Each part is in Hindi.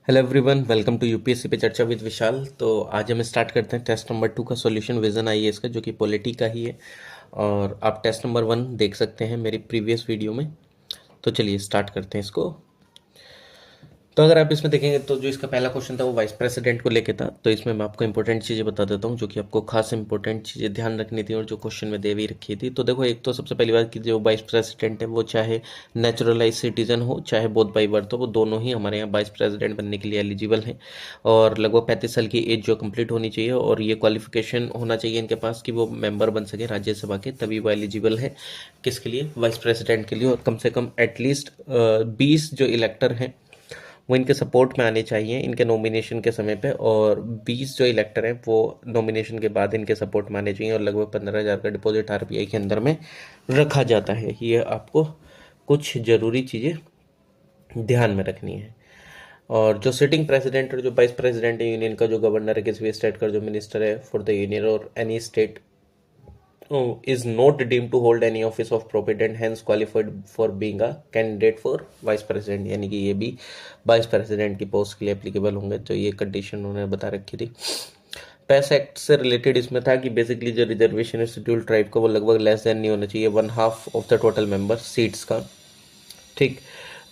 Hello everyone, welcome to UPSC पे चर्चा विद विशाल। तो आज हम स्टार्ट करते हैं टेस्ट नंबर 2 का सॉल्यूशन विजन आईएएस का, जो कि पॉलिटी का ही है। और आप टेस्ट नंबर 1 देख सकते हैं मेरी प्रीवियस वीडियो में। तो चलिए स्टार्ट करते हैं इसको। तो अगर आप इसमें देखेंगे तो जो इसका पहला क्वेश्चन था वो वाइस प्रेसिडेंट को लेके था। तो इसमें मैं आपको इंपॉर्टेंट चीज़ें बता देता हूँ, जो कि आपको खास इंपॉर्टेंट चीज़ें ध्यान रखनी थी और जो क्वेश्चन में दे भी रखी थी। तो देखो, एक तो सबसे पहली बात कि जो वाइस प्रेसिडेंट है वो चाहे नेचुरलाइज सिटीजन हो चाहे बोथ बाई बर्थ हो, वो दोनों ही हमारे यहाँ वाइस प्रेसिडेंट बनने के लिए एलिजिबल हैं। और लगभग 35 साल की एज जो कंप्लीट होनी चाहिए, और ये क्वालिफिकेशन होना चाहिए इनके पास कि वो मेंबर बन सके राज्यसभा के, तभी वो एलिजिबल है किसके लिए, वाइस प्रेसिडेंट के लिए। और कम से कम एटलीस्ट 20 जो इलेक्टर हैं वो इनके सपोर्ट में आने चाहिए इनके नॉमिनेशन के समय पे, और 20 जो इलेक्टर हैं वो नॉमिनेशन के बाद इनके सपोर्ट में आने चाहिए। और लगभग 15,000 का डिपॉजिट आरबीआई के अंदर में रखा जाता है। ये आपको कुछ ज़रूरी चीज़ें ध्यान में रखनी है। और जो सिटिंग प्रेसिडेंट और जो वाइस प्रेसिडेंट है यूनियन का, जो गवर्नर है किसी भी स्टेट का, जो मिनिस्टर है फॉर द यूनियन और any state is not deemed to hold any office of provident, hence qualified for being a candidate for vice president। यानी कि ये भी वाइस प्रेसिडेंट की पोस्ट के लिए एप्लीकेबल होंगे। तो ये कंडीशन उन्होंने बता रखी थी। पैस एक्ट से रिलेटेड इसमें था कि बेसिकली जो रिजर्वेशन है शेड्यूल ट्राइब का, वो लगभग लेस देन नहीं होना चाहिए 1/2 of the total member seats का। ठीक,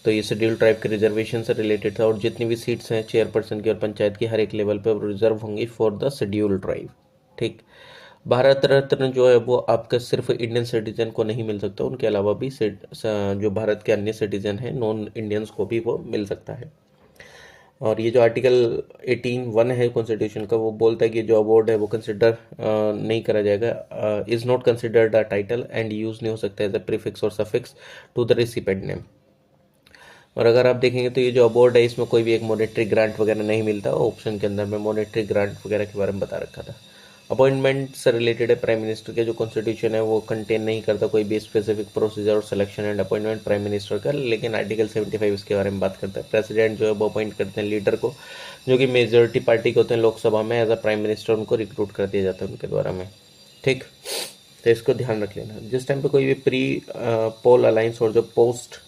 तो ये शेड्यूल ट्राइब के रिजर्वेशन से रिलेटेड था। और जितनी भी सीट्स हैं चेयरपर्सन की और पंचायत की, हर एक लेवल पे रिजर्व होंगी फॉर द शेड्यूल ट्राइब। ठीक, भारत रत्न जो है वो आपका सिर्फ इंडियन सिटीजन को नहीं मिल सकता, उनके अलावा भी जो भारत के अन्य सिटीजन हैं नॉन इंडियंस को भी वो मिल सकता है। और ये जो आर्टिकल 18(1) है कॉन्स्टिट्यूशन का, वो बोलता है कि जो अवार्ड है वो कंसिडर नहीं करा जाएगा, is not considered a title and use नहीं हो सकता एज अ प्रीफिक्स और suffix to the recipient name. और अगर आप देखेंगे तो ये जो अवार्ड है इसमें कोई भी एक मॉनेटरी ग्रांट वगैरह नहीं मिलता। ऑप्शन के अंदर में मॉनेटरी ग्रांट वगैरह के बारे में बता रखा था। अपॉइंटमेंट से रिलेटेड है प्राइम मिनिस्टर के, जो कॉन्स्टिट्यूशन है वो कंटेन नहीं करता कोई भी स्पेसिफिक प्रोसीजर और selection and appointment prime minister का, लेकिन आर्टिकल 75 इसके बारे में बात करता है। प्रेसिडेंट जो है वो अपॉइंट करते हैं लीडर को, जो कि मेजोरिटी पार्टी के होते हैं लोकसभा में, एज अ प्राइम मिनिस्टर उनको रिक्रूट कर दिया जाता है उनके द्वारा में। ठीक, तो इसको ध्यान रख लेना। जिस टाइम पे कोई भी प्री पोल अलायंस और जो पोस्ट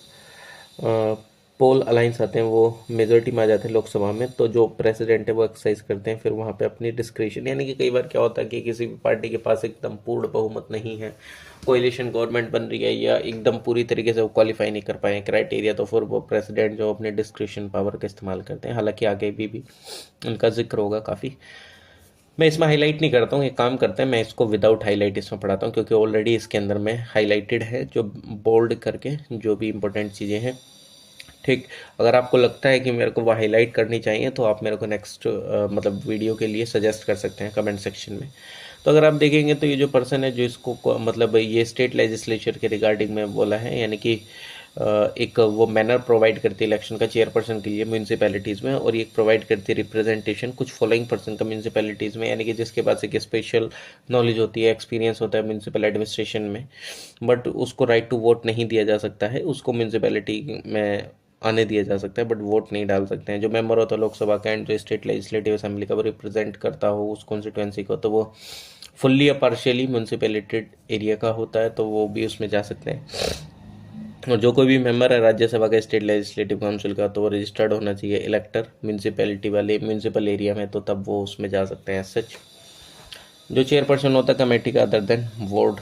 पोल अलायंस आते हैं वो मेजोरिटी में आ जाते हैं लोकसभा में, तो जो प्रेसिडेंट है वो एक्सरसाइज करते हैं फिर वहाँ पे अपनी डिस्क्रिशन। यानी कि कई बार क्या होता है कि किसी भी पार्टी के पास एकदम पूर्ण बहुमत नहीं है, कोएलिशन गवर्नमेंट बन रही है, या एकदम पूरी तरीके से वो क्वालिफाई नहीं कर पाए क्राइटेरिया, तो फिर वो प्रेसिडेंट जो अपने डिस्क्रिशन पावर का इस्तेमाल करते हैं। हालांकि आगे भी उनका जिक्र होगा काफ़ी। मैं इसमें हाईलाइट नहीं करता हूँ, एक काम करते हैं मैं इसको विदाउट हाईलाइट इसमें पढ़ाता हूँ, क्योंकि ऑलरेडी इसके अंदर में हाईलाइटेड है जो बोल्ड करके जो भी इंपॉर्टेंट चीज़ें हैं। ठीक, अगर आपको लगता है कि मेरे को वो हाईलाइट करनी चाहिए तो आप मेरे को नेक्स्ट मतलब वीडियो के लिए सजेस्ट कर सकते हैं कमेंट सेक्शन में। तो अगर आप देखेंगे तो ये जो पर्सन है जो इसको मतलब ये स्टेट लेजिस्लेचर के रिगार्डिंग में बोला है, यानी कि एक वो मैनर प्रोवाइड करती है इलेक्शन का चेयरपर्सन के लिए म्यूनसिपैलिटीज़ में, और ये प्रोवाइड करती है रिप्रेजेंटेशन कुछ फॉलोइंग पर्सन का म्यूनसिपैलिटीज़ में, यानी कि जिसके पास एक स्पेशल नॉलेज होती है, एक्सपीरियंस होता है म्यूनसिपल एडमिनिस्ट्रेशन में, बट उसको राइट टू वोट नहीं दिया जा सकता है। उसको म्यूनसिपैलिटी में आने दिया जा सकता है बट वोट नहीं डाल सकते हैं। जो मेंबर होता है लोकसभा का एंड जो स्टेट लेजिस्लेटिव असेंबली का वो रिप्रेजेंट करता हो उस कॉन्स्टिट्यूएंसी को, तो वो फुल्ली या पार्शियली म्यूनसिपैलिटेड एरिया का होता है, तो वो भी उसमें जा सकते हैं। और जो कोई भी मेंबर है राज्यसभा का स्टेट लेजिस्लेटिव काउंसिल का, तो वो रजिस्टर्ड होना चाहिए इलेक्टर म्यूनसिपैलिटी वाले म्यूनसिपल एरिया में, तो तब वो उसमें जा सकते हैं। सच जो चेयरपर्सन होता है कमेटी का अदर देन बोर्ड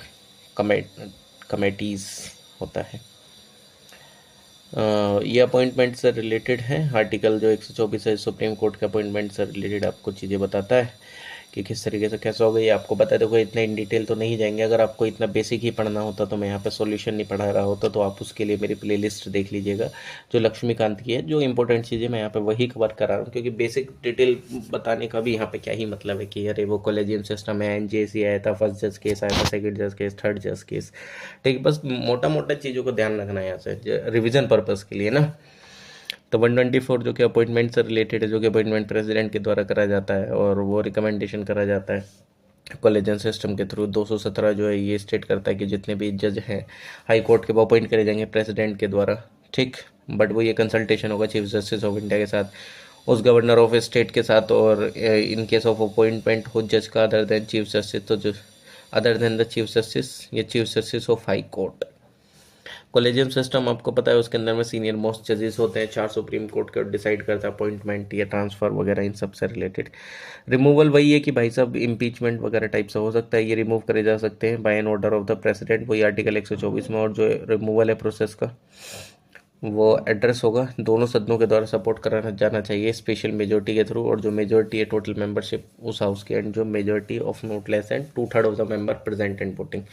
कमेटीज होता है। ये अपॉइंटमेंट से रिलेटेड है। आर्टिकल जो 124 है सुप्रीम कोर्ट के अपॉइंटमेंट से रिलेटेड आपको चीज़ें बताता है कि किस तरीके से कैसा होगा। ये आपको बता देखो, इतना इन डिटेल तो नहीं जाएंगे। अगर आपको इतना बेसिक ही पढ़ना होता तो मैं यहाँ पे सॉल्यूशन नहीं पढ़ा रहा होता, तो आप उसके लिए मेरी प्लेलिस्ट देख लीजिएगा जो लक्ष्मीकांत की है। जो इंपॉर्टेंट चीज़ें मैं यहाँ पे वही कवर करा रहा हूँ, क्योंकि बेसिक डिटेल बताने का भी यहाँ पे क्या ही मतलब है कि अरे वो कॉलेजियम सिस्टम है, एनजेसी आया था, फर्स्ट जज केस आया था, सेकेंड जज केस, थर्ड जज केस। ठीक, बस मोटा मोटा चीज़ों को ध्यान रखना है यहाँ से रिविजन पर्पज़ के लिए ना। तो 124 जो कि अपॉइंटमेंट से रिलेटेड है, जो कि अपॉइंटमेंट प्रेसिडेंट के द्वारा करा जाता है, और वो रिकमेंडेशन करा जाता है कॉलेजियन सिस्टम के थ्रू। 217 जो है ये स्टेट करता है कि जितने भी जज हैं हाई कोर्ट के वो अपॉइंट करे जाएंगे प्रेसिडेंट के द्वारा। ठीक, बट वो ये कंसल्टेशन होगा चीफ जस्टिस ऑफ इंडिया के साथ, उस गवर्नर ऑफ स्टेट के साथ, और इन केस ऑफ अपॉइंटमेंट हो जज का अदर देन चीफ जस्टिस, तो जो other than the chief justice, ये chief justice of high court. Collegium system आपको पता है, उसके अंदर में सीनियर मोस्ट जजेस होते हैं, 4 सुप्रीम कोर्ट के डिसाइड करता है अपॉइंटमेंट या ट्रांसफर वगैरह इन सब से रिलेटेड। रिमूवल वही है कि भाई साहब इम्पीचमेंट वगैरह टाइप से हो सकता है, ये रिमूव करे जा सकते हैं by an order of the president, वही आर्टिकल 124 में। और जो रिमूवल है प्रोसेस का, वो एड्रेस होगा दोनों सदनों के द्वारा सपोर्ट कराना जाना चाहिए स्पेशल मेजोरिटी के थ्रू। और जो मेजोरिटी है टोटल मेंबरशिप उस हाउस की, एंड जो majority of note less and 2/3 of the member present and voting.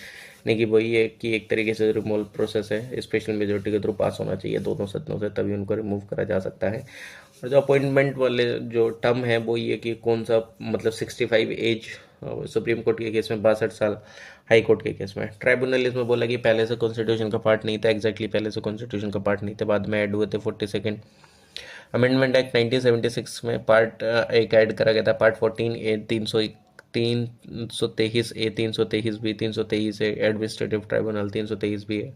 नहीं कि वही है कि एक तरीके से रिमूवल प्रोसेस है स्पेशल मेजोरिटी के थ्रू पास होना चाहिए दोनों सदनों से, तभी उनको रिमूव करा जा सकता है। और जो अपॉइंटमेंट वाले जो टर्म है वो ये कि कौन सा, मतलब 65 एज सुप्रीम कोर्ट के केस में, 62 साल हाई कोर्ट के केस में। ट्राइब्यूनल इसमें बोला कि पहले से कॉन्स्टिट्यूशन का पार्ट नहीं था, एग्जैक्टली पहले से कॉन्स्टिट्यूशन का पार्ट नहीं थे, बाद में ऐड हुए थे 42nd अमेंडमेंट एक्ट 1976 में। पार्ट एक ऐड करा गया था, पार्ट 14 ए 323 ए 323 बी 323 ए एडमिनिस्ट्रेटिव ट्राइब्यूनल 323 बी है,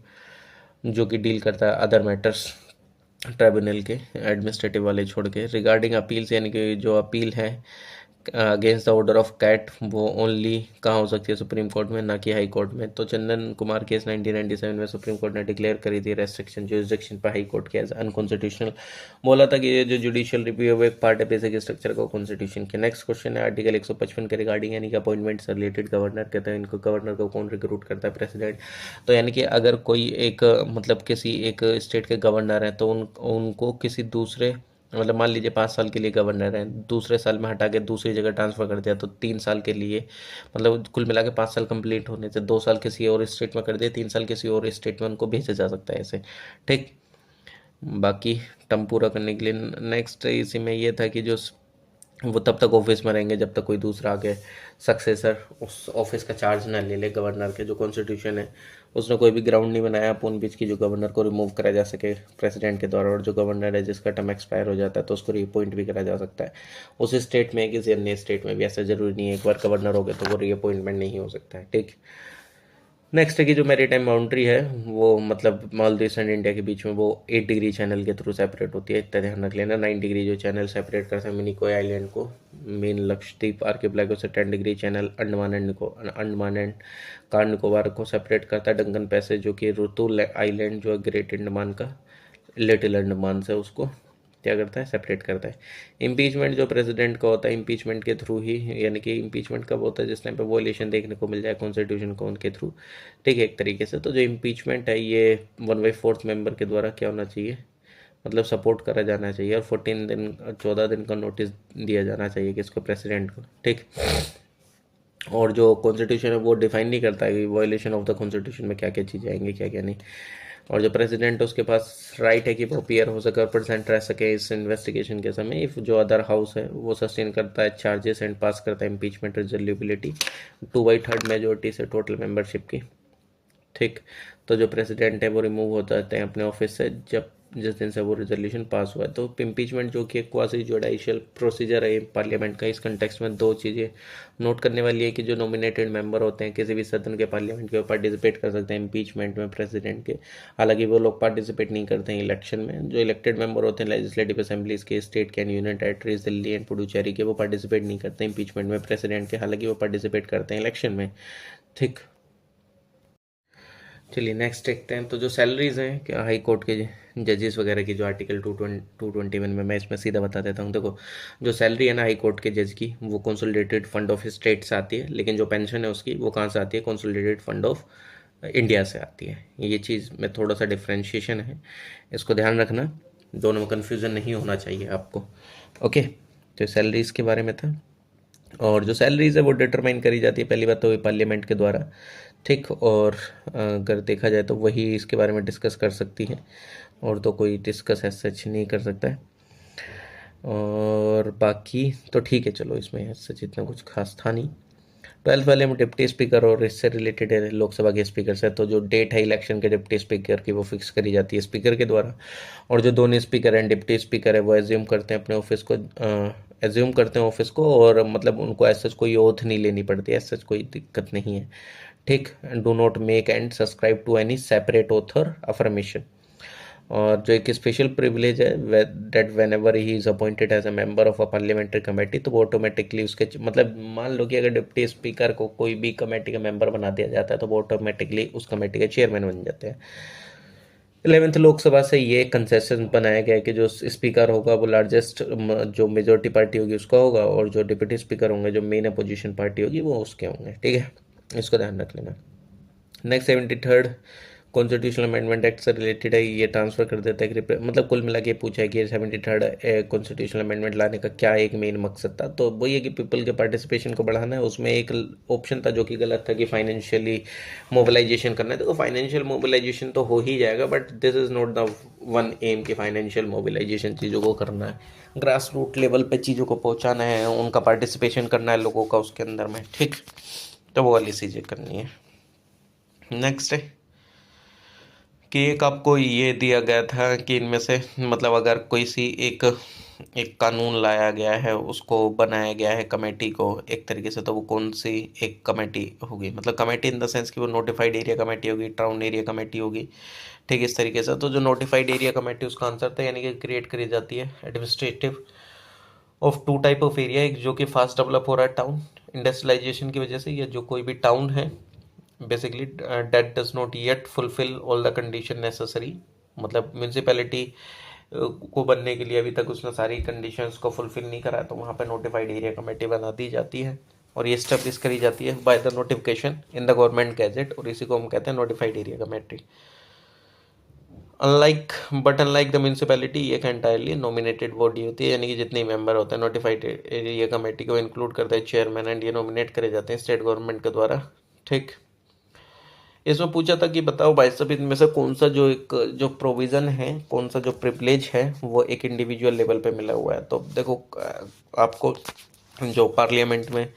जो कि डील करता है अदर मैटर्स ट्राइब्यूनल के एडमिनिस्ट्रेटिव वाले छोड़ के। रिगार्डिंग अपील्स, यानी कि जो अपील है against the order of CAT, वो ओनली कहाँ हो सकती है, सुप्रीम कोर्ट में, ना कि हाई कोर्ट में। तो चंदन कुमार केस 1997 में सुप्रीम कोर्ट ने डिक्लेयर करी थी रेस्ट्रिक्शन जुरिसडिक्शन पर हाई कोर्ट के एज अनकॉन्स्टिट्यूशनल। बोला था कि ये जो जुडिशियल रिव्यू है वो एक पार्ट है बेसिक स्ट्रक्चर का कॉन्स्टिट्यूशन के। नेक्स्ट क्वेश्चन है आर्टिकल 155 के रिगार्डिंग, यानी कि अपॉइंटमेंट से रिलेटेड। गवर्नर कहते हैं इनको, गवर्नर को कौन रिक्रूट करता है, प्रेसिडेंट। तो यानी कि अगर कोई एक मतलब किसी एक स्टेट के गवर्नर हैं तो उनको किसी दूसरे, मतलब मान लीजिए 5 साल के लिए गवर्नर है, दूसरे साल में हटा के दूसरी जगह ट्रांसफ़र कर दिया तो 3 साल के लिए, मतलब कुल मिला के 5 साल कंप्लीट होने से 2 साल किसी और स्टेट में कर दिए, 3 साल किसी और स्टेट में उनको भेजा जा सकता है ऐसे, ठीक। बाकी टर्म पूरा करने के लिए नेक्स्ट इसी में ये था कि जो वो तब तक ऑफिस में रहेंगे जब तक कोई दूसरा आके सक्सेसर उस ऑफिस का चार्ज ना ले ले गवर्नर के। जो कॉन्स्टिट्यूशन है उसने कोई भी ग्राउंड नहीं बनाया अपन बीच की जो गवर्नर को रिमूव करा जा सके प्रेसिडेंट के द्वारा। और जो गवर्नर है जिसका टर्म एक्सपायर हो जाता है तो उसको रीअपॉइंट भी करा जा सकता है उस स्टेट में, किसी अन्य स्टेट में भी। ऐसा जरूरी नहीं है एक बार गवर्नर हो गए तो वो रीअपॉइंटमेंट नहीं हो सकता है, ठीक। नेक्स्ट है कि जो मैरीटाइम बाउंड्री है वो मतलब मालदीव्स एंड इंडिया के बीच में वो 8 डिग्री चैनल के थ्रू सेपरेट होती है, इतना ध्यान रख लेना। 9 डिग्री जो चैनल सेपरेट करता है मिनिकॉय आइलैंड को मेन लक्षद्वीप आर्किपेलागो से, 10 degree channel Andaman and car Nicobar को सेपरेट करता है। डंकन पैसेज जो कि रुतुल आइलैंड जो है ग्रेट अंडमान का लिटिल अंडमान से, उसको क्या करता है, सेपरेट करता है। इम्पीचमेंट जो प्रेसिडेंट का होता है इम्पीचमेंट के थ्रू ही, यानी कि इम्पीचमेंट कब होता है, जिस टाइम पे वॉयलेशन देखने को मिल जाए कॉन्स्टिट्यूशन को उनके थ्रू, ठीक है, एक तरीके से। तो जो इम्पीचमेंट है ये 1/4 मेंबर के द्वारा क्या होना चाहिए, मतलब सपोर्ट करा जाना चाहिए, और 14 दिन का नोटिस दिया जाना चाहिए किसको, प्रेसिडेंट को, ठीक। और जो कॉन्स्टिट्यूशन है वो डिफाइन नहीं करता है कि वॉयलेशन ऑफ द कॉन्स्टिट्यूशन में क्या क्या चीज़ें आएंगी क्या क्या नहीं। और जो प्रेसिडेंट है उसके पास राइट है कि वो अपीयर हो सके और प्रेजेंट रह सके इस इन्वेस्टिगेशन के समय, इफ जो अदर हाउस है वो सस्टेन करता है चार्जेस एंड पास करता है इम्पीचमेंट रिजोल्यूबिलिटी 2/3 मेजोरिटी से टोटल मेंबरशिप की, ठीक। तो जो प्रेसिडेंट है वो रिमूव हो जाते हैं अपने ऑफिस से जब जिस दिन से वो रेजोल्यूशन पास हुआ है। तो इम्पीचमेंट जो कि एक क्वासी जुडिशियल प्रोसीजर है पार्लियामेंट का, इस कंटेक्स्ट में 2 चीज़ें नोट करने वाली है कि जो नॉमिनेटेड मेंबर होते हैं किसी भी सदन के पार्लियामेंट के, वो पार्टिसिपेट कर सकते हैं इम्पीचमेंट में प्रेसिडेंट के। हालांकि वो लोग पार्टिसिपेट नहीं करते हैं इलेक्शन में। जो इलेक्टेड मेंबर होते हैं लेजिस्लेटिव असेंबलीज के, स्टेट के and union territories Delhi and Puducherry के, वो पार्टिसिपेट नहीं करते इम्पीचमेंट में प्रेसिडेंट के, हालांकि वो पार्टिसिपेट करते हैं इलेक्शन में, ठीक। चलिए नेक्स्ट देखते हैं। तो जो सैलरीज हैं क्या हाई कोर्ट के जजेस वगैरह की, जो आर्टिकल 221 में, मैं इसमें सीधा बता देता हूँ। देखो जो सैलरी है ना हाई कोर्ट के जज की, वो कंसोलिडेटेड फंड ऑफ स्टेट से आती है, लेकिन जो पेंशन है उसकी वो कहाँ से आती है, कंसोलिडेटेड फंड ऑफ इंडिया से आती है। ये चीज़ में थोड़ा सा डिफ्रेंशिएशन है, इसको ध्यान रखना, दोनों में कन्फ्यूज़न नहीं होना चाहिए आपको, ओके। तो सैलरीज के बारे में था। और जो सैलरीज है वो डिटरमाइन करी जाती है पहली बात तो पार्लियामेंट के द्वारा, ठीक। और अगर देखा जाए तो वही इसके बारे में डिस्कस कर सकती है, और तो कोई डिस्कस एज सच नहीं कर सकता है। और बाकी तो ठीक है, चलो इसमें एज सच इतना कुछ खास था नहीं। 12th वाले में डिप्टी स्पीकर और इससे रिलेटेड है लोकसभा के स्पीकर से, तो जो डेट है इलेक्शन के डिप्टी स्पीकर की वो फिक्स करी जाती है स्पीकर के द्वारा। और जो दोनों स्पीकर हैं डिप्टी स्पीकर है वो एज्यूम करते हैं अपने ऑफिस को, एज्यूम करते हैं ऑफिस को, और मतलब उनको ऐसा कोई ओथ नहीं लेनी पड़ती, ऐसा कोई दिक्कत नहीं है, ठीक। Do not make and subscribe to any separate oath or affirmation. और जो एक स्पेशल प्रिविलेज है that whenever he is appointed as a member of a parliamentary committee, तो वो ऑटोमेटिकली उसके मतलब मान लो कि अगर डिप्टी स्पीकर को कोई भी कमेटी का मेंबर बना दिया जाता है तो वो ऑटोमेटिकली उस कमेटी के चेयरमैन बन जाते हैं, 11th लोकसभा से ये कंसेशन बनाया गया है कि जो स्पीकर होगा वो लार्जेस्ट जो मेजोरिटी पार्टी होगी उसका होगा, और जो डिप्टी स्पीकर होंगे जो मेन अपोजिशन पार्टी होगी वो उसके होंगे। ठीक है, इसको ध्यान रख लेना। Next 73rd constitutional amendment act से रिलेटेड है, ये ट्रांसफर कर देता है कि मतलब कुल मिला के पूछा है कि 73rd कॉन्स्टिट्यूशनल अमेंडमेंट लाने का क्या एक मेन मकसद था, तो वो ये कि पीपल के पार्टिसिपेशन को बढ़ाना है। उसमें एक ऑप्शन था जो कि गलत था कि फाइनेंशियली मोबिलाइजेशन करना है। देखो फाइनेंशियल मोबिलाइजेशन तो हो ही जाएगा, but this is not the one aim कि फाइनेंशियल मोबिलाइजेशन चीज़ों को करना है, ग्रास रूट लेवल पे चीज़ों को पहुँचाना है, उनका पार्टिसिपेशन करना है लोगों का उसके अंदर में। ठीक, तो वो वाली चीज़ें करनी है। नेक्स्ट है कि एक आपको ये दिया गया था कि इनमें से मतलब अगर कोई सी एक एक कानून लाया गया है, उसको बनाया गया है कमेटी को एक तरीके से, तो वो कौन सी एक कमेटी होगी, मतलब कमेटी इन द सेंस कि वो नोटिफाइड एरिया कमेटी होगी, टाउन एरिया कमेटी होगी। ठीक, इस तरीके से। तो जो नोटिफाइड एरिया कमेटी उसका आंसर था, यानी कि क्रिएट करी जाती है administrative of two type of area, एक जो कि फास्ट डेवलप हो रहा है टाउन इंडस्ट्रियलाइजेशन की वजह से, या जो कोई भी टाउन है basically that does not yet fulfill all the condition necessary, मतलब म्यूनसिपैलिटी को बनने के लिए अभी तक उसने सारी कंडीशंस को फुलफिल नहीं करा है, तो वहाँ पे नोटिफाइड एरिया कमेटी बना दी जाती है और ये स्टेब्लिश करी जाती है by the notification in the government gadget, और इसी को हम कहते हैं notified area committee. Unlike the municipality ये एक एंटायरली नॉमिनेटेड बॉडी होती है, यानी कि जितने मेंबर होते हैं नोटिफाइड एरिया कमेटी को इंक्लूड करता है चेयरमैन, एंड ये नॉमिनेट करे जाते हैं स्टेट गवर्नमेंट के द्वारा। ठीक, इसमें पूछा था कि बताओ भाई साहब इनमें से कौन सा जो प्रोविज़न है, कौन सा जो प्रिविलेज है वो एक इंडिविजुअल लेवल पे मिला हुआ है। तो देखो आपको जो पार्लियामेंट में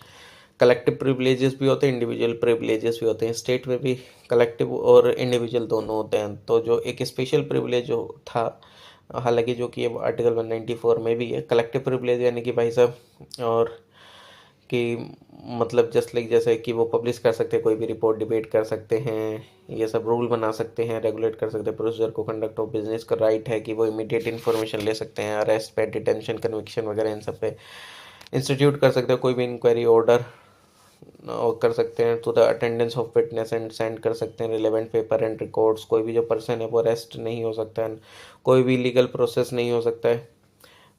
कलेक्टिव प्रिविलेजेस भी होते हैं, इंडिविजुअल प्रिविलेजेस भी होते हैं, स्टेट में भी कलेक्टिव और इंडिविजुअल दोनों होते हैं। तो जो एक स्पेशल प्रिविलेज जो था, हालांकि जो कि आर्टिकल 194 में भी है, कलेक्टिव प्रिविलेज, यानी कि भाई साहब और कि मतलब जस्ट लाइक जैसे कि वो पब्लिश कर सकते हैं, कोई भी रिपोर्ट डिबेट कर सकते हैं, ये सब रूल बना सकते हैं, रेगुलेट कर सकते हैं प्रोसीजर को, कंडक्ट ऑफ बिजनेस का राइट है कि वो इमीडिएट इन्फॉर्मेशन ले सकते हैं, अरेस्ट पे, डिटेंशन, कन्विक्शन वगैरह इन सब पे इंस्टीट्यूट कर सकते हैं, कोई भी इंक्वायरी ऑर्डर कर सकते हैं to the attendance of witness and send कर सकते हैं रिलेवेंट पेपर एंड रिकॉर्ड्स। कोई भी जो पर्सन है वो अरेस्ट नहीं हो सकता है, कोई भी लीगल प्रोसेस नहीं हो सकता है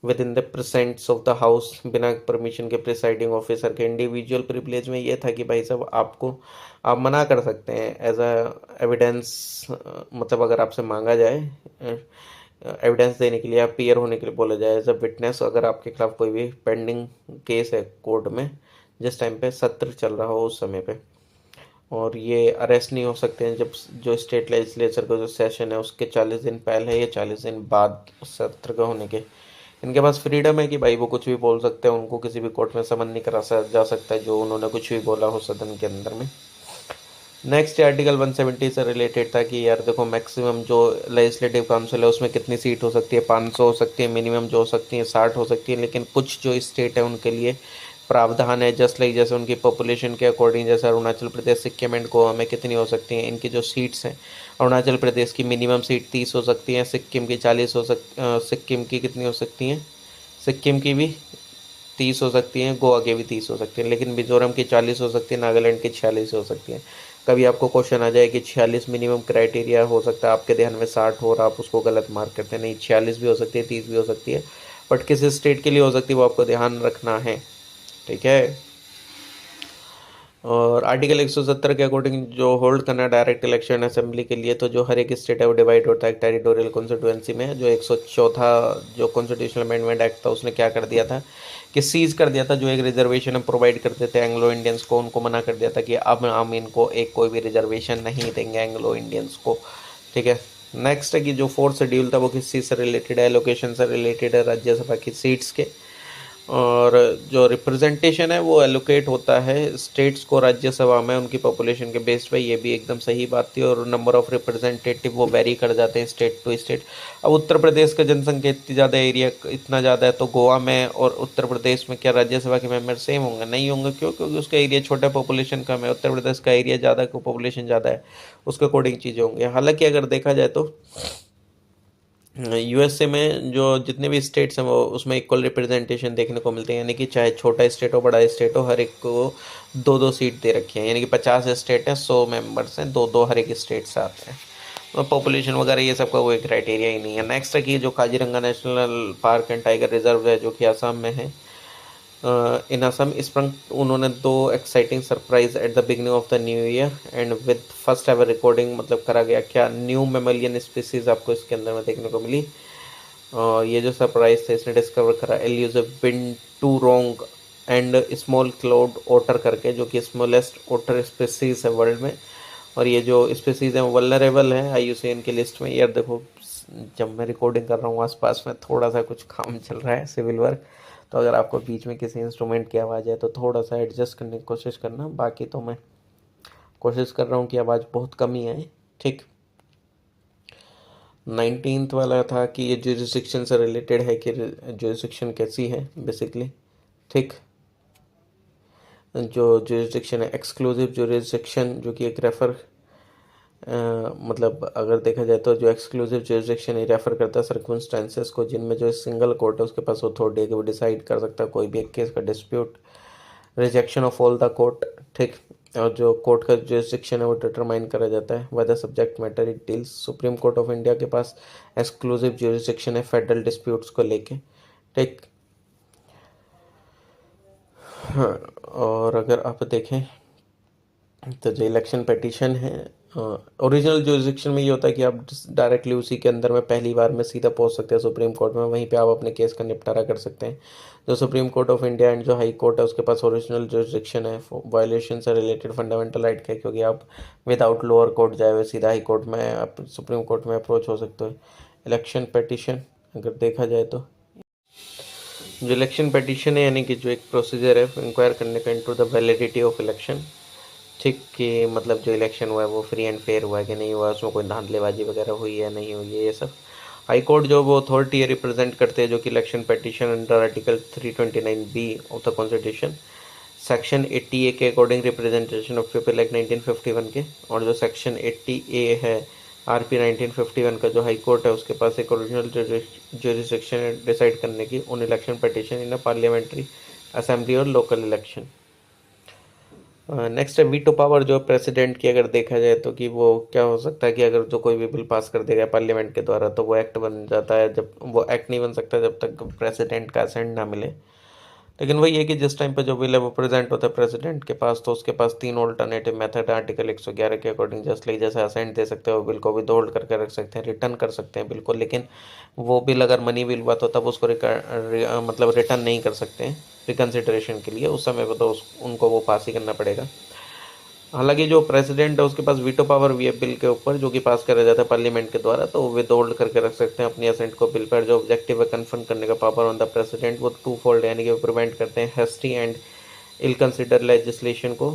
within the presence of the house बिना परमिशन के प्रिसाइडिंग ऑफिसर के। इंडिविजुअल प्रिविलेज में ये था कि भाई साहब आपको आप मना कर सकते हैं एज अ एविडेंस, मतलब अगर आपसे मांगा जाए एविडेंस देने के लिए, आप पीयर होने के लिए बोला जाए एज अ विटनेस, अगर आपके खिलाफ कोई भी पेंडिंग केस है कोर्ट में जिस टाइम पे सत्र चल रहा हो उस समय पे, और ये अरेस्ट नहीं हो सकते हैं जब जो स्टेट लेजिस्लेचर का जो सेशन है उसके 40 दिन पहले या 40 दिन बाद सत्र का होने के। इनके पास फ्रीडम है कि भाई वो कुछ भी बोल सकते हैं, उनको किसी भी कोर्ट में समन नहीं करा जा सकता है जो उन्होंने कुछ भी बोला हो सदन के अंदर में। नेक्स्ट आर्टिकल 170 से रिलेटेड था कि यार देखो मैक्सिमम जो लेजिस्लेटिव काउंसिल है उसमें कितनी सीट हो सकती है, 500 हो सकती है, मिनिमम जो हो सकती है 60 हो सकती है, लेकिन कुछ जो स्टेट है उनके लिए प्रावधान है जस्ट लाइक जैसे उनकी पॉपुलेशन के अकॉर्डिंग, जैसे अरुणाचल प्रदेश, सिक्किम एंड गोवा में कितनी हो सकती हैं इनकी जो सीट्स हैं। अरुणाचल प्रदेश की मिनिमम सीट 30 हो सकती है, सिक्किम की 40 सिक्किम की कितनी हो सकती हैं, सिक्किम की भी 30 हो सकती हैं, गोवा के भी 30 हो सकती हैं, लेकिन मिजोरम की 40 हो सकती है, नागालैंड की 46 हो सकती है। कभी आपको क्वेश्चन आ जाए कि 46 मिनिमम क्राइटेरिया हो सकता है, आपके ध्यान में 60 हो और आप उसको गलत मार्क करते हैं, नहीं 46 भी हो सकती है, 30 भी हो सकती है, बट किस स्टेट के लिए हो सकती है वो आपको ध्यान रखना है। ठीक है, और आर्टिकल 170 के अकॉर्डिंग जो होल्ड करना डायरेक्ट इलेक्शन असेंबली के लिए, तो जो हर एक स्टेट है वो डिवाइड होता है टेरिटोरियल कॉन्स्टिट्यूएंसी में। जो 104 जो कॉन्स्टिट्यूशनल अमेंडमेंट एक्ट था उसने क्या कर दिया था कि सीज कर दिया था, जो एक रिजर्वेशन हम प्रोवाइड करते थे एंग्लो इंडियंस को, उनको मना कर दिया था कि अब हम इनको एक कोई भी रिजर्वेशन नहीं देंगे एंग्लो इंडियंस को। ठीक है, नेक्स्ट है कि जो 4th शेड्यूल था वो किस चीज़ से रिलेटेड है, लोकेशन से रिलेटेड है, राज्यसभा की सीट्स के, और जो रिप्रेजेंटेशन है वो एलोकेट होता है स्टेट्स को राज्यसभा में उनकी पॉपुलेशन के बेस पे, ये भी एकदम सही बात थी, और नंबर ऑफ रिप्रेजेंटेटिव वो वेरी कर जाते हैं स्टेट टू स्टेट। अब उत्तर प्रदेश का जनसंख्या इतनी ज़्यादा, एरिया इतना ज़्यादा है, तो गोवा में और उत्तर प्रदेश में क्या राज्यसभा के मेंबर सेम होंगे? नहीं होंगे। क्यों? क्योंकि उसका एरिया छोटा, पॉपुलेशन कम है। उत्तर प्रदेश का एरिया ज़्यादा, पॉपुलेशन ज़्यादा है, उसके अकॉर्डिंग चीज़ें होंगी। हालांकि अगर देखा जाए तो यूएसए में जो जितने भी स्टेट्स हैं वो उसमें इक्वल रिप्रेजेंटेशन देखने को मिलते हैं, यानी कि चाहे छोटा स्टेट हो बड़ा स्टेट हो, हर एक को 2-2 सीट दे रखी है, यानी कि 50 स्टेट है, 100 मेंबर्स हैं, 2-2 हर एक स्टेट से आते हैं। पॉपुलेशन वगैरह ये सब का कोई क्राइटेरिया ही नहीं है। नेक्स्ट है कि जो Kaziranga national park and tiger reserve है जो कि असम में है, इन असम स्प्रंग उन्होंने दो exciting surprise at the beginning of the new year and with first ever recording, मतलब करा गया क्या न्यू मेमोलियन स्पीसीज आपको इसके अंदर में देखने को मिली। ये जो सरप्राइज थे इसने डिस्कवर करा एल्यूजिव बिंटूरोंग एंड स्मॉल क्लाउड ओटर करके, जो कि स्मॉलेस्ट ओटर स्पीसीज है वर्ल्ड में। और ये जो स्पीसीज हैं वल्नरेबल है IUCN की लिस्ट में। यार देखो, जब मैं रिकॉर्डिंग कर रहा हूँ आसपास में थोड़ा सा कुछ काम चल रहा है सिविल वर्क, तो अगर आपको बीच में किसी इंस्ट्रूमेंट की आवाज़ है तो थोड़ा सा एडजस्ट करने की कोशिश करना। बाकी तो मैं कोशिश कर रहा हूँ कि आवाज़ बहुत कम ही आए। ठीक, 19th वाला था कि ये जुरिस्डिक्शन से रिलेटेड है कि जुरिस्डिक्शन कैसी है बेसिकली। ठीक, जो जुरिस्डिक्शन है एक्सक्लूसिव जुरिस्डिक्शन, जो कि एक रेफर मतलब अगर देखा जाए तो जो एक्सक्लूसिव जुरिस्डिक्शन ये रेफर करता है सर्कमस्टेंसेस को जिनमें जो सिंगल कोर्ट है उसके पास अथॉरिटी है कि वो डिसाइड कर सकता है कोई भी एक केस का dispute, rejection of all the court. ठीक, और जो कोर्ट का जुरिस्डिक्शन है वो डिटरमाइन करा जाता है by the subject matter it deals. Supreme court of India के पास एक्सक्लूसिव जुरिस्डिक्शन है फेडरल डिस्प्यूट्स को लेके। ठीक, हाँ, और अगर आप देखें तो जो इलेक्शन पिटीशन है ओरिजिनल जुरिस्डिक्शन में ये होता है कि आप डायरेक्टली उसी के अंदर में पहली बार में सीधा पहुंच सकते हैं सुप्रीम कोर्ट में, वहीं पे आप अपने केस का निपटारा कर सकते हैं। जो supreme court of India and जो हाई कोर्ट है उसके पास ओरिजिनल जुरिस्डिक्शन है वायलेशन से रिलेटेड फंडामेंटल राइट का, क्योंकि आप विदाउट लोअर कोर्ट जाए हुए सीधा हाई कोर्ट में आप सुप्रीम कोर्ट में अप्रोच हो सकते हो। इलेक्शन पिटीशन अगर देखा जाए तो जो इलेक्शन पिटीशन है यानी कि जो एक प्रोसीजर है इंक्वायर करने का into the validity of election. ठीक, कि मतलब जो इलेक्शन हुआ है वो फ्री एंड फेयर हुआ है कि नहीं हुआ, उसमें कोई धांधलेबाजी वगैरह हुई है नहीं हुई है, ये सब। हाई कोर्ट जो वो अथॉरिटी रिप्रेजेंट करते हैं जो कि election petition under article 329B of the constitution section 80A के according representation of people act 1951 के, और जो सेक्शन 80A है RP 1951 का जो हाई कोर्ट है उसके पास एक ओरिजिनल जुरिस्डिक्शन डिसाइड करने की उन इलेक्शन पिटीशन इन पार्लियामेंट्री असेंबली और लोकल इलेक्शन। नेक्स्ट है वीटो पावर जो प्रेसिडेंट की अगर देखा जाए तो कि वो क्या हो सकता है कि अगर जो कोई भी बिल पास कर देगा पार्लियामेंट के द्वारा तो वो एक्ट बन जाता है, जब वो एक्ट नहीं बन सकता जब तक प्रेसिडेंट का असेंट ना मिले। लेकिन वही है कि जिस टाइम पे जो बिल है वो प्रेजेंट होता है प्रेसिडेंट के पास तो उसके पास 3 ऑल्टरनेटिव मेथड आर्टिकल 111 के अकॉर्डिंग, जस्ट लाइक जैसे असेंट दे सकते हैं वो बिल को भी होल्ड करके रख सकते हैं, रिटर्न कर सकते हैं बिल्कुल। लेकिन वो बिल अगर मनी बिल हुआ तो तब उसको मतलब रिटर्न नहीं कर सकते हैं रिकन्सिडरेशन के लिए, उस समय पर तो उनको वो पास ही करना पड़ेगा। हालांकि जो प्रेसिडेंट है उसके पास वीटो पावर भी है बिल के ऊपर जो कि पास करा जाता है पार्लियामेंट के द्वारा, तो वो विद होल्ड करके रख सकते हैं अपनी असेंट को बिल पर। जो ऑब्जेक्टिव है कन्फर्म करने का पावर ऑन द प्रेसिडेंट वो टू फोल्ड, यानी कि वो प्रिवेंट करते हैं hasty and ill consider legislation को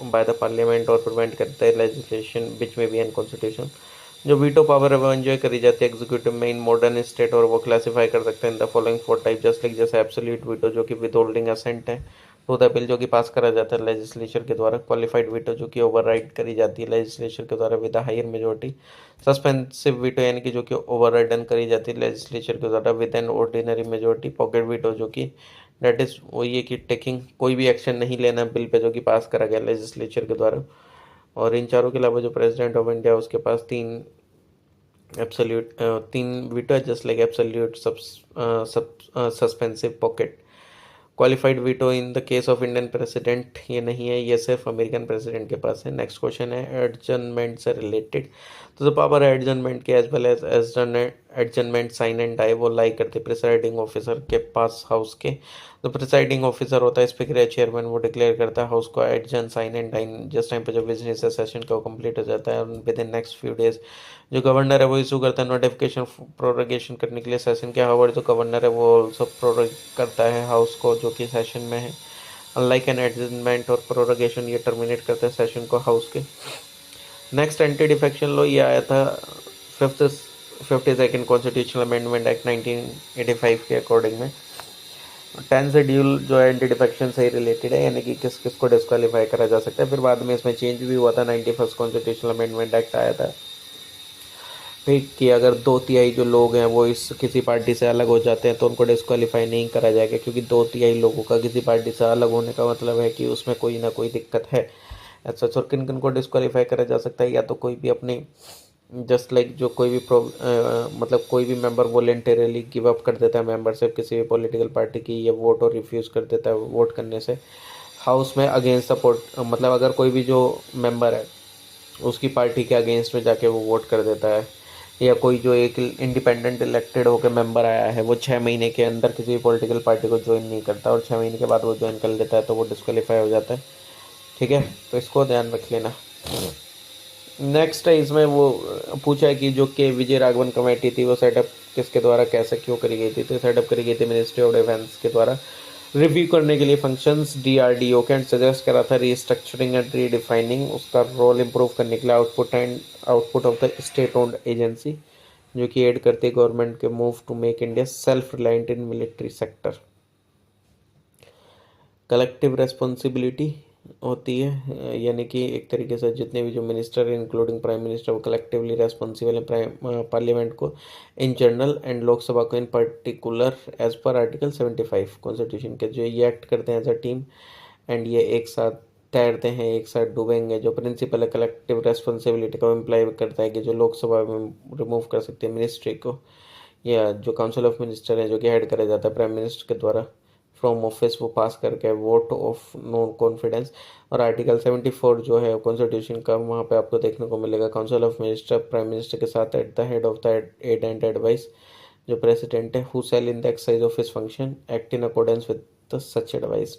बाय द पार्लियामेंट और प्रिवेंट करते हैं लेजिस्लेशन विच में बी अनकॉन्स्टिट्यूशन। जो वीटो पावर है वो एंजॉय करी जाती है एग्जीक्यूटिव में इन मॉडर्न स्टेट, और वो क्लासीफाई कर सकते हैं in the following 4 type, just like जैसे एब्सोल्यूट वीटो जो कि विद होल्डिंग असेंट है टू द बिल जो कि पास करा जाता है लेजिस्लेचर के द्वारा, क्वालिफाइड वीटो जो कि ओवरराइड करी जाती है लेजिस्लेचर के द्वारा with higher majority, suspensive veto यानी कि जो कि ओवरराइडन करी जाती है लेजिस्लेचर के द्वारा with an ordinary majority, pocket veto जो कि डेट इज वो ये कि टेकिंग कोई भी एक्शन नहीं लेना बिल पे जो कि पास करा गया लेजिस्लेचर के द्वारा। और इन चारों के अलावा जो प्रेसिडेंट ऑफ इंडिया उसके पास 3 एब्सोल्यूट 3 वीटो है just like absolute suspensive pocket. Qualified veto in the case of Indian president ये नहीं है, ये सिर्फ अमेरिकन प्रेसिडेंट के पास है। नेक्स्ट क्वेश्चन है एडजर्नमेंट से रिलेटेड, तो जो पावर है एडजर्नमेंट के as well as adjournment sine and die वो लाई करते प्रिसाइडिंग ऑफिसर के पास हाउस के। जो प्रिसाइडिंग ऑफिसर होता है स्पीकर या चेयरमैन वो डिक्लेयर करता है हाउस को एडजर्न साइन एंड डाइन जिस टाइम पे जो बिजनेस सेशन का कंप्लीट हो जाता है with in next few days. जो गवर्नर है वो इशू करता है नोटिफिकेशन प्रोरोगेशन करने के लिए सेशन के, हावर जो गवर्नर है वो ऑल्सो प्रोरोग करता है हाउस को जो कि सेशन में है। अनलाइक एन एडजमेंट और प्रोरोगेशन ये टर्मिनेट करता है सेशन को हाउस के। नेक्स्ट एंटी डिफेक्शन लॉ ये आया था 52nd कॉन्स्टिट्यूशनल अमेंडमेंट एक्ट 1985 के अकॉर्डिंग में। 10 शेड्यूल जो है एंटी डिफेक्शन से ही रिलेटेड है, यानी कि किस किस को डिस्क्वालीफाई करा जा सकता है। फिर बाद में इसमें चेंज भी हुआ था, 91st कॉन्स्टिट्यूशनल अमेंडमेंट एक्ट आया था ठीक, कि अगर 2/3 जो लोग हैं वो इस किसी पार्टी से अलग हो जाते हैं तो उनको डिस्क्वालीफाई नहीं करा जाएगा, क्योंकि 2/3 लोगों का किसी पार्टी से अलग होने का मतलब है कि उसमें कोई ना कोई दिक्कत है। अच्छा, और किन किन को डिस्क्वालीफाई करा जा सकता है, या तो कोई भी अपनी जस्ट लाइक जो कोई भी मतलब कोई भी मेंबर वॉलेंटरली गिव अप कर देता है मेंबरशिप किसी भी पॉलिटिकल पार्टी की, या वोट और रिफ्यूज़ कर देता है वोट करने से हाउस में अगेंस्ट सपोर्ट, मतलब अगर कोई भी जो मेंबर है उसकी पार्टी के अगेंस्ट में जाके वो वोट कर देता है, या कोई जो एक इंडिपेंडेंट इलेक्टेड होकर मेंबर आया है वो 6 महीने के अंदर किसी भी पॉलिटिकल पार्टी को ज्वाइन नहीं करता और 6 महीने के बाद वो ज्वाइन कर लेता है तो वो डिस्क्वालीफाई हो जाता है। ठीक है, तो इसको ध्यान रख लेना। नेक्स्ट है इसमें वो पूछा है कि जो के विजय राघवन कमेटी थी वो सेटअप किसके द्वारा कैसे क्यों करी गई थी, तो सेटअप करी गई थी मिनिस्ट्री ऑफ डिफेंस के द्वारा रिव्यू करने के लिए फंक्शंस डीआरडीओ के, एंड सजेस्ट करा था रीस्ट्रक्चरिंग एंड रीडिफाइनिंग उसका रोल इंप्रूव करने के लिए output of the state owned agency, जो कि एड करती है गवर्नमेंट के move to make India self reliant in military sector. Collective responsibility होती है, यानी कि एक तरीके से जितने भी जो मिनिस्टर इंक्लूडिंग प्राइम मिनिस्टर वो कलेक्टिवली रेस्पॉन्सिबल है पार्लियामेंट को इन जनरल एंड लोकसभा को in particular as per article 75 constitution के, जो ये एक्ट करते हैं एज अ टीम एंड ये एक साथ तैरते हैं एक साथ डूबेंगे। जो प्रिंसिपल है कलेक्टिव रेस्पॉन्सिबिलिटी को इम्प्लाई करता है कि जो लोकसभा में रिमूव कर सकते हैं मिनिस्ट्री को, या जो काउंसिल ऑफ मिनिस्टर है जो कि हेड करा जाता है प्राइम मिनिस्टर के द्वारा फ्रॉम ऑफिस, वो पास करके वोट ऑफ नो कॉन्फिडेंस। और आर्टिकल 74 जो है कॉन्स्टिट्यूशन का, वहाँ पे आपको देखने को मिलेगा council of minister prime minister के साथ at the head of the aid and advice, जो प्रेसिडेंट है who shall in the exercise of his function act in accordance with the such advice.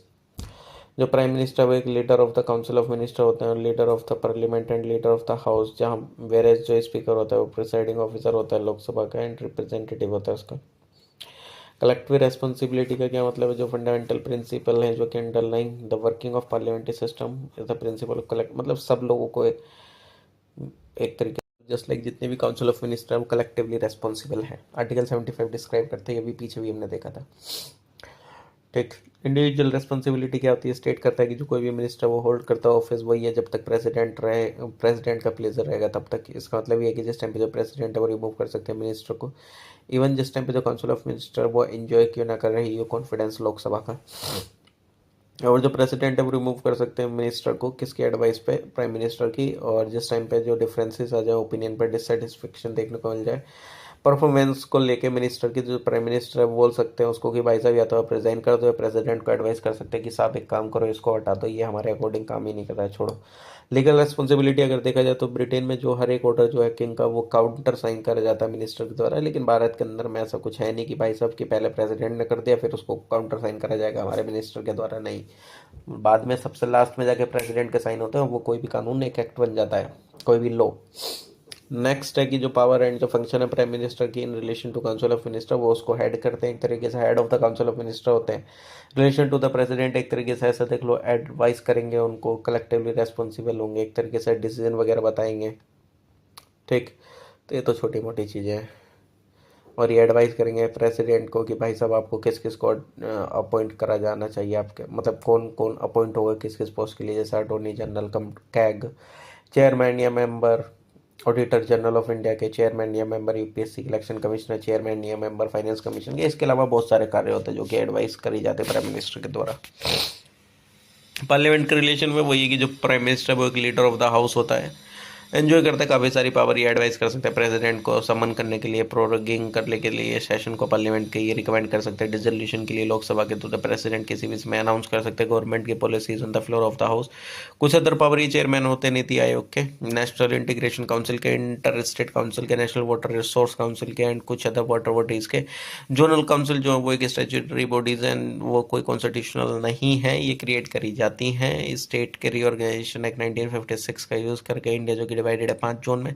जो प्राइम मिनिस्टर वो एक leader of the council of minister होते हैं, leader of the parliament and leader of the house, जहाँ वेरेज जो स्पीकर होता है वो प्रिसाइडिंग ऑफिसर होता है लोकसभा का एंड रिप्रेजेंटेटिव होता है उसका। कलेक्टिव रेस्पॉन्सिबिलिटी का क्या मतलब है, जो फंडामेंटल प्रिंसिपल है जो कि underlying the working of parliamentary system is the principle of collect, मतलब सब लोगों को एक तरीके जस्ट लाइक जितने भी काउंसिल ऑफ मिनिस्टर वो कलेक्टिवली रेस्पॉन्सिबल है। आर्टिकल 75 डिस्क्राइब करते हैं, ये भी पीछे भी हमने देखा था। ठीक, इंडिविजुअल रेस्पॉन्सिबिलिटी क्या होती है, स्टेट करता है कि जो कोई भी मिनिस्टर वो होल्ड करता है ऑफिस वही है जब तक प्रेसिडेंट रहे, प्रेसिडेंट का प्लेजर रहेगा तब तक। इसका मतलब ये है कि जिस टाइम पे जो प्रेसिडेंट है वो रिमूव कर सकते हैं मिनिस्टर को, इवन जिस टाइम पे जो काउंसिल ऑफ मिनिस्टर वो एंजॉय क्यों ना कर रही हो कॉन्फिडेंस लोकसभा का। और जो प्रेसिडेंट है वो रिमूव कर सकते हैं मिनिस्टर को किसकी एडवाइस पे, प्राइम मिनिस्टर की। और जिस टाइम पे जो डिफरेंसेस आ जाए ओपिनियन पर डिससेटिस्फेक्शन देखने को मिल जाए परफॉर्मेंस को लेके मिनिस्टर की, जो प्राइम मिनिस्टर है वो बोल सकते हैं उसको कि भाई साहब या तो आप रिजाइन कर दो, या प्रेसिडेंट को एडवाइस कर सकते हैं कि साहब एक काम करो इसको हटा दो, ये हमारे अकॉर्डिंग काम ही नहीं कर रहा है, छोड़ो। लीगल रेस्पॉन्सिबिलिटी अगर देखा जाए तो ब्रिटेन में जो हर एक ऑर्डर जो है किंग का वो काउंटर साइन करा जाता है मिनिस्टर के द्वारा, लेकिन भारत के अंदर में ऐसा कुछ है नहीं कि भाई साहब कि पहले प्रेसिडेंट ने कर दिया फिर उसको काउंटर साइन करा जाएगा हमारे मिनिस्टर के द्वारा, नहीं। बाद में सबसे लास्ट में जाके प्रेसिडेंट के साइन होते हैं, वो कोई भी कानून एक एक्ट बन जाता है, कोई भी लॉ। नेक्स्ट है कि जो पावर एंड जो फंक्शन है प्राइम मिनिस्टर की in relation to council of minister, वो उसको हेड करते हैं, एक तरीके से head of the council of minister होते हैं। रिलेशन टू द प्रेसिडेंट एक तरीके से ऐसा देख लो एडवाइस करेंगे उनको, कलेक्टिवली रेस्पॉन्सिबल होंगे, एक तरीके से डिसीजन वगैरह बताएंगे। ठीक, तो ये तो छोटी मोटी चीज़ें हैं। और ये एडवाइस करेंगे प्रेसिडेंट को कि भाई साहब आपको किस किस को अपॉइंट करा जाना चाहिए, आपके मतलब कौन कौन अपॉइंट होगा किस किस पोस्ट के लिए, जैसे अटॉर्नी जनरल कम कैग, चेयरमैन या member auditor general of India के चेयरमैन या member, UPSC election commissioner chairman या मेंबर फाइनेंस कमीशन के। इसके अलावा बहुत सारे कार्य होते हैं जो कि एडवाइस करी जाते हैं प्राइम मिनिस्टर के द्वारा। पार्लियामेंट के रिलेशन में वही है कि जो प्राइम मिनिस्टर वो एक लीडर ऑफ द हाउस होता है, एंजॉय करते हैं काफ़ी सारी पावर, ये एडवाइस कर सकते हैं प्रेसिडेंट को समन करने के लिए, प्रोरोगिंग करने के लिए सेशन को पार्लियामेंट के, ये रिकमेंड कर सकते हैं डिसोल्यूशन के लिए लोकसभा के, तो द प्रेसिडेंट किसी भी समय अनाउंस कर सकते हैं गवर्नमेंट की policies on the floor of the house. कुछ अदर पावर ये चेयरमैन होते हैं नीति आयोग के, नेशनल इंटीग्रेशन काउंसिल के, इंटर स्टेट काउंसिल के, नेशनल वाटर रिसोर्स काउंसिल के, एंड कुछ अदर वाटर बॉडीज के। जोनल काउंसिल जो वो एक स्टैट्यूटरी बॉडीज हैं, वो कोई कॉन्स्टिट्यूशनल नहीं है, ये क्रिएट करी जाती हैं स्टेट के रीऑर्गेनाइजेशन एक्ट 1956 का यूज़ करके। इंडिया जो कि डिवाइडेड है 5 जोन में,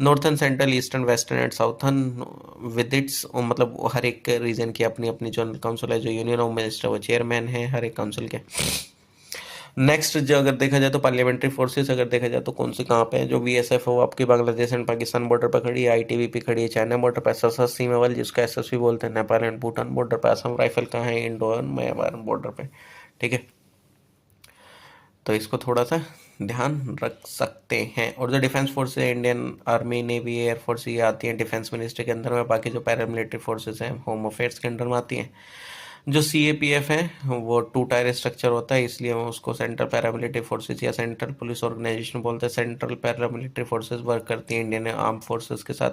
northern, central, eastern, western and southern with its, मतलब हर एक रीजन की अपनी अपनी जनरल काउंसिल है, जो यूनियन होम मिनिस्टर वो चेयरमैन है हर एक काउंसिल के। नेक्स्ट जो अगर देखा जाए तो पार्लियामेंट्री फोर्सेस अगर देखा जाए तो कौन से कहाँ पे है, जो बीएसएफ हो आपकी बांग्लादेश एंड पाकिस्तान बॉर्डर पर खड़ी है, आईटीबीपी खड़ी है चाइना बॉर्डर पर, एसएससी सीमावल जिसको एसएसबी बोलते हैं नेपाल एंड भूटान बॉर्डर पर, असम राइफल कहाँ है इंडो म्यांमार बॉर्डर पे। ठीक है, तो इसको थोड़ा सा ध्यान रख सकते हैं। और जो डिफेंस फोर्स है इंडियन आर्मी नेवी एयरफोर्स ये आती हैं डिफेंस मिनिस्ट्री के अंदर में, बाकी जो पैरामिलिट्री फोर्सेस हैं होम अफेयर्स के अंडर में आती हैं। जो CAPF है वो 2 टायर स्ट्रक्चर होता है, इसलिए हम उसको सेंट्रल पैरामिलिट्री फोर्सेस या सेंट्रल पुलिस ऑर्गेनाइजेशन बोलते हैं। सेंट्रल पैरामिलिट्री फोर्सेस वर्क करती हैं इंडियन आर्म फोर्सेस के साथ।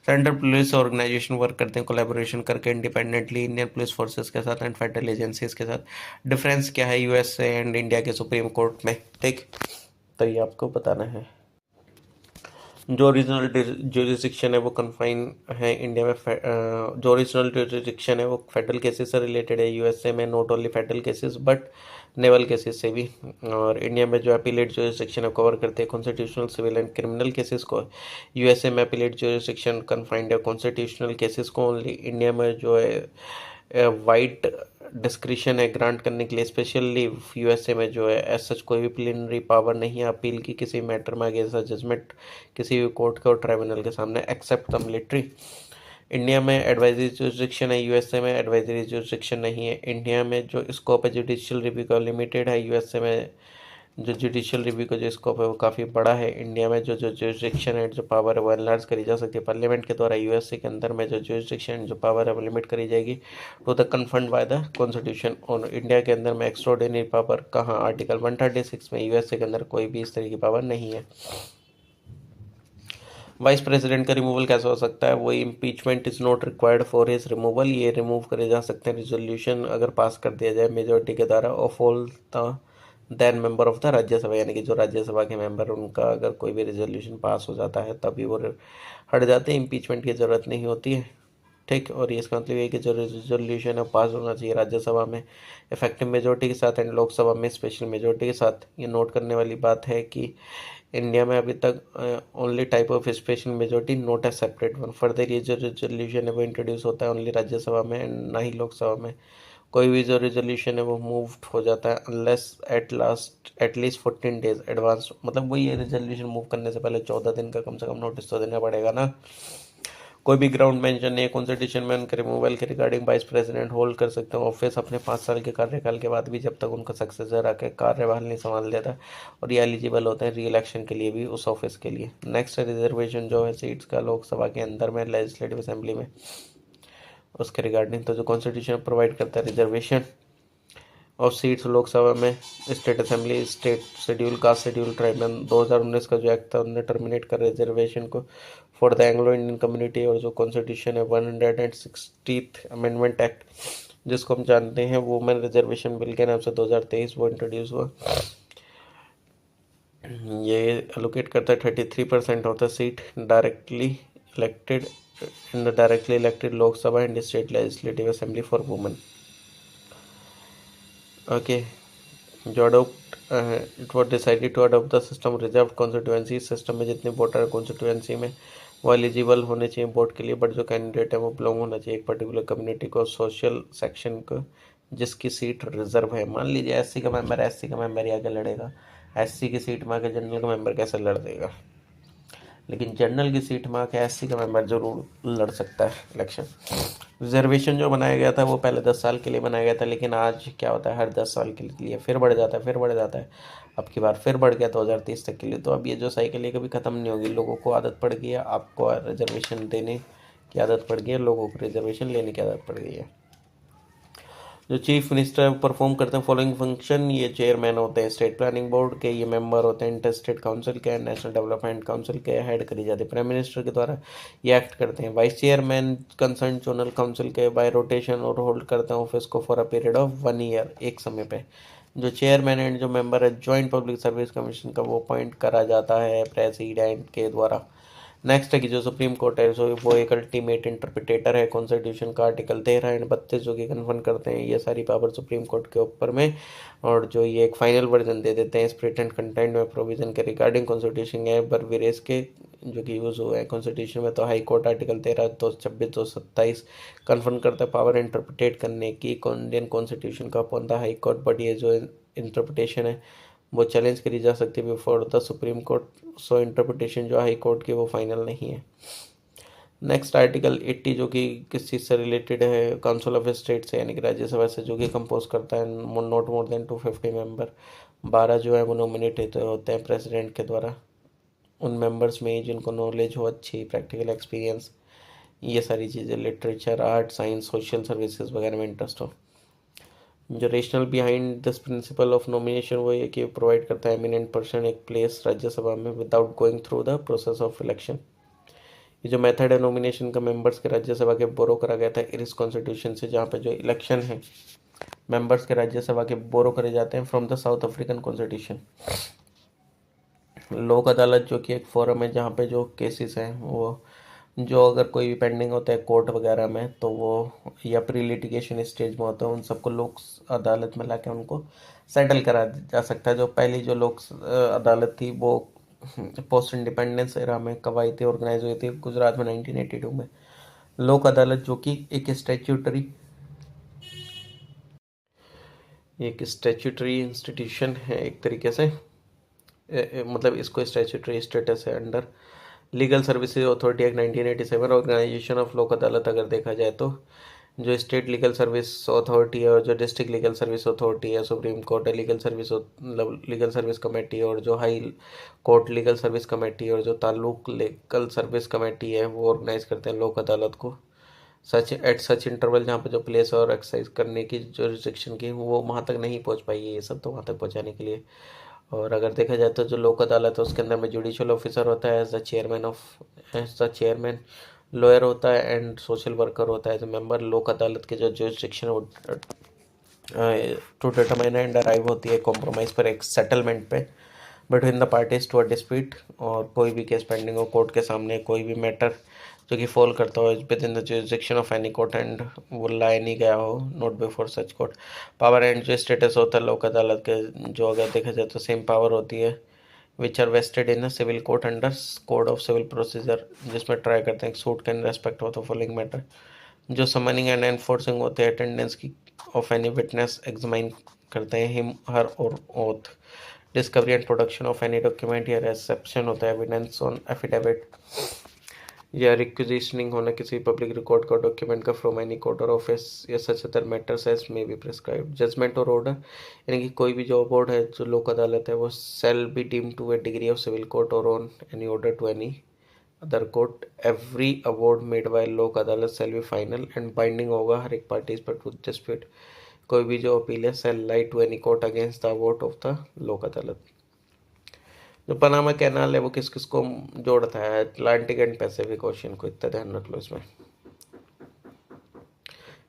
सेंट्रल पुलिस ऑर्गेनाइजेशन वर्क करते हैं कोलैबोरेशन करके इंडिपेंडेंटली इंडियन पुलिस फोर्सेस के साथ एंड फेडरल एजेंसीज के साथ। डिफरेंस क्या है US एंड इंडिया के सुप्रीम कोर्ट में, ठीक, तो ये आपको बताना है। जो ओरिजिनल जुरिस्डिक्शन है वो कन्फाइन है इंडिया में। जो ओरिजिनल जुरिस्डिक्शन है वो फेडरल केसेस से रिलेटेड है USA में, not only federal cases but naval cases से भी। और इंडिया में जो अपीलेट जुरिस्डिक्शन है कवर करते हैं constitutional, civil and criminal cases को। USA में अपीलेट जुरिस्डिक्शन कन्फाइंड है कॉन्स्टिट्यूशनल केसेस को ओनली। इंडिया में जो है वाइड डिस्क्रिशन है ग्रांट करने के लिए स्पेशली। USA में जो है एज सच कोई भी प्लीनरी पावर नहीं है अपील की किसी मैटर में अगेंस्ट जजमेंट किसी भी कोर्ट के और ट्राइब्यूनल के सामने एक्सेप्ट द मिलिट्री। इंडिया में एडवाइजरी जुरिस्डिक्शन है, USA में एडवाइजरी जुरिस्डिक्शन नहीं है। इंडिया में जो स्कोप है जुडिशियल रिव्यू का लिमिटेड है, USA में जो जुडिशियल रिव्यू का जो स्कोप है वो काफ़ी बड़ा है। इंडिया में जो जो जुरिस्डिक्शन है जो पावर है वो एनलार्ज करी जा सकती है पार्लियामेंट के द्वारा। USA के अंदर में जो जुरिस्डिक्शन जो पावर है वो लिमिट करी जाएगी to the confirmed by the constitution. और इंडिया के अंदर में एक्स्ट्राऑर्डिनरी पावर कहाँ, आर्टिकल 136 में। USA के अंदर कोई भी इस तरह की पावर नहीं है। वाइस प्रेसिडेंट का रिमूवल कैसे हो सकता है, वही impeachment is not required for his removal. ये रिमूव करे जा सकते हैं रिजोल्यूशन अगर पास कर दिया जाए मेजोरिटी के द्वारा of all the then member of the Rajya Sabha, यानी कि जो राज्यसभा के मेंबर उनका अगर कोई भी रेजोल्यूशन पास हो जाता है तभी वो हट जाते हैं, इम्पीचमेंट की ज़रूरत नहीं होती है, ठीक। और ये इसका मतलब ये कि जो रेजोल्यूशन है पास होना चाहिए राज्यसभा में इफेक्टिव मेजोरिटी के साथ एंड लोकसभा में स्पेशल मेजोरिटी के साथ। ये नोट करने वाली बात है कि इंडिया में अभी तक only type of special majority note A separate one. Further ये जो रेजोल्यूशन है वो इंट्रोड्यूस होता है ओनली राज्यसभा में एंड ना ही लोकसभा में। कोई भी जो रेजोल्यूशन है वो मूव्ड हो जाता है अनलेस एटलीस्ट 14 डेज एडवांस। मतलब वही ये रेजोल्यूशन मूव करने से पहले 14 दिन का कम से कम नोटिस तो देना पड़ेगा ना। कोई भी ग्राउंड मेंशन नहीं है कॉन्स्टिट्यूशन में उनके रिमूवल के रिगार्डिंग। वाइस प्रेसिडेंट होल्ड कर सकते हैं ऑफिस अपने 5 साल के कार्यकाल के बाद भी जब तक उनका सक्सेसर आके कार्यभार नहीं संभाल लेता, और ये एलिजिबल होते हैं री इलेक्शन के लिए भी उस ऑफिस के लिए। नेक्स्ट रिजर्वेशन जो है सीट्स का लोकसभा के अंदर में लेजिस्लेटिव असेंबली में उसके रिगार्डिंग। तो जो कॉन्स्टिट्यूशन प्रोवाइड करता है रिजर्वेशन ऑफ सीट्स लोकसभा में, state assembly state schedule caste schedule tribal 2019 का जो एक्ट था उन्होंने टर्मिनेट कर रिजर्वेशन को for the Anglo Indian community. और जो कॉन्स्टिट्यूशन है 160th अमेंडमेंट एक्ट जिसको हम जानते हैं वुमेन रिजर्वेशन बिल के नाम से 2023 वो इंट्रोड्यूस हुआ। ये एलोकेट करता है 33% of the seat directly elected in the directly elected Lok Sabha and state legislative assembly for women. Okay, जो adopt it was decided to adopt the system reserve constituency. System में जितने वोटर है कॉन्स्टिट्यूएंसी में वो एलिजिबल होने चाहिए वोट के लिए, बट जो कैंडिडेट है वो बिलोंग होना चाहिए एक पर्टिकुलर कम्युनिटी को, सोशल सेक्शन को जिसकी सीट रिजर्व है। मान लीजिए SC का मेंबर SC का मेंबर ही आगे लड़ेगा, SC की सीट में आके जनरल का मेंबर कैसे लड़ देगा, लेकिन जनरल की सीट में आके SC का मेंबर जरूर लड़ सकता है इलेक्शन। रिजर्वेशन जो बनाया गया था वो पहले 10 साल के लिए बनाया गया था, लेकिन आज क्या होता है हर 10 साल के लिए फिर बढ़ जाता है, फिर बढ़ जाता है। अब की बार फिर बढ़ गया 2030 तक के लिए। तो अब ये जो साइकिल है कभी ख़त्म नहीं होगी। लोगों को आदत पड़ गई है, आपको रिजर्वेशन देने की आदत पड़ गई है, लोगों को रिजर्वेशन लेने की आदत पड़ गई है। जो चीफ मिनिस्टर परफॉर्म करते हैं फॉलोइंग फंक्शन, ये चेयरमैन होते हैं स्टेट प्लानिंग बोर्ड के, ये मेंबर होते हैं इंटर स्टेट काउंसिल के, नेशनल डेवलपमेंट काउंसिल के, हेड करी जाती है प्राइम मिनिस्टर के द्वारा, ये एक्ट करते हैं। Vice chairman concern zonal council के बाय रोटेशन और होल्ड करते हैं ऑफिस को for a period of 1 year, एक समय पे। जो चेयरमैन एंड जो मेंबर है जॉइंट पब्लिक सर्विस कमीशन का वो अपॉइंट करा जाता है प्रेसिडेंट के द्वारा। नेक्स्ट है कि जो सुप्रीम कोर्ट है सो वो एक अल्टीमेट इंटरप्रिटेटर है कॉन्स्टिट्यूशन का आर्टिकल 13 एंड 32 जो कि कन्फर्म करते हैं ये सारी पावर सुप्रीम कोर्ट के ऊपर में, और जो ये एक फाइनल वर्जन दे देते हैं स्पिरिट एंड कंटेंट में प्रोविजन के रिगार्डिंग कॉन्स्टिट्यूशन है बरविरेस के जो कि यूज़ हुआ है कॉन्स्टिट्यूशन में। तो हाई कोर्ट आर्टिकल 13 226 227 कन्फर्म करता है पावर इंटरप्रिटेट करने की इंडियन कॉन्स्टिट्यूशन का upon the high court, but ये जो इंटरप्रिटेशन है वो चैलेंज करी जा सकती है before the supreme court. So interpretation जो हाई कोर्ट की वो फाइनल नहीं है। नेक्स्ट आर्टिकल 80 जो कि किस चीज़ से रिलेटेड है, काउंसिल ऑफ स्टेट से यानी कि राज्यसभा से, जो कि कंपोज करता है नॉट मोर देन 250 मेंबर। 12 जो है वो नॉमिनेट होते हैं प्रेसिडेंट के द्वारा, उन मेंबर्स में जिनको नॉलेज हो अच्छी, प्रैक्टिकल एक्सपीरियंस, ये सारी चीज़ें literature art science social services वगैरह में इंटरेस्ट हो। जो rational behind this principle of nomination वो ये कि प्रोवाइड करता है एमिनेंट पर्सन एक प्लेस राज्यसभा में without going through the process of election. ये जो मेथड है नॉमिनेशन का मेंबर्स के राज्यसभा के बोरो करा गया था इरिस कॉन्स्टिट्यूशन से, जहाँ पे जो इलेक्शन है मेंबर्स के राज्यसभा के बोरो करे जाते हैं from the south African constitution. लोक अदालत जो कि एक फोरम है जहाँ पे जो केसेस हैं वो जो अगर कोई भी पेंडिंग होता है कोर्ट वगैरह में तो वो या प्री लिटिगेशन स्टेज में होता है उन सबको लोक अदालत में लाके उनको सेटल करा जा सकता है। जो पहली जो लोक अदालत थी वो पोस्ट इंडिपेंडेंस एरा में कब आई थी, ऑर्गेनाइज हुई थी गुजरात में 1982 में। लोक अदालत जो कि एक स्टैट्यूटरी इंस्टीट्यूशन है एक तरीके से, मतलब इसको स्टैट्यूटरी स्टेटस है under legal services authority act 1987। Organisation of Lok Adalat अगर देखा जाए तो जो स्टेट लीगल सर्विस अथॉरिटी है और जो डिस्ट्रिक्ट लीगल सर्विस अथॉरिटी है, supreme court legal service committee और जो high court legal service committee और जो तालुक लीगल सर्विस कमेटी है वो ऑर्गेनाइज करते हैं लोक अदालत को सच इंटरवल जहाँ पे जो प्लेस और एक्सरसाइज करने की जो रिस्ट्रिक्शन की वो वहाँ तक नहीं पहुँच पाई है ये सब, तो वहाँ तक पहुँचाने के लिए। और अगर देखा जाए तो जो लोक अदालत है उसके अंदर में जुडिशियल ऑफिसर होता है एज द चेयरमैन, लॉयर होता है एंड सोशल वर्कर होता है एज ए मेंबर। लोक अदालत के जो jurisdiction to determine and arrive होती है कॉम्प्रोमाइज़ पर एक सेटलमेंट पे between the parties to a dispute. और कोई भी केस पेंडिंग हो कोर्ट के सामने, कोई भी मैटर जो कि फॉल करता हो with in the jurisdiction of any court and वो लाई नहीं गया हो not before such court. Power and जो स्टेटस होता है लोक अदालत के जो अगर देखा जाए तो सेम पावर होती है which are vested in civil court under code of civil procedure, जिसमें ट्राई करते हैं सूट कैन रेस्पेक्ट हो तो फॉलोइंग मैटर। जो समनिंग एंड एनफोर्सिंग होते हैं अटेंडेंस की ऑफ एनी विटनेस, एग्जामाइन करते हैं हिम हर और oath, discovery and production of any document या रिसेप्शन होता है एविडेंस ऑन एफिडेविट या रिक्विजिशनिंग होना किसी पब्लिक रिकॉर्ड का डॉक्यूमेंट का फ्रॉम एनी कोर्ट और ऑफिस या such other matters as may be prescribed. Judgement और ऑर्डर यानी कि कोई भी जो अवार्ड है जो लोक अदालत है वो shall be deem to a decree of civil court और on any order to any other court. Every award made by Lok Adalat shall be final and binding होगा हर एक पार्टीज पर टू डिस्प्यूट। कोई भी जो अपील है shall lie to any court against the award of the Lok Adalat. जो पनामा कैनाल है वो किस किस को जोड़ता है, अटलांटिक एंड पैसिफिक ओशियन को, इतना ध्यान रख लो इसमें।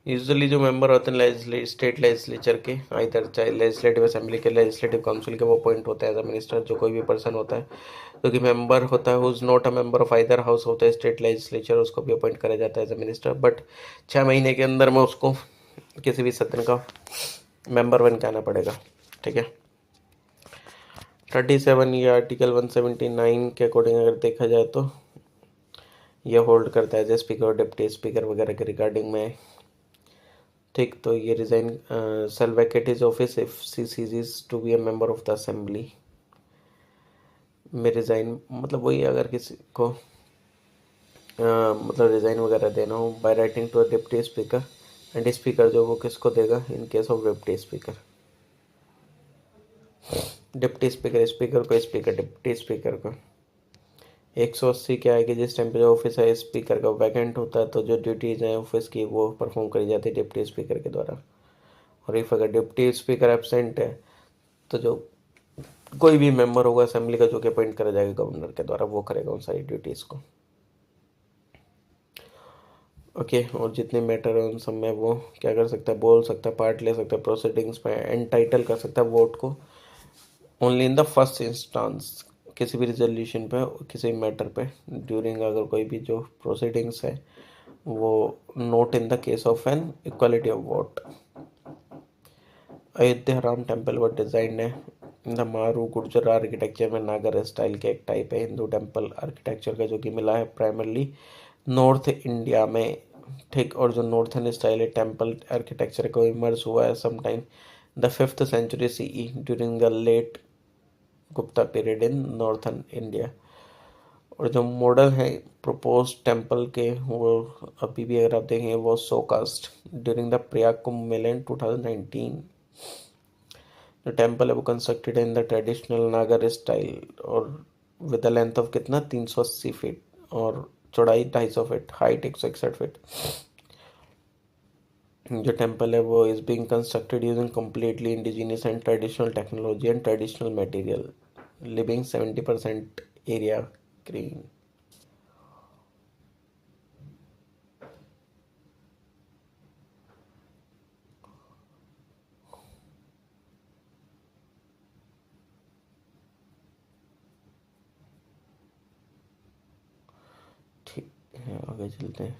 यूजुअली जो मेंबर होते हैं स्टेट लेजिस्लेचर के, इधर चाहे लेजिस्लेटिव असेंबली के, लेजिस्लेटिव काउंसिल के, वो अपॉइंट होता है एज अ मिनिस्टर। जो कोई भी पर्सन होता है जो कि मेंबर होता है whose not a member of either house होता है स्टेट लेजिस्लेचर, उसको भी अपॉइंट करा जाता है एज अ मिनिस्टर, बट 6 महीने के अंदर में उसको किसी भी सदन का मेंबर बन के आना पड़ेगा। ठीक है। 37 या आर्टिकल 179 के अकॉर्डिंग अगर देखा जाए तो ये होल्ड करता है एज स्पीकर और डिप्टी स्पीकर वगैरह के रिगार्डिंग में। ठीक, तो ये resign shall vacate his office if she ceases to be a member of the assembly में रिजाइन, मतलब वही अगर किसी को मतलब रिजाइन वगैरह देना हो by writing to a deputy speaker and speaker जो वो किसको देगा in case of deputy speaker. Deputy speaker speaker को, स्पीकर डिप्टी स्पीकर को। 180 क्या है कि जिस टाइम पे जो ऑफिस है स्पीकर का वैकेंट होता है तो जो ड्यूटीज हैं ऑफिस की वो परफॉर्म करी जाती है डिप्टी स्पीकर के द्वारा। और इफ अगर डिप्टी स्पीकर एब्सेंट है तो जो कोई भी मेंबर होगा असेंबली का जो कि अपॉइंट करा जाएगा गवर्नर के द्वारा वो करेगा उन सारी ड्यूटीज को। ओके, और जितने मैटर है उन सब में वो क्या कर सकता है, बोल सकता है, पार्ट ले सकता है प्रोसीडिंग्स में, एंटाइटल कर सकता है वोट को only in the first instance किसी भी रिजोल्यूशन पे, किसी भी मैटर पे ड्यूरिंग अगर कोई भी जो प्रोसीडिंग्स है वो note in the case of an equality of vote. Ayodhya Ram temple वो डिजाइन है इन द मारू गुर्जर आर्किटेक्चर में, नागर स्टाइल के एक टाइप है हिंदू टेम्पल आर्किटेक्चर का जो कि मिला है प्राइमरली नॉर्थ इंडिया में। ठीक, और जो नॉर्थन स्टाइल है टेम्पल आर्किटेक्चर को इमर्ज हुआ है sometime the 5th century CE during the late Gupta period in northern India. और जो मॉडल है प्रपोज टेम्पल के वो अभी भी अगर आप देखें वो सो cast during the Prayag Kumbh Mela इन 2019। जो टेम्पल है वो कंस्ट्रक्टेड इन द ट्रेडिशनल नागर स्टाइल और विद द लेंथ ऑफ कितना 380 फीट और चौड़ाई 250 फीट, हाइट 161 फीट। जो टेम्पल है वो is being constructed using completely indigenous and traditional technology and traditional material, living 70% area green. ठीक है, आगे चलते हैं।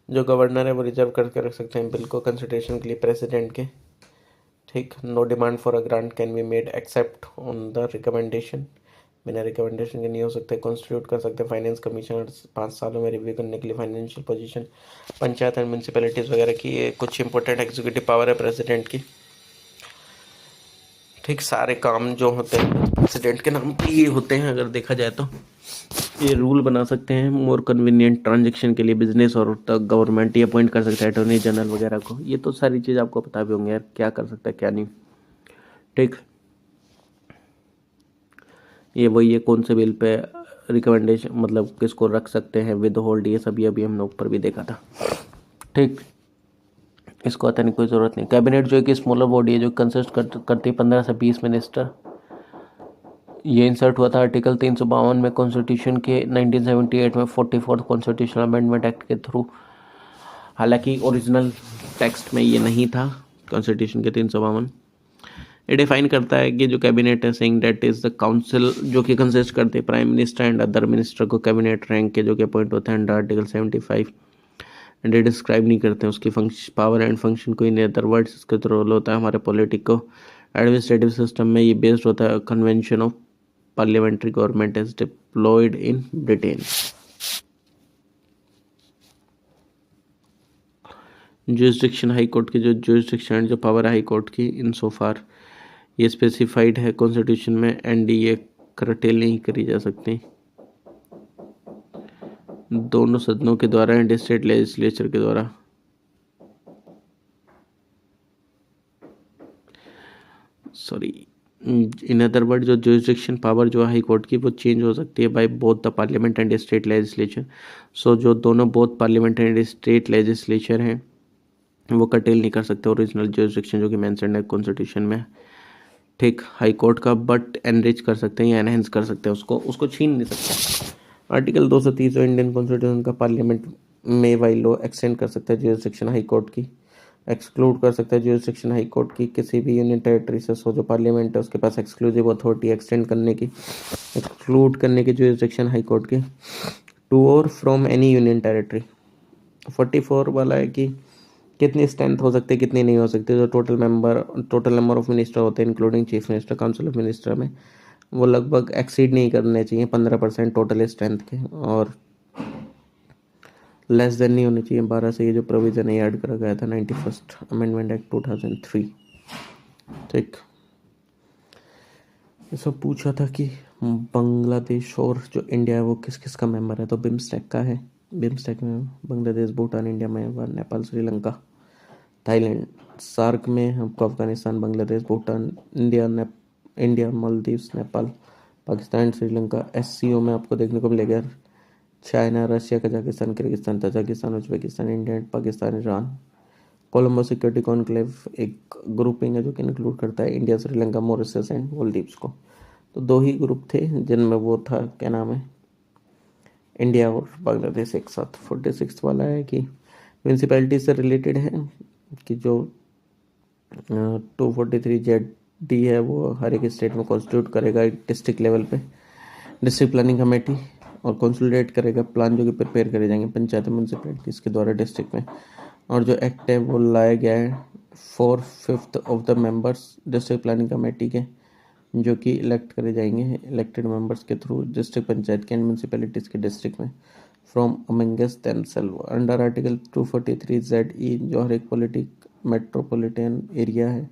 जो गवर्नर है वो रिजर्व करके रख सकते हैं बिल को कंसिडरेशन के लिए प्रेसिडेंट के। ठीक, no demand for a grant can be made except on the recommendation, बिना रिकमेंडेशन के नहीं हो सकते। कॉन्स्टिट्यूट कर सकते हैं फाइनेंस कमिश्नर 5 सालों में रिव्यू करने के लिए financial position. Panchayat and municipalities वगैरह की ये कुछ इंपॉर्टेंट एग्जीक्यूटिव पावर है प्रेसिडेंट की। ठीक, सारे काम जो होते हैं प्रेसिडेंट के नाम पे ये होते हैं। अगर देखा जाए तो ये रूल बना सकते हैं मोर कन्वीनियंट ट्रांजेक्शन के लिए बिजनेस, और तक गवर्नमेंट ये अपॉइंट कर सकता है अटॉर्नी जनरल वगैरह को। ये तो सारी चीज़ आपको पता भी होंगे यार, क्या कर सकता है क्या नहीं। ठीक, ये वही है कौन से बिल पे रिकमेंडेशन मतलब किसको रख सकते हैं विद होल्ड, ये सब ये अभी हमने ऊपर भी देखा था। ठीक, इसको आता नहीं, कोई ज़रूरत नहीं। कैबिनेट जो है कि स्मॉलर बॉडी है जो कंसिस्ट करती है 15 से 20 मिनिस्टर। ये इंसर्ट हुआ था आर्टिकल 352 में कॉन्स्टिट्यूशन के 1978 में 44th कॉन्स्टिट्यूशनल अमेंडमेंट एक्ट के थ्रू। हालांकि ओरिजिनल टेक्स्ट में ये नहीं था कॉन्स्टिट्यूशन के 352। ये डिफाइन करता है कि जो कैबिनेट है saying that is the council जो कि कंसिस्ट करते हैं prime minister and other minister को कैबिनेट रैंक के जो कि अपॉइंट होते हैं अंडर आर्टिकल 75। एंड ये डिस्क्राइब नहीं करते हैं उसकी फंक्शन पावर एंड फंक्शन को इन अदर वर्ड्स। इसका जो रोल होता है हमारे पॉलिटिको एडमिनिस्ट्रेटिव सिस्टम में, ये बेस्ड होता है convention of parliamentary government is deployed in Britain. Jurisdiction high court की जो जुरिस्डिक्शन जो पावर है हाई कोर्ट की इन सो फार ये स्पेसिफाइड है कॉन्स्टिट्यूशन में, एंड ये करटेल नहीं करी जा सकती दोनों सदनों के द्वारा एंड स्टेट लेजिस्लेचर के द्वारा। सॉरी, इन अदर वर्ड जो जुरिस्डिक्शन पावर जो है हाई कोर्ट की वो चेंज हो सकती है by both the parliament and state legislature. So जो दोनों both parliament and state legislature हैं वो कटेल नहीं कर सकते ओरिजिनल जुरिस्डिक्शन जो कि मेंशन है कॉन्स्टिट्यूशन में। ठीक, हाई कोर्ट का बट एनरिच कर सकते हैं या एनहेंस कर सकते हैं, उसको छीन नहीं सकते। आर्टिकल 230 जो इंडियन कॉन्स्टिट्यूशन का पार्लियामेंट में बाई लॉ एक्सटेंड कर सकता है जुरिस्डिक्शन हाई कोर्ट की, एक्सक्लूड कर सकता है जुरिस्डिक्शन हाई कोर्ट की किसी भी यूनियन टेरिटरी से। सो जो पार्लियामेंट है उसके पास एक्सक्लूसिव अथॉरिटी एक्सटेंड करने की, एक्सक्लूड करने की जुरिस्डिक्शन हाई कोर्ट की टू और फ्रॉम एनी यूनियन टेरिटरी। 44 वाला है कि कितनी स्ट्रेंथ हो सकती है कितनी नहीं हो सकती। जो टोटल नंबर ऑफ मिनिस्टर होते हैं including chief minister council of minister में, वो लगभग एक्सीड नहीं करने चाहिए 15% टोटल स्ट्रेंथ के, और लेस देन नहीं होने चाहिए 12 से। ये जो प्रोविज़न है ऐड करा गया था 91st अमेंडमेंट एक्ट 2003। ठीक, ये सब पूछा था कि बांग्लादेश और जो इंडिया है वो किस किस का मेंबर है, तो बिम्स्टेक का है। बिम्स्टेक में बांग्लादेश, भूटान, इंडिया में नेपाल, श्रीलंका, थाईलैंड। सार्क में हमको अफगानिस्तान, बांग्लादेश, भूटान, इंडिया, मालदीव्स, नेपाल, पाकिस्तान, श्रीलंका। एससीओ में आपको देखने को मिलेगा China, Russia, Kazakhstan, Kyrgyzstan, Tajikistan, Uzbekistan, India, Pakistan, Iran. Colombo security conclave एक ग्रुपिंग है जो कि इंक्लूड करता है India, Sri Lanka, Mauritius and Maldives को। तो 2 ही ग्रुप थे जिनमें वो था, क्या नाम है, इंडिया और बांग्लादेश एक साथ। 46 वाला है कि म्यूनसिपैलिटी से रिलेटेड है कि जो 243 ZD है वो हर एक स्टेट में कॉन्स्टिट्यूट करेगा एक डिस्ट्रिक्ट लेवल पे डिस्ट्रिक्ट प्लानिंग कमेटी, और कंसोलिडेट करेगा प्लान जो कि प्रिपेयर करे जाएंगे पंचायत म्यूनसिपैलिटीज़ के द्वारा डिस्ट्रिक्ट में। और जो एक्ट है वो लाया गया है 4/5 of the members district planning committee के, जो कि इलेक्ट करे जाएंगे इलेक्टेड मेंबर्स के थ्रू डिस्ट्रिक्ट पंचायत के एंड म्यूनसिपैलिटीज़ के डिस्ट्रिक्ट में from Among Us themselves under article 243ZE। जो हर एक मेट्रोपॉलिटन एरिया है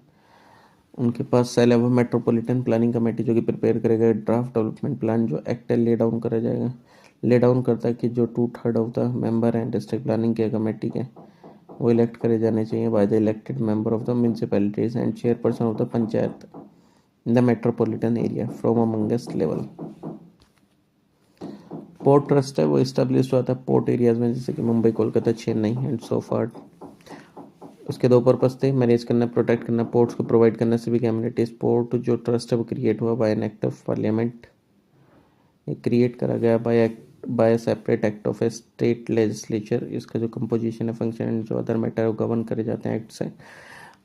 उनके पास सेल है वो मेट्रोपॉलिटन प्लानिंग कमेटी, जो कि प्रिपेयर करेगा ड्राफ्ट डेवलपमेंट प्लान। जो एक्ट है ले डाउन करता है कि जो 2/3 ऑफ द मेंबर हैं डिस्ट्रिक्ट प्लानिंग के कमेटी के वो इलेक्ट करे जाने चाहिए by the elected member of the municipalities and chairperson of the panchayat in the metropolitan area from amongst level. Port trust है वो इस्टेब्लिश हुआ था पोर्ट एरियाज में, जैसे कि Mumbai, Kolkata, Chennai and so for. उसके दो पर्पस थे, मैनेज करना, प्रोटेक्ट करना, पोर्ट्स को प्रोवाइड करना सिविक एमिनिटीज। पोर्ट जो ट्रस्ट है वो क्रिएट हुआ by an act of parliament, ये क्रिएट करा गया by separate act of a state legislature. इसका जो कंपोजिशन है, फंक्शन एंड जो अदर मैटर गवर्न करे जाते हैं एक्ट से।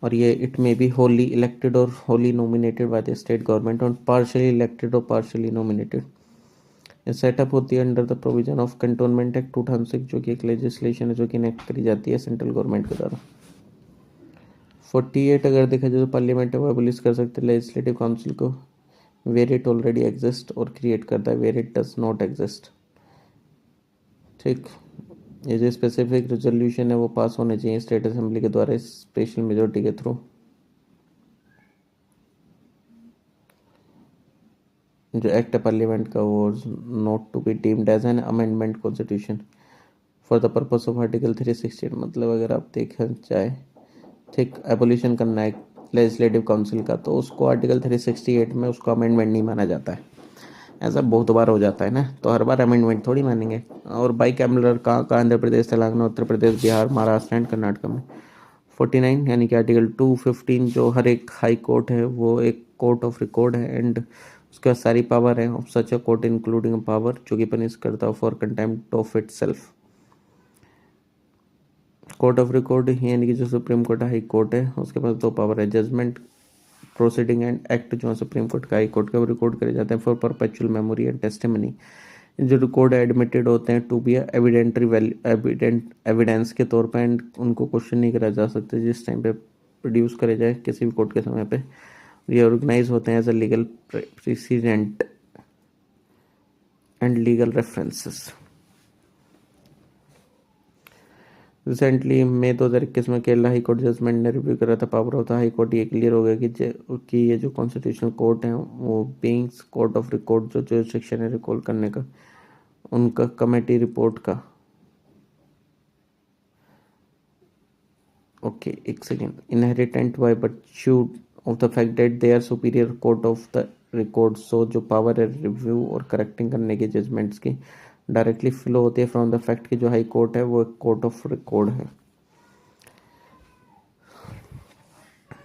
और ये इट में बी होली इलेक्टेड और Holi nominated by the state government और पार्शियली इलेक्टेड और पार्शियली नॉमिनेटेड। ये सेटअप होती है under the provision of cantonment act 2006, जो कि एक लेजिस्लेशन है जो कि इनेक्ट करी जाती है सेंट्रल गवर्नमेंट के द्वारा। 48 अगर देखा जाए तो पार्लियामेंट है वो एबोलिश कर सकते हैं लेजिस्लेटिव काउंसिल को वेर इट ऑलरेडी एग्जिस्ट, और क्रिएट करता है where it does not exist. ठीक, ये जो स्पेसिफिक रेजोल्यूशन है वो पास होने चाहिए स्टेट असेंबली के द्वारा स्पेशल मेजोरिटी के थ्रू। जो एक्ट है पार्लियामेंट का वो not to be deemed as an amendment constitution for the purpose of article 368। मतलब अगर आप देखा जाए, ठीक, एबोलिशन करना है लेजिस्लेटिव काउंसिल का, तो उसको आर्टिकल 368 में उसको अमेंडमेंट नहीं माना जाता है। ऐसा बहुत बार हो जाता है ना, तो हर बार अमेंडमेंट थोड़ी मानेंगे। और बाई कैमलर कहाँ कहाँ, आंध्र प्रदेश, तेलंगाना, उत्तर प्रदेश, बिहार, महाराष्ट्र एंड कर्नाटक में। 49 यानी कि आर्टिकल 215 जो हर एक हाई कोर्ट है वो एक कोर्ट ऑफ रिकॉर्ड है एंड उसके पास सारी पावर है of such a court including power जो कि पनिश करता है for contempt of it self. Court of record यानी कि जो सुप्रीम कोर्ट हाई कोर्ट है उसके पास दो पावर है, जजमेंट प्रोसीडिंग एंड एक्ट जो सुप्रीम कोर्ट का हाई कोर्ट का वो रिकॉर्ड करे जाते हैं for perpetual memory and testimony. जो रिकॉर्ड एडमिटेड होते हैं टू बी एविडेंस के तौर पर एंड उनको क्वेश्चन नहीं करा जा सकते जिस टाइम पे प्रोड्यूस करे जाए किसी भी कोर्ट के समय पे। ये ऑर्गेनाइज होते हैं as a legal precedent and legal references. Recently May 2021 में केरला हाई कोर्ट जजमेंट ने रिव्यू करा था power of the high court. ये क्लियर हो गया कि ये जो कॉन्स्टिट्यूशनल कोर्ट है वो बीइंग्स कोर्ट ऑफ रिकॉर्ड जो जुरिसडिक्शन है रिकॉल करने का उनका कमेटी रिपोर्ट का। ओके, एक सेकेंड। इनहेरिटेंट बाय बर्च्यू of the fact that they are superior court of the record. सो जो पावर है रिव्यू और करेक्टिंग करने के जजमेंट्स की डायरेक्टली फ्लो होती है फ्रॉम द फैक्ट कि जो हाई कोर्ट है वो एक कोर्ट ऑफ रिकॉर्ड है।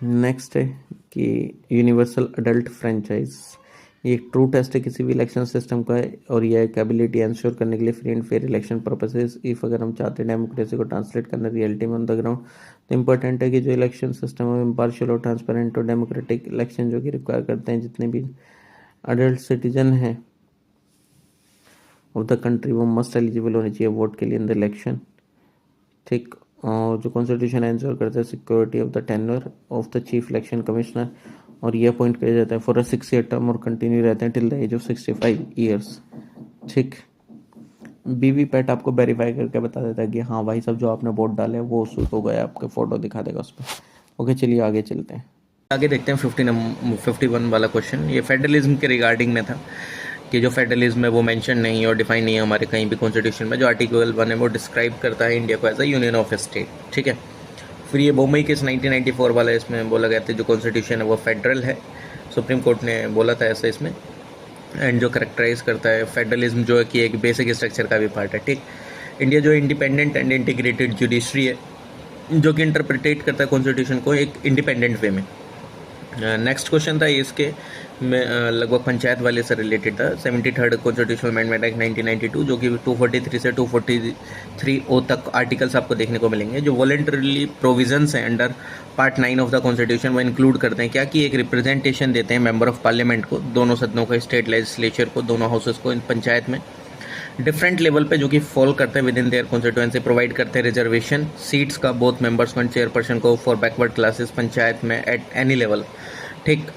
नेक्स्ट है कि यूनिवर्सल अडल्ट फ्रेंचाइज, ये एक ट्रू टेस्ट है किसी भी इलेक्शन सिस्टम का है और यह एक एबिलिटी इंश्योर करने के लिए free and fair election purposes. If अगर हम चाहते हैं डेमोक्रेसी को ट्रांसलेट करना रियलिटी में ऑन द ग्राउंड, तो इम्पोर्टेंट है कि जो इलेक्शन सिस्टम है इम्पार्शियल और ट्रांसपेरेंट और डेमोक्रेटिक इलेक्शन जो कि रिक्वायर करते हैं जितने भी अडल्ट सिटीजन हैं ऑफ द कंट्री वो मस्ट एलिजिबल होनी चाहिए वोट के लिए इन द इलेक्शन। ठीक, और जो कॉन्स्टिट्यूशन इंश्योर करता है security of the tenure of the chief election commissioner, और ये अपॉइंट किया जाता है फॉर अ 6 ईयर टर्म और कंटिन्यू रहते हैं till the age of 65 years. ठीक, वीवीपैट आपको वेरीफाई करके बता देता है कि हाँ भाई सब जो आपने वोट डाले वो सूट हो गया, आपके फोटो दिखा देगा उस पर। ओके, चलिए आगे चलते हैं। आगे देखते हैं 51 वाला क्वेश्चन। ये फेडरलिज्म के रिगार्डिंग में था कि जो फेडरलिज्म है वो मेंशन नहीं और डिफाइन नहीं है हमारे कहीं भी कॉन्स्टिट्यूशन में। जो आर्टिकल 1 है वो डिस्क्राइब करता है इंडिया को as a union of state. ठीक है, फिर ये बोम्बई केस 1994 वाला, इसमें बोला गया था जो कॉन्स्टिट्यूशन है वो फेडरल है, सुप्रीम कोर्ट ने बोला था ऐसा इसमें। एंड जो करेक्टराइज करता है फेडरलिज्म जो है कि एक बेसिक स्ट्रक्चर का भी पार्ट है। ठीक, इंडिया जो इंडिपेंडेंट एंड इंटीग्रेटेड जुडिशरी है जो कि इंटरप्रिटेट करता है कॉन्स्टिट्यूशन को एक इंडिपेंडेंट वे में। नेक्स्ट क्वेश्चन था इसके में लगभग पंचायत वाले से रिलेटेड था। 73rd कॉन्स्टिट्यूशनल अमेंडमेंट एक्ट 1992 जो कि 243 से 243 तक आर्टिकल्स आपको देखने को मिलेंगे। जो वॉलंटरीली प्रोविजंस हैं under part 9 of the constitution वो इंक्लूड करते हैं क्या कि एक रिप्रेजेंटेशन देते हैं मेंबर ऑफ पार्लियामेंट को, दोनों सदनों को, स्टेट लेजिस्लेचर को, दोनों हाउसेस को इन पंचायत में डिफरेंट लेवल पे जो कि फॉल करते हैं within their constituency. Provide करते हैं रिजर्वेशन सीट्स का बोथ मेंबर्स को एंड चेयरपर्सन को फॉर बैकवर्ड क्लासेस पंचायत में एट एनी लेवल। ठीक,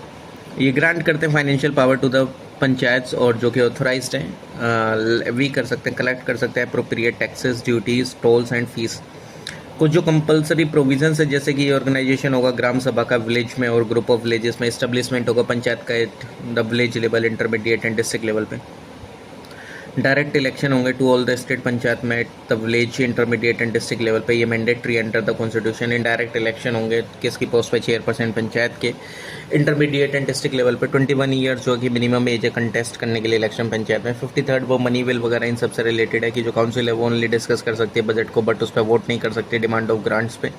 ये ग्रांट करते हैं financial power to the panchayat और जो कि ऑथोराइज्ड हैं वी कर सकते हैं, कलेक्ट कर सकते हैं appropriate taxes, duties, tolls and fees. कुछ जो कंपलसरी प्रोविजंस है जैसे कि ऑर्गेनाइजेशन होगा ग्राम सभा का विलेज में और ग्रुप ऑफ विलेजेस में, एस्टेब्लिशमेंट होगा पंचायत का at the village level, intermediate and district level पे। डायरेक्ट इलेक्शन होंगे to all the state panchayat में at the village, intermediate and district level पे, ये mandatory under the constitution. Indirect election होंगे किसकी पोस्ट पे, चेयरपर्सन पंचायत के, इंटरमीडिएट एंड डिस्ट्रिक्ट लेवल पे। 21 ईयर्स जो कि मिनिमम एज है कंटेस्ट करने के लिए इलेक्शन पंचायत में। 53rd वो मनी बिल वगैरह इन सबसे रिलेटेड है कि जो काउंसिल है वो ओनली डिस्कस कर सकती है बजट को बट उस पर वोट नहीं कर सकती डिमांड ऑफ ग्रांट्स पे।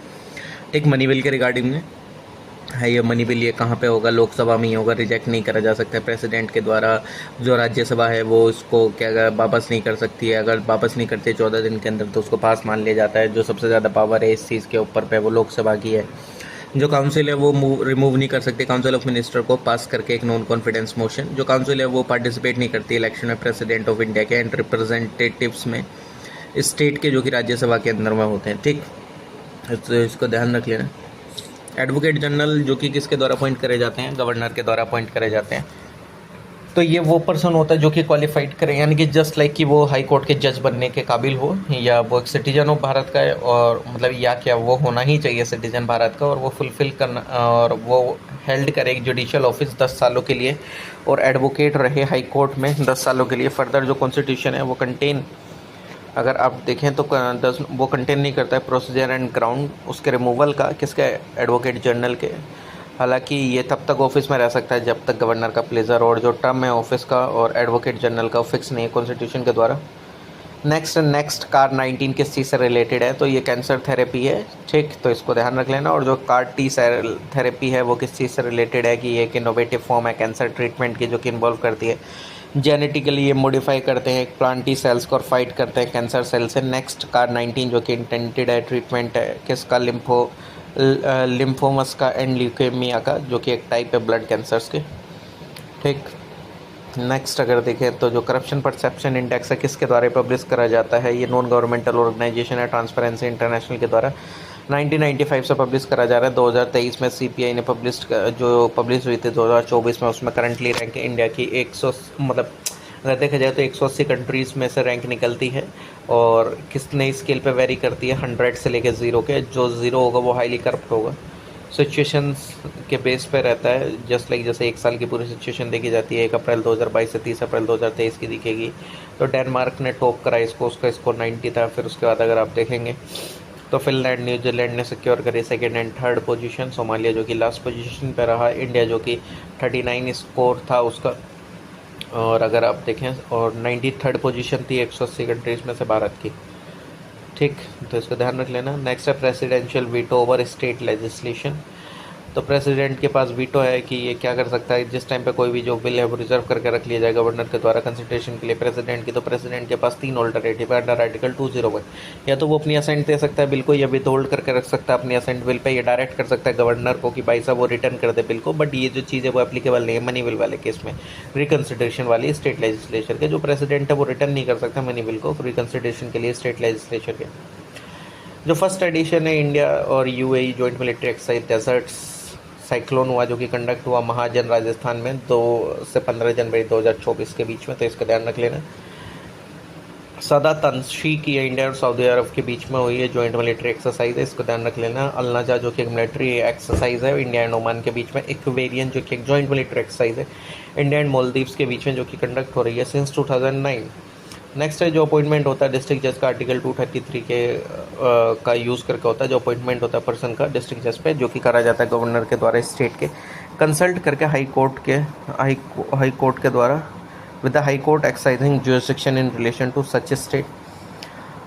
एक मनी बिल के रिगार्डिंग में है। ये मनी बिल ये कहाँ पे होगा, लोकसभा में ही होगा, रिजेक्ट नहीं करा जा सकता है प्रेसिडेंट के द्वारा। जो राज्यसभा है वो इसको क्या वापस नहीं कर सकती है, अगर वापस नहीं करते 14 दिन के अंदर तो उसको पास मान लिया जाता है। जो सबसे ज़्यादा पावर है इस चीज़ के ऊपर पे वो लोकसभा की है। जो काउंसिल है वो रिमूव नहीं कर सकती काउंसिल ऑफ मिनिस्टर को पास करके एक नॉन कॉन्फिडेंस मोशन। जो काउंसिल है वो पार्टिसिपेट नहीं करती इलेक्शन में प्रेसिडेंट ऑफ इंडिया के एंड रिप्रेजेंटेटिव्स में स्टेट के जो कि राज्यसभा के अंदर में होते हैं। ठीक, तो इसको ध्यान रख लेना। एडवोकेट जनरल जो कि किसके द्वारा अपॉइंट करे जाते हैं, गवर्नर के द्वारा अपॉइंट करे जाते हैं। तो ये वो पर्सन होता है जो कि क्वालिफाइड करे, यानी कि जस्ट लाइक कि वो हाई कोर्ट के जज बनने के काबिल हो, या वो एक सिटीजन ऑफ भारत का है, और मतलब या क्या वो होना ही चाहिए सिटीजन भारत का, और वो फुलफिल करना और वो हेल्ड करे एक जुडिशियल ऑफिस 10 सालों के लिए, और एडवोकेट रहे हाई कोर्ट में 10 सालों के लिए। फर्दर जो कॉन्स्टिट्यूशन है वो कंटेन, अगर आप देखें तो वो कंटेन नहीं करता है प्रोसीजर एंड ग्राउंड उसके रिमूवल का, किसके, एडवोकेट जनरल के। हालांकि ये तब तक ऑफिस में रह सकता है जब तक गवर्नर का प्लेजर, और जो टर्म है ऑफिस का और एडवोकेट जनरल का फिक्स नहीं है कॉन्स्टिट्यूशन के द्वारा। नेक्स्ट कार 19 किस चीज़ से रिलेटेड है, तो ये कैंसर थेरेपी है। ठीक, तो इसको ध्यान रख लेना। और जो कार टी थेरेपी है वो किस चीज़ से रिलेटेड है, कि ये एक इनोवेटिव फॉर्म है कैंसर ट्रीटमेंट की, जो कि इन्वॉल्व करती है जेनेटिकली ये मॉडिफाई करते हैं प्लांट टी सेल्स को और फाइट करते हैं कैंसर सेल से। नेक्स्ट कार 19 जो कि इंटेंटेड है ट्रीटमेंट है किसका, लिम्फोमस का एंड ल्यूकेमिया का, जो कि एक टाइप है ब्लड कैंसर्स के। ठीक, नेक्स्ट अगर देखें तो जो करप्शन परसेप्शन इंडेक्स है किसके द्वारा पब्लिश करा जाता है, ये नॉन गवर्नमेंटल ऑर्गेनाइजेशन है ट्रांसपेरेंसी इंटरनेशनल के द्वारा 1995 से पब्लिश करा जा रहा है। 2023 में सीपीआई ने जो पब्लिश हुई थी 2024 में, उसमें करंटली रैंक इंडिया की 100, मतलब अगर देखा जाए तो 180 कंट्रीज़ में से रैंक निकलती है। और किस नई स्केल पे वेरी करती है, 100 से लेकर 0 के। जो 0 होगा वो हाईली करप्ट होगा, सिचुएशंस के बेस पे रहता है। जस्ट लाइक जैसे एक साल की पूरी सिचुएशन देखी जाती है, 1 अप्रैल 2022 से 30 अप्रैल 2023 की दिखेगी। तो डेनमार्क ने टॉप करा इसको, उसका स्कोर 90 था। फिर उसके बाद अगर आप देखेंगे तो फिनलैंड न्यूजीलैंड ने सिक्योर करी second and third position. Somalia जो कि लास्ट पोजीशन पर रहा। इंडिया जो कि 39 स्कोर था उसका, और अगर आप देखें और 93rd पोजीशन थी 180 कंट्रीज़ में से भारत की। ठीक, तो इसको ध्यान रख लेना। नेक्स्ट है presidential veto over state legislation. तो प्रेसिडेंट के पास वीटो है कि ये क्या कर सकता है, जिस टाइम पे कोई भी जो बिल है वो रिजर्व करके रख लिया जाए गवर्नर के द्वारा कंसिडरेशन के लिए प्रेसिडेंट की। तो प्रेसिडेंट के पास 3 ऑल्टरनेटिव है अंडर आर्टिकल 201। या तो वो अपनी असेंट दे सकता है बिल को, या विद होल्ड करके रख सकता है अपनी असेंट बिल पे, या डायरेक्ट कर सकता है गवर्नर को कि भाई साहब वो रिटर्न कर दे बिल को। बट ये जो चीज़ है वो एप्लीकेबल नहीं है मनी बिल वाले केस में। रिकन्सिडरेशन वाली स्टेट लेजिस्लेचर के जो प्रेसिडेंट है वो रिटर्न नहीं कर सकता मनी बिल को रिकन्सिडरेशन के लिए स्टेट लेजिस्लेचर के। जो फर्स्ट एडिशन है इंडिया और UAE joint military exercise desert cyclone हुआ, जो कि कंडक्ट हुआ महाजन राजस्थान में 2 से 15 जनवरी 2024 के बीच में। तो इसका ध्यान रख लेना। सदा तंशी की इंडिया और सऊदी अरब के बीच में हुई है जॉइंट मिलिट्री एक्सरसाइज है, इसको ध्यान रख लेना। अलनाजा जो कि एक मिलिट्री एक्सरसाइज है इंडिया एंड ओमान के बीच में। इक्वेरियन जो कि एक जॉइंट मिलिट्री एक्सरसाइज है इंडिया एंड मालदीव्स के बीच में, जो कि कंडक्ट हो रही है सिंस 2009। नेक्स्ट है जो अपॉइंटमेंट होता है डिस्ट्रिक्ट जज का आर्टिकल 233 के का यूज़ करके होता है। जो अपॉइंटमेंट होता है पर्सन का डिस्ट्रिक्ट जज पे, जो कि करा जाता है गवर्नर के द्वारा स्टेट के कंसल्ट करके हाई कोर्ट के द्वारा with the high court exercising jurisdiction in relation to such state.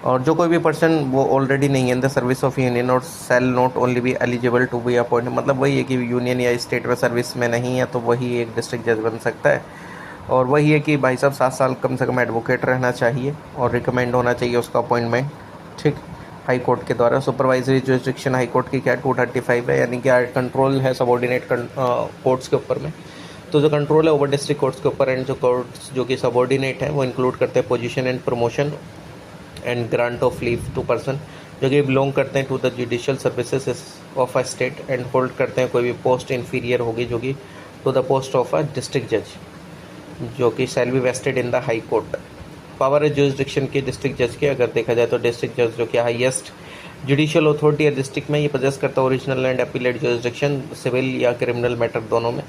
और जो कोई भी पर्सन वो ऑलरेडी नहीं है in the service of union और shall not only be eligible to be appointed, मतलब वही है कि यूनियन या स्टेट में सर्विस में नहीं है तो वही एक डिस्ट्रिक्ट जज बन सकता है। और वही है कि भाई साहब 7 साल कम से कम एडवोकेट रहना चाहिए और रिकमेंड होना चाहिए उसका अपॉइंटमेंट। ठीक, हाई कोर्ट के द्वारा। सुपरवाइजरी जुरिसडिक्शन हाई कोर्ट की क्या 235 है, यानी कि कंट्रोल है सबॉर्डिनेट कोर्ट्स के ऊपर में। तो जो कंट्रोल है ओवर डिस्ट्रिक्ट कोर्ट्स के ऊपर, एंड जो कोर्ट्स जो कि सबॉर्डिनेट है वो इंक्लूड करते हैं position and promotion and grant of leave to person जो कि बिलोंग करते हैं to the judicial services of a state and hold करते हैं कोई भी पोस्ट इन्फीरियर होगी जो कि to the post of a district जज, जो कि shall be vested in the high court. Power है जुरिसडिक्शन के डिस्ट्रिक्ट जज के, अगर देखा जाए तो डिस्ट्रिक्ट जज जो कि हाईएस्ट जुडिशियल अथॉरिटी है डिस्ट्रिक्ट में, ये पोजेस करता है original and appellate jurisdiction civil या क्रिमिनल मैटर दोनों में।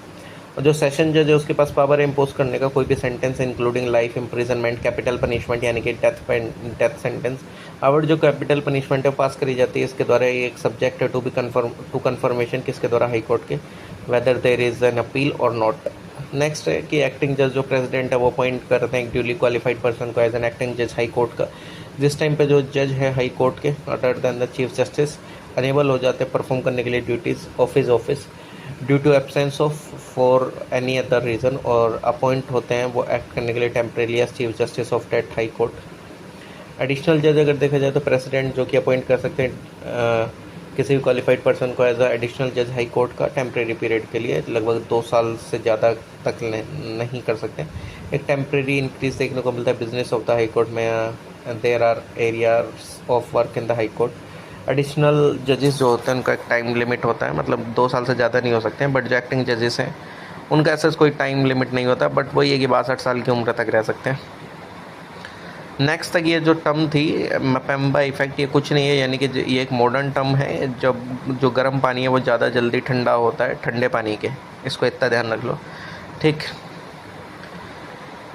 और जो सेशन जज है उसके पास पावर है इम्पोज करने का कोई भी sentence including life imprisonment, capital punishment यानी कि डेथ सेंटेंस। अवर जो कैपिटल पनिशमेंट है पास करी जाती है इसके द्वारा, ये एक सब्जेक्ट है टू कन्फर्मेशन किसके द्वारा, हाई कोर्ट के, whether there is an appeal और नॉट। नेक्स्ट है कि एक्टिंग जज जो प्रेसिडेंट है वो अपॉइंट करते हैं एक ड्यूली क्वालिफाइड पर्सन को एज एन एक्टिंग जज हाई कोर्ट का। जिस टाइम पे जो जज है हाई कोर्ट के other than the chief justice unable हो जाते हैं परफॉर्म करने के लिए duties office due to absence of for any other reason, और अपॉइंट होते हैं वो एक्ट करने के लिए temporary as chief justice of that high court. Additional जज अगर देखा जाए तो प्रेसिडेंट जो कि अपॉइंट कर सकते हैं किसी भी क्वालिफाइड पर्सन को एज अ एडिशनल जज हाई कोर्ट का टेम्परेरी पीरियड के लिए, लगभग 2 साल से ज़्यादा तक नहीं कर सकते। एक टेम्परेरी इंक्रीज देखने को मिलता है business of the high court में, there are areas of work in the high court. Additional जजेस जो होते हैं उनका एक टाइम लिमिट होता है, मतलब 2 साल से ज़्यादा नहीं हो सकते हैं, बट जो एक्टिंग जजेस हैं उनका ऐसा कोई टाइम लिमिट नहीं होता, बट वही है कि 62 साल की उम्र तक रह सकते हैं। नेक्स्ट तक ये जो टर्म थी मपेम्बा इफेक्ट, ये कुछ नहीं है, यानी कि ये एक मॉडर्न टर्म है। जब जो गर्म पानी है वो ज़्यादा जल्दी ठंडा होता है ठंडे पानी के, इसको इतना ध्यान रख लो, ठीक।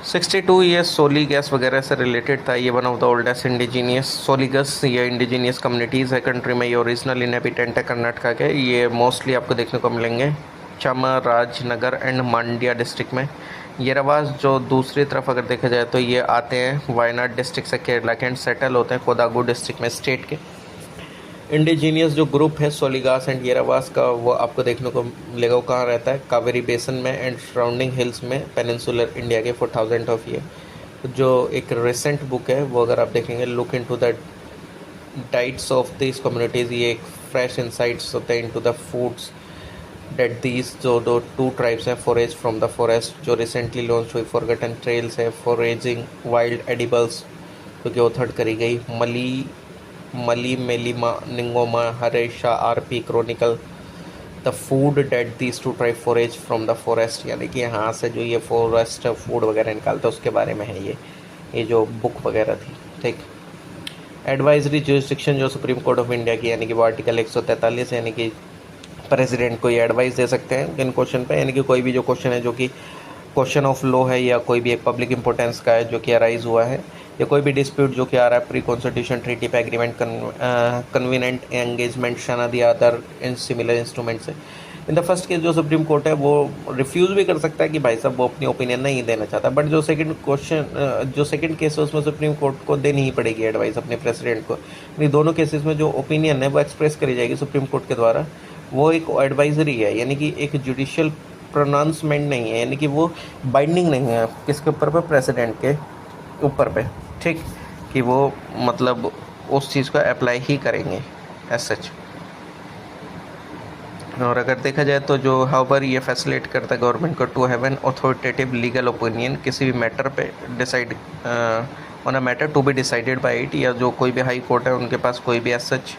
62 ये सोली गैस वगैरह से रिलेटेड था। ये one of the oldest indigenous Soligas ये इंडिजीनियस कम्युनिटीज़ है कंट्री में। ये ओरिजिनल इनहेबिटेंट है कर्नाटका के। ये मोस्टली आपको देखने को मिलेंगे चामराजनगर एंड मांड्या डिस्ट्रिक्ट में। ये रवाज जो दूसरी तरफ अगर देखा जाए तो ये आते हैं वायनाड डिस्ट्रिक्ट से केरला के, एंड सेटल होते हैं कोडागू डिस्ट्रिक्ट में स्टेट के। इंडिजीनियस जो ग्रुप है सोलिगास एंड येरावास का, वो आपको देखने को मिलेगा। वो कहाँ रहता है? कावेरी बेसन में एंड सराउंडिंग हिल्स में, पेनिनसुलर इंडिया के फॉर 1000 ऑफ ईयर। जो एक रिसेंट बुक है वो अगर आप देखेंगे, look into the diets of this communities, ये एक फ्रेश इंसाइट्स होते हैं into the foods that these जो 2 ट्राइब्स हैं फोरेज फ्रॉम द फॉरेस्ट, जो रिसेंटली लॉन्च हुई फॉरगटन ट्रेल्स है फॉरेजिंग वाइल्ड एडिबल्स, क्योंकि ऑथर्ड करी गई मली मेलिमा निंगोमा हरेशा RP Chronicle the food that these 2 tribe forage from the forest, यानी कि यहाँ से जो ये फॉरेस्ट फूड वगैरह निकालते हैं उसके बारे में है ये जो बुक वगैरह थी, ठीक। एडवाइजरी जुरिस्डिक्शन जो सुप्रीम कोर्ट ऑफ इंडिया की, यानी कि वो आर्टिकल 143, यानी कि प्रेसिडेंट को ये एडवाइस दे सकते हैं इन क्वेश्चन पे, यानी कि कोई भी जो क्वेश्चन है जो कि क्वेश्चन ऑफ लॉ है या कोई भी एक पब्लिक इंपॉर्टेंस का है जो कि अराइज हुआ है, या कोई भी डिस्प्यूट जो कि आ रहा है प्री कॉन्स्टिट्यूशन ट्रीटी पे एग्रीमेंट कन्वीनेंट एंगेजमेंट शनादी अदर इन सिमिलर इंस्ट्रूमेंट से। इन द फर्स्ट केस जो सुप्रीम कोर्ट है वो रिफ्यूज़ भी कर सकता है कि भाई साहब वो अपनी ओपिनियन नहीं देना चाहता, बट जो सेकंड केस है उसमें सुप्रीम कोर्ट को देनी ही पड़ेगी एडवाइस अपने प्रेसिडेंट को। इन दोनों केसेस में जो ओपिनियन है वो एक्सप्रेस करी जाएगी सुप्रीम कोर्ट के द्वारा, वो एक एडवाइजरी है, यानी कि एक जुडिशियल प्रोनाउंसमेंट नहीं है, यानी कि वो बाइंडिंग नहीं है किसके ऊपर पे, प्रेसिडेंट के ऊपर पे, ठीक, कि वो मतलब उस चीज़ को अप्लाई ही करेंगे एज सच। और अगर देखा जाए तो जो हाउवर ये फैसिलिटेट करता है गवर्नमेंट को to have an authoritative legal opinion किसी भी मैटर पे decide on a matter to be decided by it, या जो कोई भी हाई कोर्ट है उनके पास कोई भी एज सच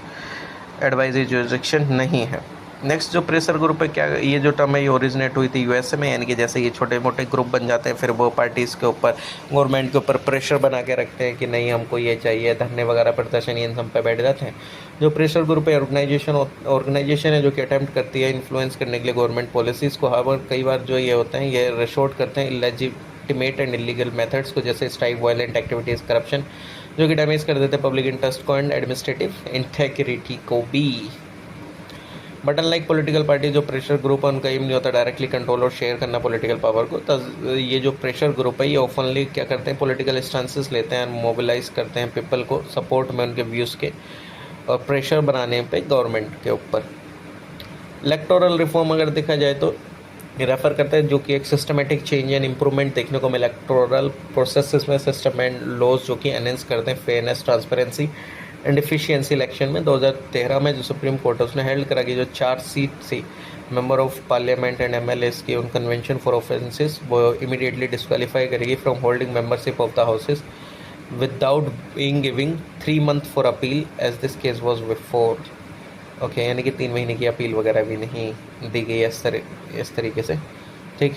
एडवाइजरी जुरिस्डिक्शन नहीं है। नेक्स्ट जो प्रेशर ग्रुप है, क्या ये जो टर्म है ये ओरिजिनेट हुई थी यूएसए में, यानी कि जैसे ये छोटे मोटे ग्रुप बन जाते हैं फिर वो पार्टीज़ के ऊपर गवर्नमेंट के ऊपर प्रेशर बना के रखते हैं कि नहीं हमको ये चाहिए, धरने वगैरह प्रदर्शन इन सब पे बैठ जाते हैं। जो प्रेशर ग्रुप है ऑर्गेनाइजेशन है जो कि अटैम्प्ट करती है इन्फ्लुएंस करने के लिए गवर्नमेंट पॉलिसीज़ को। हावर कई बार जो ये होते हैं ये रिसोर्ट करते हैं इलेजिटिमेट एंड इलीगल मेथड्स को, जैसे स्ट्राइक, वायलेंट एक्टिविटीज़, करप्शन, जो कि डैमेज कर देते हैं पब्लिक इंटरेस्ट को एंड एडमिनिस्ट्रेटिव इंटेग्रिटी को भी। बट अनलाइक पॉलिटिकल पार्टी जो प्रेशर ग्रुप है उनका एम नहीं होता डायरेक्टली कंट्रोल और शेयर करना पॉलिटिकल पावर को। तो ये जो प्रेशर ग्रुप है ये ओपनली क्या करते हैं, पॉलिटिकल स्टांसेस लेते हैं, मोबिलाइज करते हैं पीपल को सपोर्ट में उनके व्यूज़ के, और प्रेशर बनाने पे गवर्नमेंट के ऊपर। इलेक्टोरल रिफॉर्म अगर देखा जाए तो रेफर करते हैं जो कि एक सिस्टमेटिक चेंज एंड इंप्रूवमेंट देखने को मिला इलेक्टोरल प्रोसेस में, सिस्टम एंड लॉज जो कि एनहेंस करते हैं fairness, transparency and efficiency. Election में 2013 में जो सुप्रीम कोर्ट है उसने हेल्ड करा कि जो 4 सीट थी member of parliament and MLAs की उन कन्वेंशन फॉर ऑफेंसेस वो इमीडिएटली डिस्क्वालीफाई करेगी from holding membership of the houses without being giving 3 month for appeal as this case was before. Okay, यानी कि 3 महीने की अपील वगैरह भी नहीं दी गई इस तरीके से, ठीक।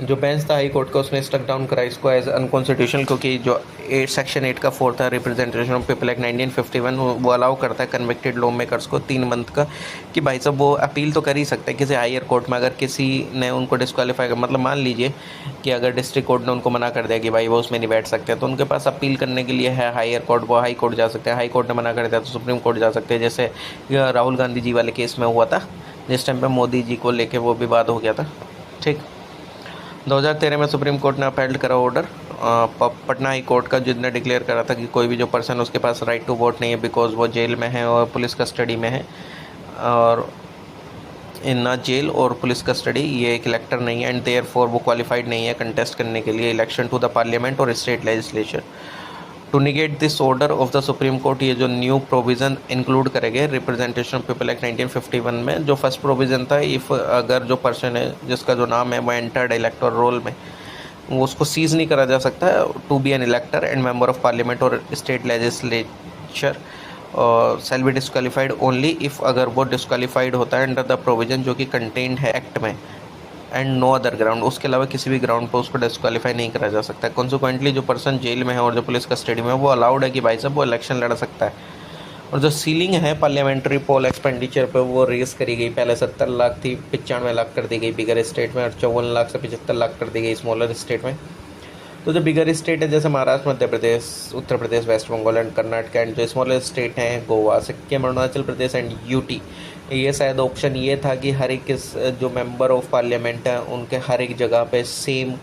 जो बेंच था हाई कोर्ट का उसने स्टक डाउन करा इसको एज अनकॉन्स्टिट्यूशनल, क्योंकि जो सेक्शन 8 का 4 था रिप्रेजेंटेशन ऑफ पीपल एक्ट 1951 वो अलाउ करता है कन्विक्टेड लॉ मेकर्स को 3 मंथ का कि भाई साहब वो अपील तो कर ही सकते हैं किसी हायर कोर्ट में। अगर किसी ने उनको डिस्क्वालीफाई कर, मतलब मान लीजिए कि अगर डिस्ट्रिक्ट कोर्ट ने उनको मना कर दिया कि भाई वो उसमें नहीं बैठ सकते, तो उनके पास अपील करने के लिए है हायर कोर्ट, वो हाई कोर्ट जा सकते हैं। हाई कोर्ट ने मना कर दिया तो सुप्रीम कोर्ट जा सकते हैं, जैसे राहुल गांधी जी वाले केस में हुआ था जिस टाइम पर मोदी जी को लेके वो विवाद हो गया था, ठीक। 2013 में सुप्रीम कोर्ट ने अपहेल्ड करा ऑर्डर पटना हाई कोर्ट का, जिसने डिक्लेयर करा था कि कोई भी जो पर्सन उसके पास राइट टू वोट नहीं है बिकॉज वो जेल में है और पुलिस कस्टडी में है, और इन ना जेल और पुलिस कस्टडी, ये एक इलेक्टर नहीं है एंड देयर फॉर वो क्वालिफाइड नहीं है कंटेस्ट करने के लिए इलेक्शन टू द पार्लियामेंट और state legislature. To negate this order of the supreme court, ये जो न्यू प्रोविज़न इंक्लूड करेंगे रिप्रेजेंटेशन ऑफ पीपल एक्ट 1951 में। जो फर्स्ट प्रोविज़न था, इफ़ अगर जो पर्सन है जिसका जो नाम है वो एंटर्ड इलेक्टर रोल में, वो उसको सीज नहीं करा जा सकता to be an elector and member of parliament और स्टेट लेजिस्लेचर, और shall be disqualified only if, अगर वो डिस्क्वालीफाइड होता है अंडर द प्रोविज़न जो कि कंटेंट है एक्ट में, एंड नो अदर ग्राउंड, उसके अलावा किसी भी ग्राउंड पर उसको डिस्क्वालीफाई नहीं करा जा सकता है। कॉन्सिक्वेंटली जो पर्सन जेल में है और जो पुलिस कस्टडी में है वो अलाउड है कि भाई साहब वो इलेक्शन लड़ सकता है। और जो सीलिंग है पार्लियामेंट्री पोल एक्सपेंडिचर पे वो रेस करी गई, पहले 70 लाख थी, 95 लाख कर दी गई बिगर स्टेट में, और 54 लाख से 75 लाख कर दी गई स्मॉलर स्टेट में। तो जो बिगर स्टेट है जैसे Maharashtra, Madhya Pradesh, Uttar Pradesh, West Bengal and Karnataka, and जो स्मॉलर स्टेट हैं गोवा, सिक्किम, अरुणाचल प्रदेश एंड यूटी, ये शायद ऑप्शन ये था कि हर एक जो मेंबर ऑफ पार्लियामेंट है उनके हर एक जगह पे सेम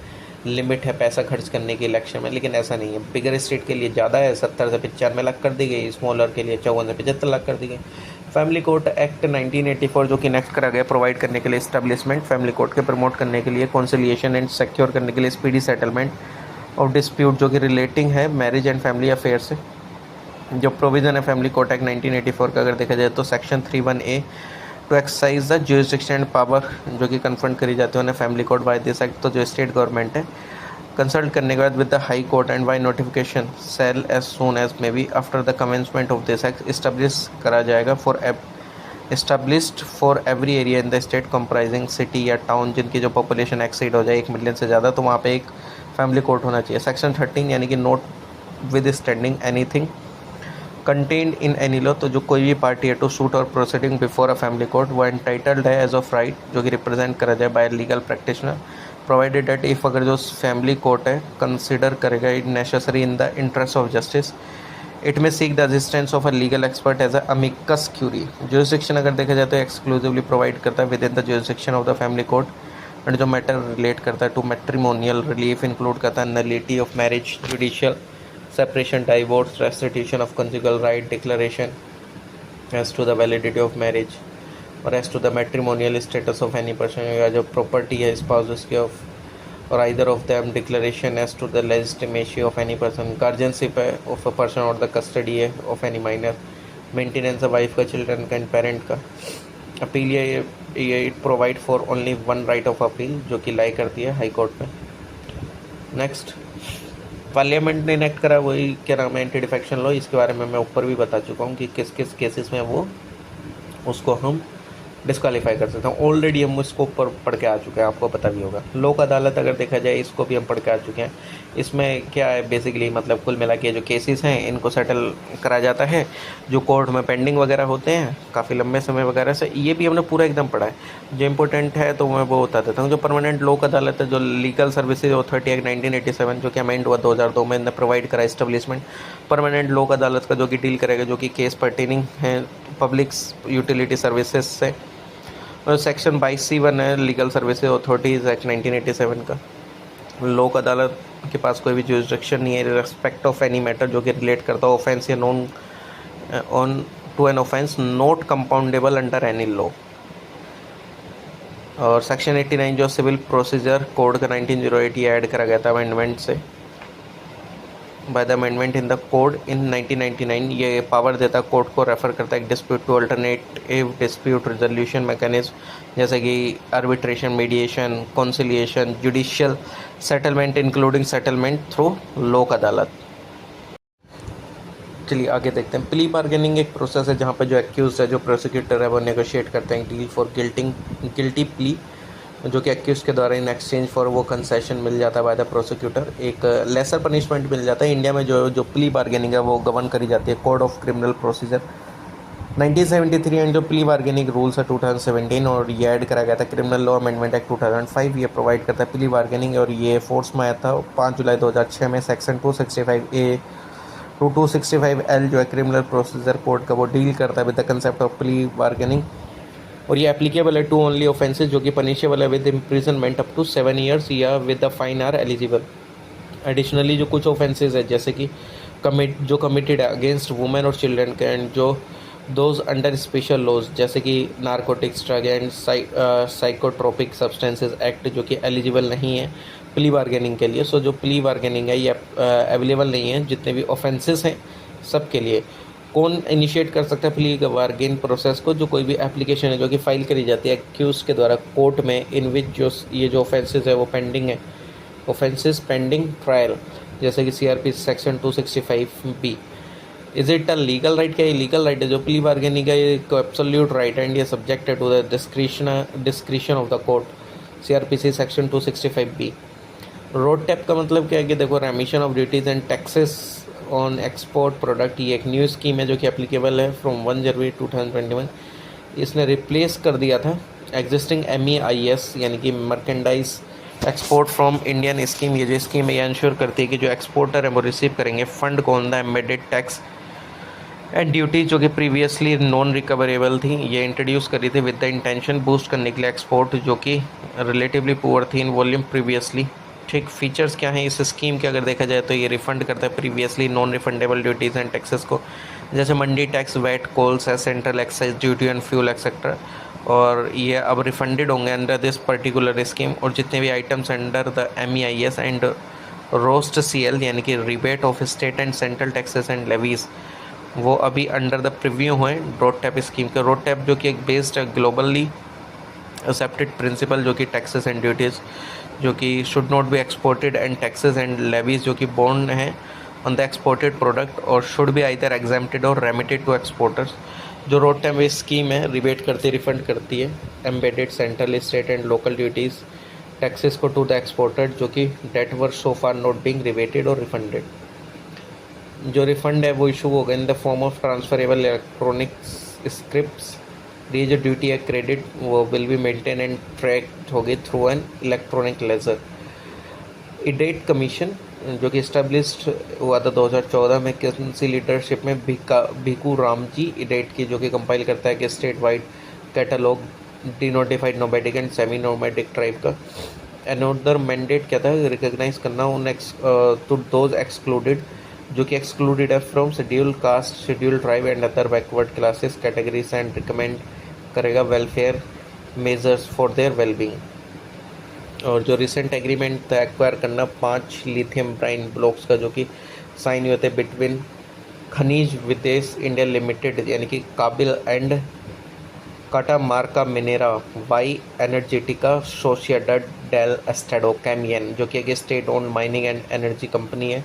लिमिट है पैसा खर्च करने की इलेक्शन में, लेकिन ऐसा नहीं है। बिगर स्टेट के लिए ज़्यादा है, 70 से 95 लाख कर दी गई, स्मॉलर के लिए 54 से 75 लाख कर दी गई। फैमिली कोर्ट एक्ट 1984 जो कि नेक्स्ट करा गया, प्रोवाइड करने के लिए इस्टेब्लिशमेंट फैमिली कोर्ट के, प्रमोट करने के लिए कॉन्सिलिएशन एंड सिक्योर करने के लिए स्पीडी सेटलमेंट ऑफ डिस्प्यूट जो कि रिलेटिंग है मैरिज एंड फैमिली अफेयर से। जो प्रोविज़न है फैमिली कोर्ट एक्ट 1984 का अगर देखा जाए तो section 31A to exercise the jurisdiction and power जो कि कन्फर्ट करी जाती है उन्हें family court by this act, तो जो स्टेट गवर्नमेंट है कंसल्ट करने के बाद with the high court and by notification shall as soon as may be after the commencement of this act establish करा जाएगा established for every area in the state comprising city या टाउन जिनकी जो पॉपुलेशन एक्सीड हो जाए 1 मिलियन से ज़्यादा, तो वहाँ पे एक फैमिली कोर्ट होना चाहिए। सेक्शन 13 यानी कि notwithstanding anything contained in any law, तो जो कोई भी पार्टी है टू सूट और proceeding before a family court वो एंटाइटल्ड है एज ऑफ राइट जो कि रिप्रेजेंट करा जाए by legal practitioner, provided that if, अगर जो फैमिली कोर्ट है कंसिडर करेगा it necessary in the interest of justice, it may seek the assistance of a legal expert as a amicus Curie. Jurisdiction अगर देखा जाए तो एक्सक्लूसिवली प्रोवाइड करता है within the jurisdiction of the family court, and जो मैटर रिलेट करता है टू मैट्रिमोनियल रिलीफ इंक्लूड करता है nullity of marriage, judicial separation, divorce, restitution of conjugal right, declaration as to the validity of marriage or as to the matrimonial status of any person या जो property है spouse उसके of or either of them, declaration as to the legitimacy of any person, guardianship है of a person और the custody है of any minor, maintenance of wife का, children का and parent का, अपील ये it provide for only one right of appeal जो कि लाई करती है हाई कोर्ट में। नेक्स्ट पार्लियामेंट ने इनेक्ट करा वही क्या नाम है एंटी डिफेक्शन लॉ, इसके बारे में मैं ऊपर भी बता चुका हूँ कि किस किस केसेस में वो उसको हम डिस्क्वालीफाई कर सकते हैं। ऑलरेडी हम इसको ऊपर पढ़ के आ चुके हैं, आपको पता भी होगा। लोक अदालत अगर देखा जाए इसको भी हम पढ़ के आ चुके हैं। इसमें क्या है बेसिकली, मतलब कुल मिला के जो केसेस हैं इनको सेटल करा जाता है जो कोर्ट में पेंडिंग वगैरह होते हैं काफ़ी लंबे समय वगैरह से, ये भी हमने पूरा एकदम पढ़ा है। जो इंपॉर्टेंट है तो मैं वो बता देता हूँ। जो परमानेंट लोक अदालत है, जो लीगल सर्विसेज अथॉरिटी एक्ट 1987 जो कि अमेंड हुआ 2002 में, इन्हें प्रोवाइड करा इस्टेब्लिशमेंट परमानेंट लोक अदालत का, जो कि डील करेगा जो कि केस पर्टेनिंग है पब्लिक यूटिलिटी सर्विसेज से। और सेक्शन 22C1 है लीगल सर्विसेज अथॉरिटीज एक्ट 1987 का। लोक अदालत के पास कोई भी जुरिस्डिक्शन नहीं है रेस्पेक्ट ऑफ एनी मैटर जो कि रिलेट करता है ऑफेंस या non on to an offence not compoundable under any law. और सेक्शन 89 जो सिविल प्रोसीजर कोड का 1908 ये ऐड करा गया था अमेंडमेंट से, by the amendment in the code in 1999, ये पावर देता कोर्ट को रेफर करता है dispute to alternative dispute resolution mechanism जैसे कि arbitration, mediation, conciliation, judicial settlement including settlement through Lok Adalat. चलिए आगे देखते हैं। प्ली बार्गेनिंग एक प्रोसेस है जहाँ पे जो एक्यूज है, जो प्रोसिक्यूटर है, वो नेगोशिएट करते हैं डील फॉर गिल्टी प्ली जो कि एक्यूज के द्वारा इन एक्सचेंज फॉर वो कंसेशन मिल जाता है बाय द प्रोसिक्यूटर, एक लेसर पनिशमेंट मिल जाता है। इंडिया में जो प्ली बार्गेनिंग है वो गवर्न करी जाती है code of criminal procedure 1973 and जो प्ली बार्गेनिंग रूल्स है 2017 और ये ऐड करा गया था क्रिमिनल लॉ अमेंडमेंट एक्ट 2005, ये प्रोवाइड करता है प्ली बार्गेनिंग और ये फोर्स में आया था 5 जुलाई 2006 में। सेक्शन 265A टू 265L जो है क्रिमिनल प्रोसीजर कोड का, वो डील करता है with the concept of plea bargaining और ये एप्लीकेबल है टू ओनली ऑफेंसेज जो कि पनिशेबल है with imprisonment up to 7 years या with the fine are eligible. Additionally जो कुछ ऑफेंसेस है जैसे कि कमिटेड अगेंस्ट वुमेन और चिल्ड्रन के एंड जो दोज अंडर स्पेशल लॉज जैसे कि narcotics drug and psychotropic substances act जो कि एलिजिबल नहीं है प्ली बार्गेनिंग के लिए। सो जो प्ली बार्गेनिंग है ये अवेलेबल नहीं है जितने भी ऑफेंसेस हैं सब के लिए। कौन इनिशिएट कर सकता है प्ली बार्गेन प्रोसेस को? जो कोई भी एप्लीकेशन है जो कि फाइल करी जाती है एक्यूज के द्वारा कोर्ट में इन विच जो ये जो ऑफेंसेस है वो पेंडिंग है, ऑफेंसेस पेंडिंग ट्रायल, जैसे कि CRP section 265B। Is it a legal right? क्या ये लीगल राइट है? जो प्ली बार्गेनिंग का ये एब्सोल्यूट राइट एंड ये subjected to the discretion of the court, CrPC section 265B। RoDTEP का मतलब क्या है कि देखो remission of duties and taxes on export product, ये एक न्यू स्कीम है जो कि एप्लीकेबल है फ्रॉम 1 जनवरी 2021। इसने रिप्लेस कर दिया था एग्जिस्टिंग MEIS यानी कि merchandise export from Indian scheme. ये जो स्कीम है ये इंश्योर करती है कि जो एक्सपोर्टर है वो रिसीव करेंगे फंड को on the embedded tax and duty जो कि प्रीवियसली नॉन रिकवरेबल थी। ये इंट्रोड्यूस करी थी विद द इंटेंशन बूस्ट करने के लिए एक्सपोर्ट जो कि रिलेटिवली पुअर थी इन वॉल्यूम प्रीवियसली। ठीक, फीचर्स क्या हैं इस स्कीम के अगर देखा जाए तो ये रिफ़ंड करता है previously non refundable duties and taxes को, जैसे mandi tax, VAT, coal cess, central excise duty and fuel etcetera, और ये अब रिफंडेड होंगे अंडर दिस पर्टिकुलर स्कीम। और जितने भी items under the MEIS and roast CL यानी कि rebate of state and central taxes and levies वो अभी अंडर द प्रीव्यू हुए रोड टैप स्कीम के। रोड टैप जो कि एक बेस्ड ग्लोबली एक्सेप्टेड प्रिंसिपल जो कि टैक्सेस एंड ड्यूटीज़ जो कि should not be exported and taxes and levies जो कि बोर्न है ऑन द एक्सपोर्टेड प्रोडक्ट और शुड बी आइदर एग्जाम्प्टेड और रेमिटेड टू एक्सपोर्टर्स। जो रोड टैप स्कीम है रिबेट करती रिफंड करती है embedded central state and local duties taxes को टू द एक्सपोर्टर जो कि that were so far not being rebated और रिफंडेड। जो रिफंड है वो इशू होगा in the form of transferable electronic scripts. ये जो ड्यूटी है क्रेडिट वो will be maintain and track होगी through an electronic ledger. Idate commission जो कि इस्टेब्लिश्ड हुआ था 2014 में किसी लीडरशिप में भिकू राम जी इडेट की जो कि कंपाइल करता है कि state wide catalogue denotified nomadic and semi nomadic tribe का। अनदर मैंडेट क्या था? रिकॉग्नाइज करना उन टू दोज एक्सक्लूडेड जो कि एक्सक्लूडेड है from schedule caste, schedule tribe and other backward classes categories and recommend करेगा welfare measures for their wellbeing. और जो रिसेंट एग्रीमेंट था एक्वायर करना 5 लिथियम ब्राइन ब्लॉक्स का जो कि साइन हुए थे बिटवीन खनिज विदेश इंडिया लिमिटेड यानी कि काबिल एंड काटामार्का मिनेरा वाई एनर्जेटिका सोसिएडड डेल एस्टेडो कैमियन जो कि एक state own mining and energy company है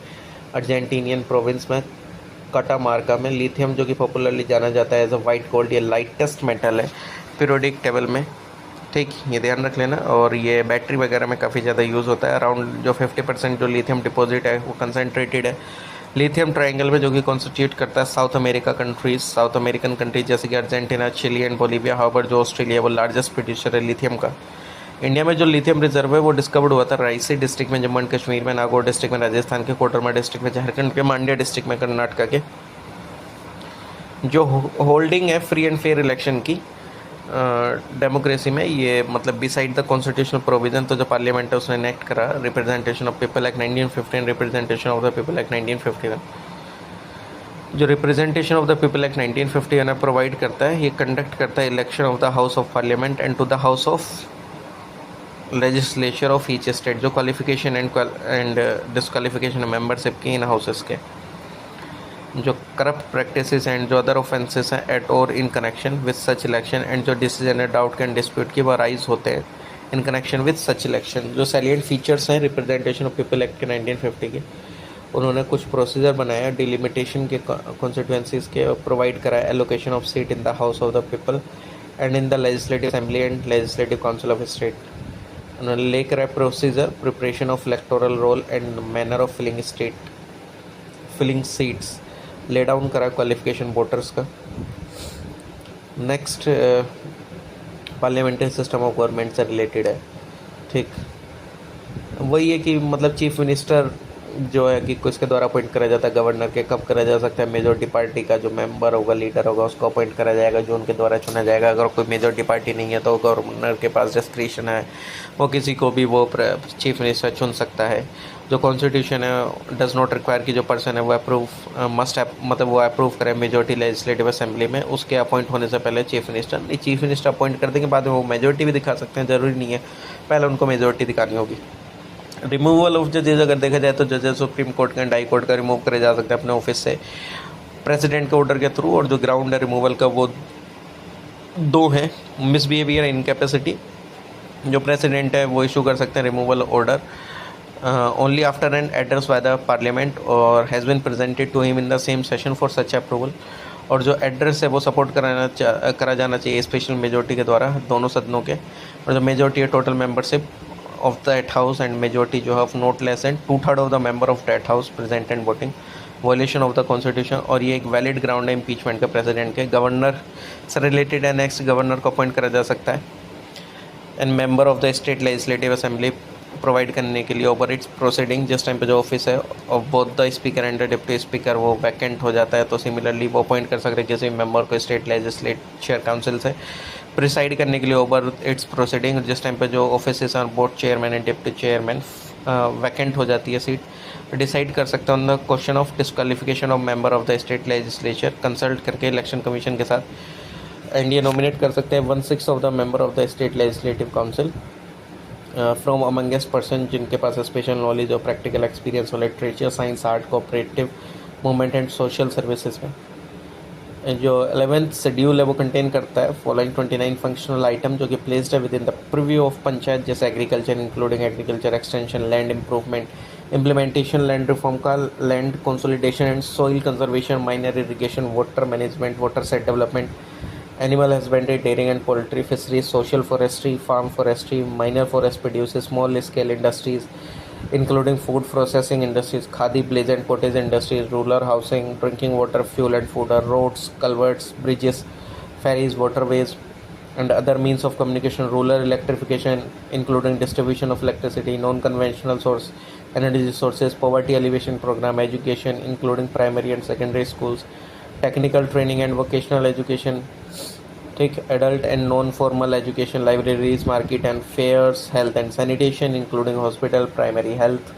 अर्जेंटीनियन प्रोविंस में काटामार्का में। लिथियम जो कि पॉपुलरली जाना जाता है एज अ वाइट गोल्ड, ये लाइटेस्ट मेटल है पीरियोडिक टेबल में। ठीक, ये ध्यान रख लेना। और ये बैटरी वगैरह में काफ़ी ज़्यादा यूज़ होता है। अराउंड जो 50% जो लिथियम डिपॉजिट है वो कंसनट्रेटेड है लिथियम ट्रायंगल में जो कि कॉन्स्टिट्यूट करता है South America countries, South American countries जैसे कि Argentina, Chile and Bolivia. However जो ऑस्ट्रेलिया वो लार्जेस्ट प्रोड्यूसर है लिथियम का। इंडिया में जो लिथियम रिजर्व है वो डिस्कवर्ड हुआ था रायसी डिस्ट्रिक्ट में जम्मू एंड कश्मीर में, नागौर डिस्ट्रिक्ट में राजस्थान के, कोडरमा डिस्ट्रिक्ट में झारखंड के, मांड्या डिस्ट्रिक्ट में कर्नाटका के। जो होल्डिंग है फ्री एंड फेयर इलेक्शन की डेमोक्रेसी में, ये मतलब बिसाइड द कॉन्स्टिट्यूशनल प्रोविजन तो जो पार्लियामेंट है उसने इनेक्ट करा representation of people act 1915, representation of the people act 1951। जो representation of the people act 1951 provide करता है, ये कंडक्ट करता है election of the house of parliament and to the house of legislature of each state. जो क्वालिफिकेशन एंड डिसक्वालिफिकेशन मेंबरशिप की इन हाउसेस के, जो करप्ट प्रैक्टिसेस एंड जो अदर ऑफेंसेस हैं एट और in connection with such election and जो decision and doubt can dispute की वो राइज होते हैं इन कनेक्शन विद सच इलेक्शन। जो सैलिएंट फीचर्स हैं रिप्रेजेंटेशन ऑफ पीपल एक्ट के 1950 के, उन्होंने कुछ प्रोसीजर बनाया डिलिमिटेशन के कॉन्स्टिट्यूएंसीज के, प्रोवाइड कराया allocation of seat in the house of the people and in the legislative assembly and legislative council of state. उन्होंने लेकर आया procedure preparation of electoral roll and manner of filling seats, lay down करा क्वालिफिकेशन वोटर्स का। Next parliamentary system of government से रिलेटेड है। ठीक, वही है कि मतलब चीफ मिनिस्टर जो है कि किसके द्वारा अपॉइंट करा जाता है गवर्नर के, कब करा जा सकता है, मेजॉरिटी पार्टी का जो मेंबर होगा, लीडर होगा, उसको अपॉइंट करा जाएगा, जो उनके द्वारा चुना जाएगा। अगर कोई मेजॉरिटी पार्टी नहीं है तो गवर्नर के पास डिस्क्रिशन है, वो किसी को भी वो चीफ मिनिस्टर चुन सकता है। जो कॉन्स्टिट्यूशन है डज नॉट रिक्वायर कि जो पर्सन है वो अप्रूव मतलब वो अप्रूव करे मेजॉरिटी लेजिस्लेटिव असेंबली में, उसके अपॉइंट होने से पहले चीफ मिनिस्टर अपॉइंट कर देंगे, बाद में वो मेजॉरिटी भी दिखा सकते हैं, ज़रूरी नहीं है पहले उनको मेजॉरिटी दिखानी होगी। रिमूवल ऑफ जजेज अगर देखा जाए तो जजेस सुप्रीम कोर्ट का एंड हाई कोर्ट का रिमूव करे जा सकते हैं अपने ऑफिस से प्रेसिडेंट के ऑर्डर के थ्रू, और जो ग्राउंड है रिमूवल का वो दो हैं, मिसबिहेवियर, इनकैपेसिटी। जो प्रेसिडेंट है वो इशू कर सकते हैं removal order only after an address by the parliament और has been presented to him in the same session for such approval. और जो एड्रेस है वो सपोर्ट करा जाना चाहिए स्पेशल मेजोरिटी के द्वारा दोनों सदनों के, और जो मेजोरिटी है total membership of that house and majority जो है not less than 2/3 of the member of that house present and voting, violation of the constitution। और ये एक वैलिड ग्राउंड है इम्पीचमेंट का प्रेसिडेंट के। गवर्नर से रिलेटेड है, नेक्स्ट गवर्नर को अपॉइंट करा जा सकता है and member of the state legislative assembly provide करने के लिए ओवर इट्स प्रोसीडिंग। जिस टाइम पे जो ऑफिस है और both the speaker and the deputy speaker वो वैकेंट हो जाता है तो सिमिलरली वो अपॉइंट कर सकते हैं किसी मेंबर को स्टेट लेजिस्लेचर काउंसिल से प्रिसाइड करने के लिए ओवर इट्स प्रोसीडिंग। जिस टाइम पे जो office are board chairman and deputy chairman vacant हो जाती है सीट, डिसाइड कर सकते हैं on the question of disqualification of member of the state legislature consult करके इलेक्शन कमीशन के साथ। एंड ये नॉमिनेट कर सकते हैं 1/6 of the member of the state legislative council from amongst person जिनके पास स्पेशल नॉलेज और प्रैक्टिकल एक्सपीरियंस हो literature, science, art, cooperative movement and social services में। जो 11th शेड्यूल है वो कंटेन करता है फॉलोइंग 29 फंक्शनल आइटम जो कि प्लेस्ड है within the purview of panchayat, जैसे agriculture including agriculture extension, land improvement, implementation, land reform का, land consolidation and soil conservation, minor irrigation, water management, watershed development, animal husbandry, dairying and poultry, fisheries, social forestry, farm forestry, minor forest produce, small scale industries including food processing industries, khadi, blaze and cottage industries, rural housing, drinking water, fuel and food, roads, culverts, bridges, ferries, waterways and other means of communication, rural electrification including distribution of electricity, non-conventional source energy sources, poverty alleviation program, education including primary and secondary schools, technical training and vocational education, ठीक, adult and non formal education, libraries, market and fairs, health and sanitation including hospital, primary health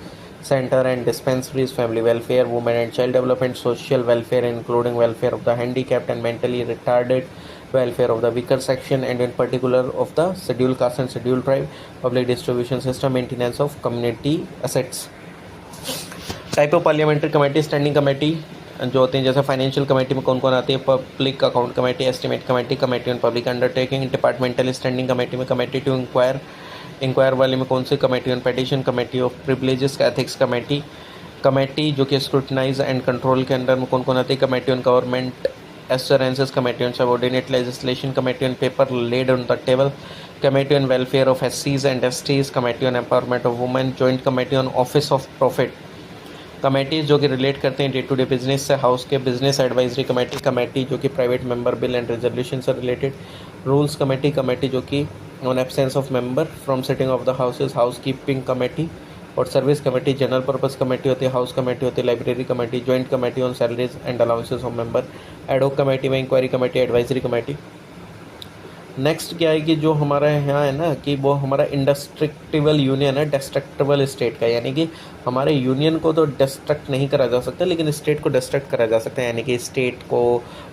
centre and dispensaries, family welfare, women and child development, social welfare including welfare of the handicapped and mentally retarded, welfare of the weaker section and in particular of the scheduled caste and scheduled tribe, public distribution system, maintenance of community assets। Type of parliamentary committee, standing committee जो होती हैं जैसे फाइनेंशियल कमेटी में कौन कौन आती है, public account committee, estimate committee, committee on public undertaking, departmental standing committee में कमेटी टू इंक्वायर वाले में कौन सी committee on petition, committee of privileges, ethics committee, committee जो कि स्क्रूटनाइज एंड कंट्रोल के अंदर में कौन कौन आती है, committee on government assurances, committee on subordinate legislation, committee on paper laid on the table, committee on welfare of एससीज and STs, committee on empowerment of women, joint committee on office of profit, committees जो कि रिलेट करते हैं डे टू डे बिजनेस से, हाउस के बिजनेस एडवाइजरी कमेटी, कमेटी जो कि private member bill and resolution से रिलेटेड, रूल्स कमेटी, कमेटी जो कि on absence of member from sitting of the houses, house keeping committee, और service committee, general purpose committee होती है, हाउस कमेटी होती है, library committee, joint committee on salaries and allowances of member, ad hoc committee में inquiry committee, advisory committee. Next क्या है कि जो हमारा यहाँ है ना कि वो हमारा इंडस्ट्रक्टिबल यूनियन है डिस्ट्रक्टिबल स्टेट का, यानी कि हमारे यूनियन को तो डिस्ट्रक्ट नहीं करा जा सकता लेकिन स्टेट को डिस्ट्रक्ट करा जा सकता है, यानी कि स्टेट को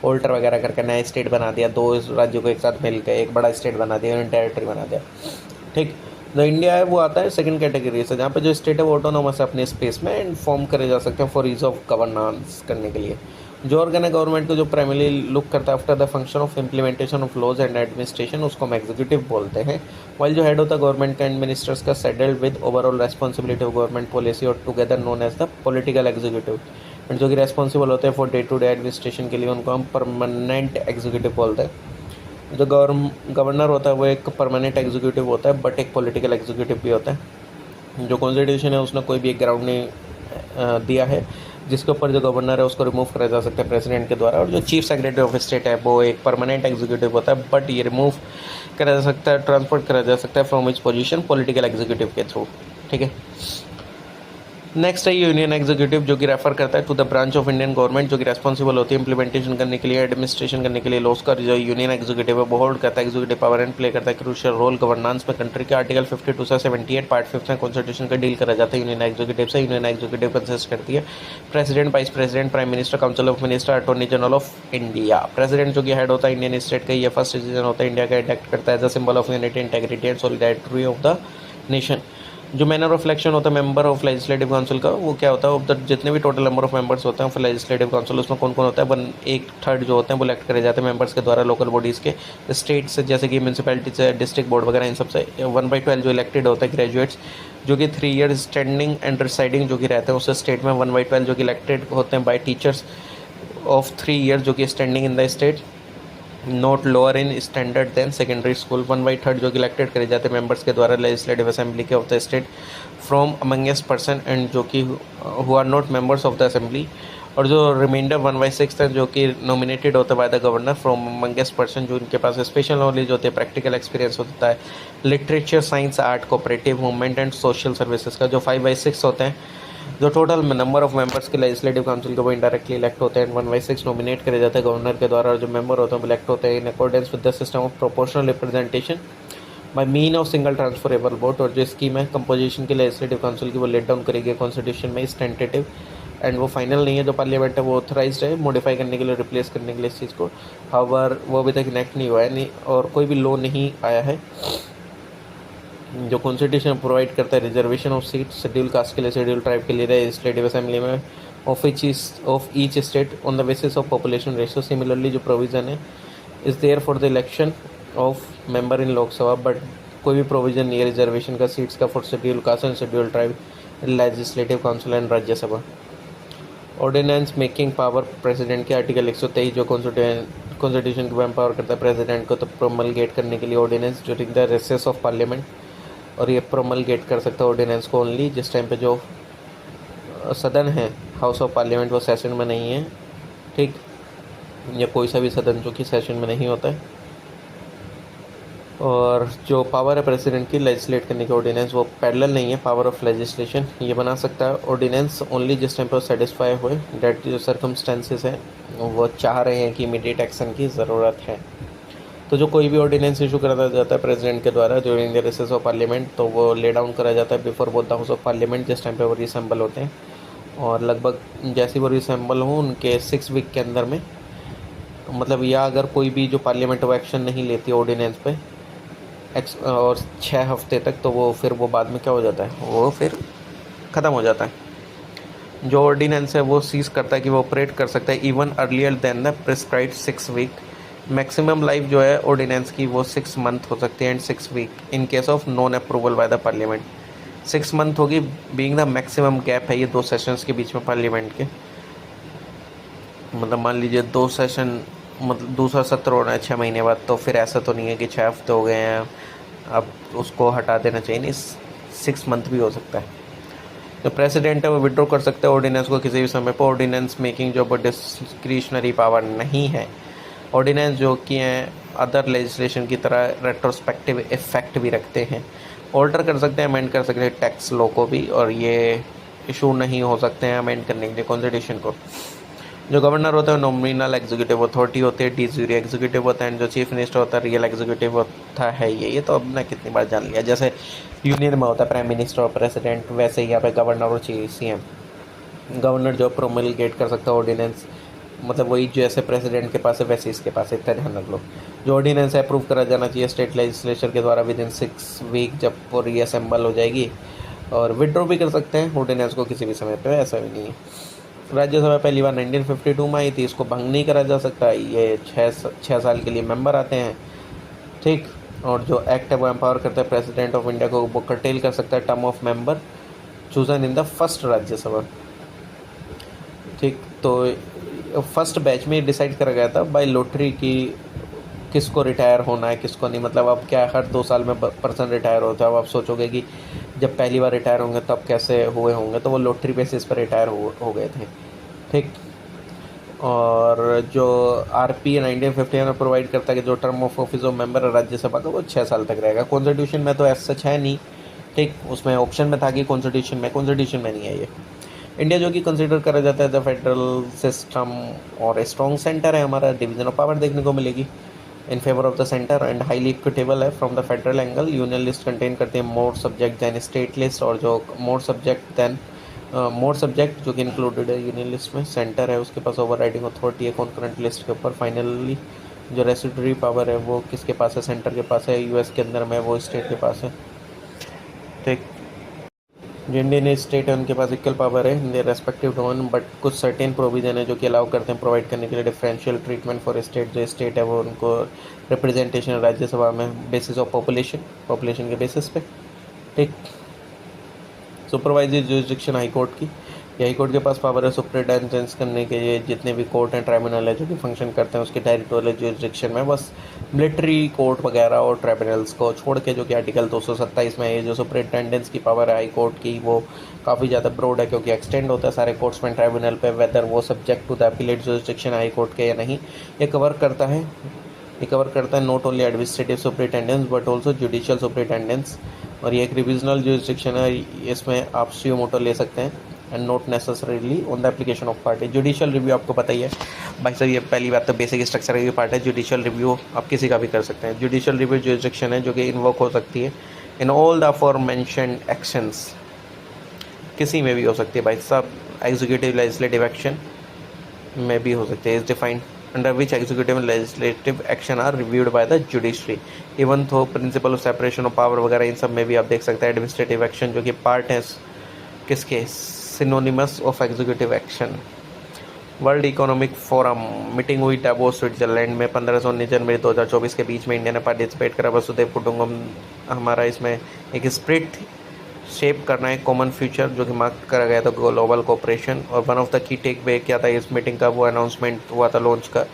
ऑल्टर वगैरह करके नया स्टेट बना दिया, दो राज्यों को एक साथ मिल के एक बड़ा स्टेट बना दिया, यूनियन टेरिटरी बना दिया। ठीक, जो इंडिया है वो आता है सेकंड कैटेगरी से, जहाँ पे जो स्टेट है वो ऑटोनोमस है अपने स्पेस में एंड फॉर्म करे जा सकते हैं फॉर ईज ऑफ गवर्नेंस करने के लिए। जो ऑर्गन है गवर्नमेंट को जो प्राइमरी लुक करता है after the function of implementation of laws and administration, उसको हम एग्जीक्यूटिव बोलते हैं। वाइल जो हेड होता है गवर्नमेंट का एंड मिनिस्टर्स का settled with overall responsibility of government policy और together known as the political executive, and जो कि रेस्पॉन्सिबल होते हैं for day to day administration के लिए उनको हम परमानेंट एग्जीक्यूटिव बोलते हैं। जो गवर्नर होता है वो एक परमानेंट एग्जीक्यूटिव होता है बट एक पॉलिटिकल एग्जीक्यूटिव भी होता है। जो कॉन्स्टिट्यूशन है उसने कोई भी एक ग्राउंड नहीं दिया है जिसके ऊपर जो गवर्नर है उसको रिमूव करा जा सकता है प्रेसिडेंट के द्वारा, और जो चीफ सेक्रेटरी ऑफ स्टेट है वो एक परमानेंट एग्जीक्यूटिव होता है बट ये रिमूव करा जा सकता है, ट्रांसफर करा जा सकता है from each position political executive के थ्रू। ठीक है, नेक्स्ट है यूनियन एग्जीक्यूटिव, जो कि रेफर करता है to the branch of Indian government, जो कि रेस्पॉन्सिबल होती है इंप्लीमेंटेशन करने के लिए, एडमिनिस्ट्रेशन करने के लिए लॉस का। जो यूनियन एग्जीक्यूटिव है वो होल्ड करता है एग्जीक्यूटिव पावर एंड प्ले करता है क्रूशियल रोल गवर्नेंस में कंट्री के। आर्टिकल 52 से 78 पार्ट 5 में कॉन्स्टिट्यूशन का डील करा जाता है यूनियन एग्जीक्यूटिव से। यूनियन एग्जीक्यूटिव कंसिस्ट करती है president, vice president, prime minister, council of minister, attorney general of India. President जो कि हेड होता है इंडियन स्टेट का, ये फर्स्ट सिटीजन होता है इंडिया का, एडेक्ट करता है as a symbol of unity, integrity and solidarity of the nation. जो मैनर ऑफ इलेक्शन होता है मेंबर ऑफ लेजिस्लेटिव काउंसिल का, वो क्या होता है, ऑफ द जितने भी टोटल नंबर ऑफ मेंबर्स होते हैं फॉर लेजिस्लेटिव काउंसिल, उसमें कौन कौन होता है, 1/3 जो होते हैं वो इलेक्ट करे जाते हैं मेंबर्स के द्वारा लोकल बॉडीज़ के, स्टेट से, जैसे कि म्यूनसिपैलिटी से, डिस्ट्रिक्ट बोर्ड वगैरह, इन सबसे। 1/12 जो इलेक्टेड होता है ग्रेजुएट्स, जो कि 3 ईयर स्टैंडिंग एंड रिसाइडिंग जो कि रहते हैं उससे स्टेट में। 1/12 जो कि इलेक्टेड होते हैं बाई टीचर्स ऑफ 3 ईयर जो कि standing in the state, not lower in standard than secondary school. 1/3 जो कि इलेक्टेड करे जाते हैं मेंबर्स के द्वारा लेजिस्लेटिव असेंबली के of the state from amongst person and जो कि who are not members of the assembly. और जो रिमाइंडर 1/6 है जो कि नॉमिनेटेड होता है by the governor from amongst person, जो इनके पास स्पेशल नॉलेज होती है, प्रैक्टिकल एक्सपीरियंस होता है, literature, science, art, cooperative movement and social services का। जो 5/6 होते हैं जो टोटल नंबर ऑफ मेंबर्स के लेजिस्लेटिव काउंसिल के वो इंडायरेक्टली इलेक्ट होते हैं। 1/6 नॉमिनेट करे जाते हैं गवर्नर के द्वारा, और जो मेंबर होते हैं वो इलेक्ट होते हैं इन accordance with the system of proportional representation bye mean of single transferable vote. और जो स्कीम है कंपोजिशन के लेजिस्लेटिव काउंसिल की वो लेट डाउन करेगी कॉन्स्टिट्यूशन में, इस टेंटेटिव एंड वो फाइनल नहीं है। जो पार्लियामेंट है वो ऑथराइज्ड है मॉडिफाई करने के लिए, रिप्लेस करने के लिए इस चीज़ को। हाउएवर वो अभी तक इनेक्ट नहीं हुआ है, नहीं, और कोई भी लॉ नहीं आया है। जो कॉन्स्टिट्यूशन प्रोवाइड करता है reservation of seat schedule caste के लिए, शेड्यूल ट्राइब के लिए लेजिस्लेटिव असेंबली में of each state on the basis of population ratio. Similarly जो प्रोविजन है is there for the election of member in Lok Sabha, but कोई भी प्रोविजन नहीं है रिजर्वेशन का सीट्स का for schedule caste and schedule tribe legislative council and Rajya Sabha. Ordinance making power president के, आर्टिकल 123 जो कॉन्स्टिट्यूशन को एम्पावर करता है प्रेसिडेंट को तो प्रोमलगेट करने के लिए ordinance during the recess of parliament. और ये प्रोमलगेट कर सकता है ऑर्डिनेंस को ओनली जिस टाइम पे जो सदन है हाउस ऑफ पार्लियामेंट वो सेशन में नहीं है, ठीक, या कोई सा भी सदन जो कि सेशन में नहीं होता है। और जो पावर है प्रेसिडेंट की लेजिस्लेट करने की ऑर्डिनेंस वो पैरेलल नहीं है, पावर ऑफ लेजिस्लेशन ये बना सकता है ऑर्डिनेंस ओनली जिस टाइम पर सेटिस्फाई हुए डेट जो सर्कमस्टेंसेस है वो चाह रहे हैं कि इमीडिएट एक्शन की ज़रूरत है। तो जो कोई भी ऑर्डिनेंस इशू करा जाता है प्रेसिडेंट के द्वारा during the recess of parliament तो वो ले डाउन करा जाता है before both the house of parliament जिस टाइम पे वो रिसेंबल होते हैं। और लगभग जैसे वो रिसेंबल हो उनके 6 वीक के अंदर में, मतलब या अगर कोई भी जो पार्लियामेंट वो एक्शन नहीं लेती ऑर्डिनेंस पे और 6 हफ्ते तक, तो वो फिर वो बाद में क्या हो जाता है, वो फिर ख़त्म हो जाता है। जो ऑर्डिनेंस है वो सीज करता है कि वो ऑपरेट कर सकता है even earlier than the prescribed 6 week. Maximum life जो है ऑर्डिनेंस की वो 6 मंथ हो सकती है and 6 week in case of non approval by the parliament. 6 month होगी बीइंग द मैक्सिमम गैप है ये 2 सेशंस के बीच में पार्लियामेंट के। मतलब मान लीजिए 2 सेशन, मतलब दूसरा सत्र होना है 6 महीने बाद, तो फिर ऐसा तो नहीं है कि 6 हफ्ते हो गए हैं अब उसको हटा देना चाहिए, नहीं, 6 मंथ भी हो सकता है। जो प्रेसिडेंट है वो विड्रॉ कर सकता है ऑर्डिनेंस को किसी भी समय पर। ऑर्डिनेंस मेकिंग जो डिस्क्रिशनरी पावर नहीं है। ऑर्डिनेंस जो कि हैं अदर लेजिस्लेशन की तरह रेट्रोस्पेक्टिव इफेक्ट भी रखते हैं, ऑल्टर कर सकते हैं, अमेंड कर सकते हैं टैक्स लॉ को भी, और ये इशू नहीं हो सकते हैं अमेंड करने के लिए कॉन्स्टिट्यूशन को। जो गवर्नर होता है नॉमिनल एग्जीक्यूटिव अथॉरिटी होती है, डी ज़्यूरी एग्जीक्यूटिव होता है, जो चीफ मिनिस्टर होता है रियल एग्जीक्यूटिव होता है। ये तो अब मैं कितनी बार जान लिया, जैसे यूनियन में होता है प्राइम मिनिस्टर और प्रेसिडेंट, वैसे ही यहाँ पे गवर्नर और सीएम। गवर्नर जो प्रोमलगेट कर सकता है ऑर्डिनेंस, मतलब वही जैसे प्रेसिडेंट के पास है वैसे इसके पास है, इतना ध्यान रख लो। जो ऑर्डिनेंस है अप्रूव करा जाना चाहिए स्टेट लेजिस्लेचर के द्वारा विद इन 6 वीक जब वो रीअसेंबल हो जाएगी। और विड्रॉ भी कर सकते हैं ऑर्डिनेंस को किसी भी समय पे, ऐसा भी नहीं है। राज्यसभा पहली बार 1952 में आई थी, इसको भंग नहीं करा जा सकता, ये 6 साल के लिए मेंबर आते हैं, ठीक। और जो एक्ट है वो एम्पावर करता है प्रेसिडेंट ऑफ इंडिया को, वो कर्टेल कर सकता है term of member chosen in the first Rajya Sabha, ठीक। तो फर्स्ट बैच में डिसाइड करा गया था बाय लॉटरी की किसको रिटायर होना है किसको नहीं। मतलब अब क्या हर 2 साल में पर्सन रिटायर होता है, अब आप सोचोगे कि जब पहली बार रिटायर होंगे तब कैसे हुए होंगे, तो वो लॉटरी बेसिस पर रिटायर हो गए थे, ठीक। और जो आरपी 1950 में प्रोवाइड करता है कि जो term of office of member Rajya Sabha का वो 6 साल तक रहेगा। कॉन्स्टिट्यूशन में तो ऐसा सच है नहीं ठीक, उसमें ऑप्शन में था कि कॉन्स्टिट्यूशन में नहीं है ये। इंडिया जो कि कंसिडर करा जाता है द फेडरल सिस्टम और स्ट्रॉन्ग सेंटर है हमारा, डिवीजन ऑफ पावर देखने को मिलेगी in favour of the centre and highly equitable है from the federal angle. Union list contain करते हैं more subject than state list, और जो मोर सब्जेक्ट जो कि इंक्लूडेड है यूनियन लिस्ट में। सेंटर है उसके पास ओवर राइडिंग अथॉरिटी है कॉन्करेंट लिस्ट के ऊपर। फाइनली जो रेसिडरी पावर है वो किसके पास है, सेंटर के पास है, यूएस के अंदर में वो स्टेट के पास है। ठीक, जो इंडियन स्टेट है उनके पास इक्वल पावर है in their respective domain, but कुछ सर्टेन प्रोविजन है जो कि अलाउ करते हैं प्रोवाइड करने के लिए डिफरेंशियल ट्रीटमेंट फॉर स्टेट। जो स्टेट है वो उनको रिप्रेजेंटेशन राज्यसभा में बेसिस ऑफ पॉपुलेशन के बेसिस पे। ठीक, सुपरवाइजरी जुरिस्डिक्शन हाई कोर्ट की, हाई कोर्ट के पास पावर है सुपरिटेंडेंस करने के लिए जितने भी कोर्ट एंड ट्राइब्यूनल है जो कि फंक्शन करते हैं उसके टेरिटोरियल जुरिस्डिक्शन में, बस मिलिट्री कोर्ट वगैरह और ट्राइब्यूनल्स को छोड़ के, जो कि आर्टिकल 227 में ये जो सुपरिटेंडेंस की पावर है हाई कोर्ट की वो काफ़ी ज़्यादा ब्रॉड है क्योंकि एक्सटेंड होता है सारे कोर्ट्स में ट्राइब्यूनल पे, वेदर वो subject to the appellate jurisdiction high court के या नहीं। ये कवर करता है not only administrative superintendence but also judicial superintendence. और ये एक रिविजनल जुरिस्डिक्शन है, इसमें आप सुयो मोटो ले सकते हैं and not necessarily on the application of party. Judicial review आपको पता ही है भाई साहब, ये पहली बात तो बेसिक स्ट्रक्चर की पार्ट है। जुडिशियल रिव्यू आप किसी का भी कर सकते हैं। जुडिशियल रिव्यू जुरिस्डिक्शन है जो कि इन्वोक हो सकती है इन ऑल द अफॉरमेंशन्ड एक्शंस, किसी में भी हो सकती है भाई साहब। एग्जीक्यूटिव लेजिस्लेटिव एक्शन में भी हो सकती है, is defined under which executive and legislative action are reviewed by the judiciary even though principle of separation of power वगैरह इन सब में भी आप देख सकते हैं एडमिनिस्ट्रेटिव एक्शन जो कि पार्ट है किसके, synonymous of executive action. World economic forum meeting हुई डावोस स्विट्जरलैंड में 1519 जनवरी 2024 के बीच में इंडिया ने पार्टिसिपेट करा। वसुधैव कुटुंबकम हमारा इसमें एक स्प्रिट शेप करना है कॉमन फ्यूचर जो कि मार्क करा गया था ग्लोबल कोऑपरेशन। और one of the key takeaway क्या था इस मीटिंग का, वो अनाउंसमेंट हुआ था लॉन्च का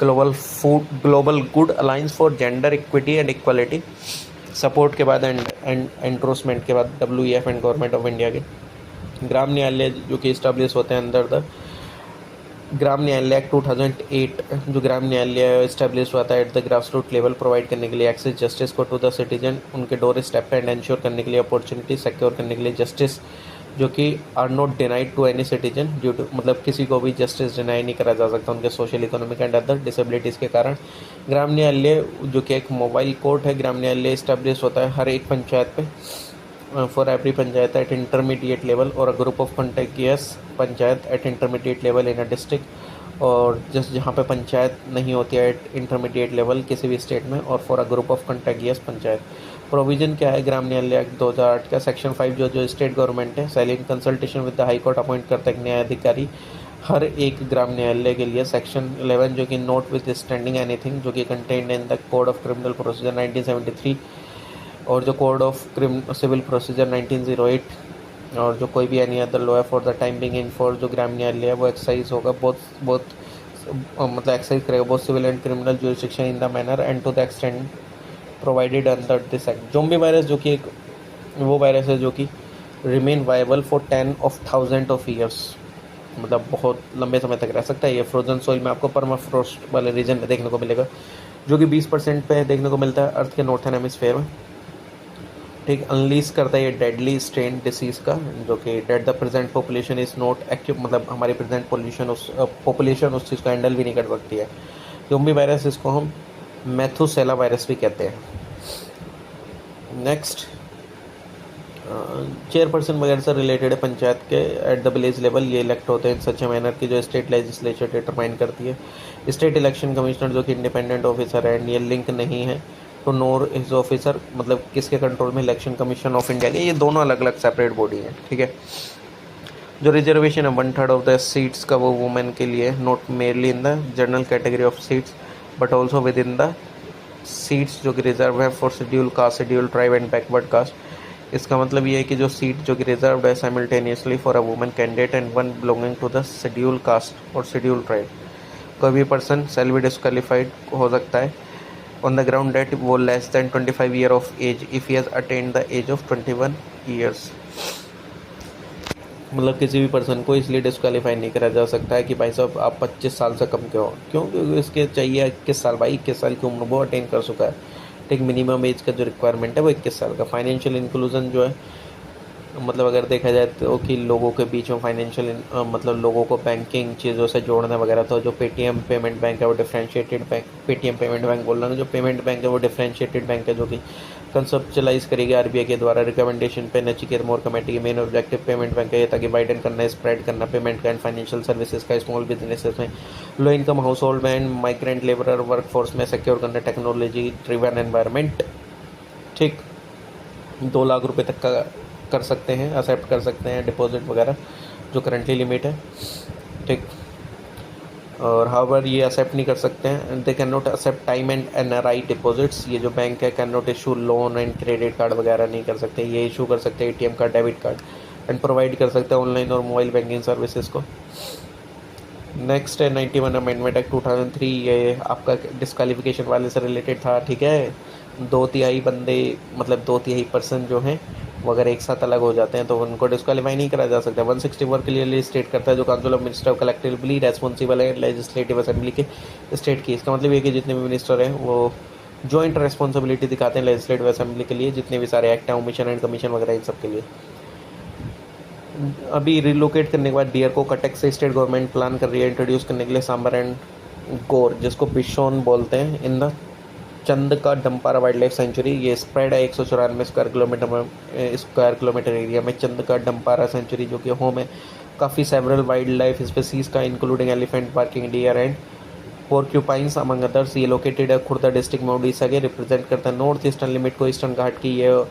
global good alliance for gender equity and equality support के बाद एंड एंडोर्समेंट के बाद WEF and government of India के ग्राम न्यायालय जो कि इस्टेब्लिश होते हैं अंदर द ग्राम न्यायालय एक्ट 2008। जो ग्राम न्यायालय इस्टेब्लिश हुआ था at the grass root level provide करने के लिए एक्सेस जस्टिस को टू द सिटीजन, उनके डोर स्टेप पे एंड इंश्योर करने के लिए अपॉर्चुनिटी सिक्योर करने के लिए जस्टिस जो कि are not denied to any citizen due to, मतलब किसी को भी जस्टिस डिनाई नहीं करा जा सकता उनके social economic and other disabilities के कारण। ग्राम न्यायालय जो कि एक मोबाइल कोर्ट है, ग्राम न्यायालय इस्टेब्लिश होता है हर एक पंचायत पे for every panchayat at intermediate level और a group of contiguous panchayat at intermediate level in a district, और जस्ट जहाँ पे पंचायत नहीं होती है एट इंटरमीडिएट लेवल किसी भी स्टेट में, और for a group of contiguous panchayat. Provision क्या है ग्राम न्यायालय एक्ट 2008 का, सेक्शन 5 जो स्टेट गवर्नमेंट है shall in consultation with the high court appoint करता है एक न्यायाधिकारी हर एक ग्राम न्यायालय के लिए। सेक्शन 11 जो कि नोट विद स्टैंडिंग एनीथिंग जो कि contained in the code of criminal procedure 1973 और जो कोड ऑफ सिविल प्रोसीजर 1908 और जो कोई भी एनी अदर लॉ है for the time being in for जो ग्राम न्यायालय है वो एक्सरसाइज होगा बहुत मतलब एक्सरसाइज करेगा both civil and criminal jurisdiction in the manner and to the extend provided under this act. Zombie virus जो कि एक वो वायरस है जो कि remain viable for 10,000 of years, मतलब बहुत लंबे समय तक रह सकता है। ये फ्रोजन सोइल में आपको परमाफ्रोस्ट वाले रीजन में देखने को मिलेगा जो कि 20% पे देखने को मिलता है अर्थ के नॉर्थन हेमिस्फीयर में। ठीक, अनलीज करता है ये डेडली स्ट्रेन डिसीज़ का जो कि that the present population is not active, मतलब हमारी प्रेजेंट पॉपुलेशन उस चीज़ को हैंडल भी नहीं कर सकती है। ज़ोंबी वायरस इसको हम मैथुसेला वायरस भी कहते हैं। नेक्स्ट चेयरपर्सन वगैरह से रिलेटेड है पंचायत के एट द विलेज लेवल, ये इलेक्ट होते हैं इन सच ए मैनर की जो स्टेट लेजिस्लेचर डिटरमाइन करती है। स्टेट इलेक्शन कमिश्नर जो कि इंडिपेंडेंट ऑफिसर है एंड ये लिंक नहीं है टू नोर इज ऑफिसर, मतलब किसके कंट्रोल में, इलेक्शन कमीशन ऑफ इंडिया के। ये दोनों अलग अलग सेपरेट बॉडी हैं। ठीक है, जो रिजर्वेशन है 1/3 ऑफ द सीट्स का वो वुमेन के लिए, not merely in the general category of seats but also with in the seats जो कि रिजर्व है for schedule caste, schedule tribe and backward caste. इसका मतलब ये है कि जो सीट जो कि रिजर्व है simultaneously for a women candidate and one belonging to the schedule caste और शेड्यूल ट्राइब, कोई भी पर्सन सेल बी डिस्क्वालीफाइड हो सकता है on the ground that वो less than 25 year of age if he has attained the age of 21 years। मतलब किसी भी पर्सन को इसलिए डिस्क्वालीफाई नहीं करा जा सकता है कि भाई साहब आप 25 साल से कम के हो, क्योंकि इसके चाहिए 21 साल, भाई 21 साल की उम्र वो अटेन कर चुका है। ठीक, मिनिमम एज का जो रिक्वायरमेंट है वो 21 साल का। फाइनेंशियल इंक्लूजन जो है, मतलब अगर देखा जाए तो कि लोगों के बीच में फाइनेंशियल मतलब लोगों को बैंकिंग चीज़ों से जोड़ना वगैरह, तो जो पेटीएम पेमेंट बैंक है वो differentiated bank, Paytm payment bank बोल रहा हूँ, जो पेमेंट बैंक है वो डिफरेंशिएटेड बैंक है, जो कि कंसेप्चुलाइज करेगी आरबीआई के द्वारा रिकमेंडेशन पे नचिकेत मोर कमेटी की। मेन ऑब्जेक्टिव पेमेंट बैंक है ताकि वाइडन करना, स्प्रेड करना पेमेंट का एंड फाइनेंशियल सर्विसेज का स्मॉल बिजनेसेस में, लो इनकम हाउस होल्ड में एंड माइग्रेंट लेबरर वर्कफोर्स में सिक्योर करना टेक्नोलॉजी ड्रिवन एनवायरनमेंट। ठीक, 2 लाख रुपए तक का कर सकते हैं, एक्सेप्ट कर सकते हैं डिपॉजिट वगैरह, जो करंटली लिमिट है। ठीक, और हाउएवर ये एक्सेप्ट नहीं कर सकते हैं, they can not accept time and NRI deposits. ये जो बैंक है can not issue loan and credit card वगैरह नहीं कर सकते, ये इशू कर सकते हैं ATM card, debit card and provide कर सकते हैं ऑनलाइन और मोबाइल बैंकिंग सर्विसेज को। नेक्स्ट है 91 अमेंडमेंट एक्ट 2003, ये आपका डिस्क्वालिफिकेशन वाले से रिलेटेड था। ठीक है, 2/3 बंदे मतलब 2/3% जो हैं वो अगर एक साथ अलग हो जाते हैं तो उनको डिस्क्वालीफाई नहीं करा जा सकता। 164 क्लियरली स्टेट करता है जो council of minister collectively responsible है लेजिस्लेटिव असेंबली के स्टेट की। इसका मतलब ये कि जितने भी मिनिस्टर हैं वो जॉइंट रेस्पॉन्सिबिलिटी दिखाते हैं लेजिस्लेटिव असेंबली के लिए, जितने भी सारे एक्ट हैं, ओमिशन एंड कमीशन वगैरह इन सब के लिए। अभी रिलोकेट करने के बाद डियर को कटक से स्टेट गवर्नमेंट प्लान कर रही है इंट्रोड्यूस करने के लिए सांबर एंड गोर, जिसको बिशोन बोलते हैं, इन द चंद का डंपारा वाइल्ड लाइफ सेंचुरी। ये स्प्रेड है 194 स्क्वायर किलोमीटर एरिया में। चंद का डंपारा सेंचुरी जो कि होम है काफ़ी सेवरल वाइल्ड लाइफ स्पेसीज का, including elephant, barking deer and porcupines among others. ये लोकेटेड है खुर्दा डिस्ट्रिक्ट में, उड़ीसा के, रिप्रेजेंट करता है नॉर्थ ईस्टर्न लिमिट को, ईस्टर्न घाट की। ये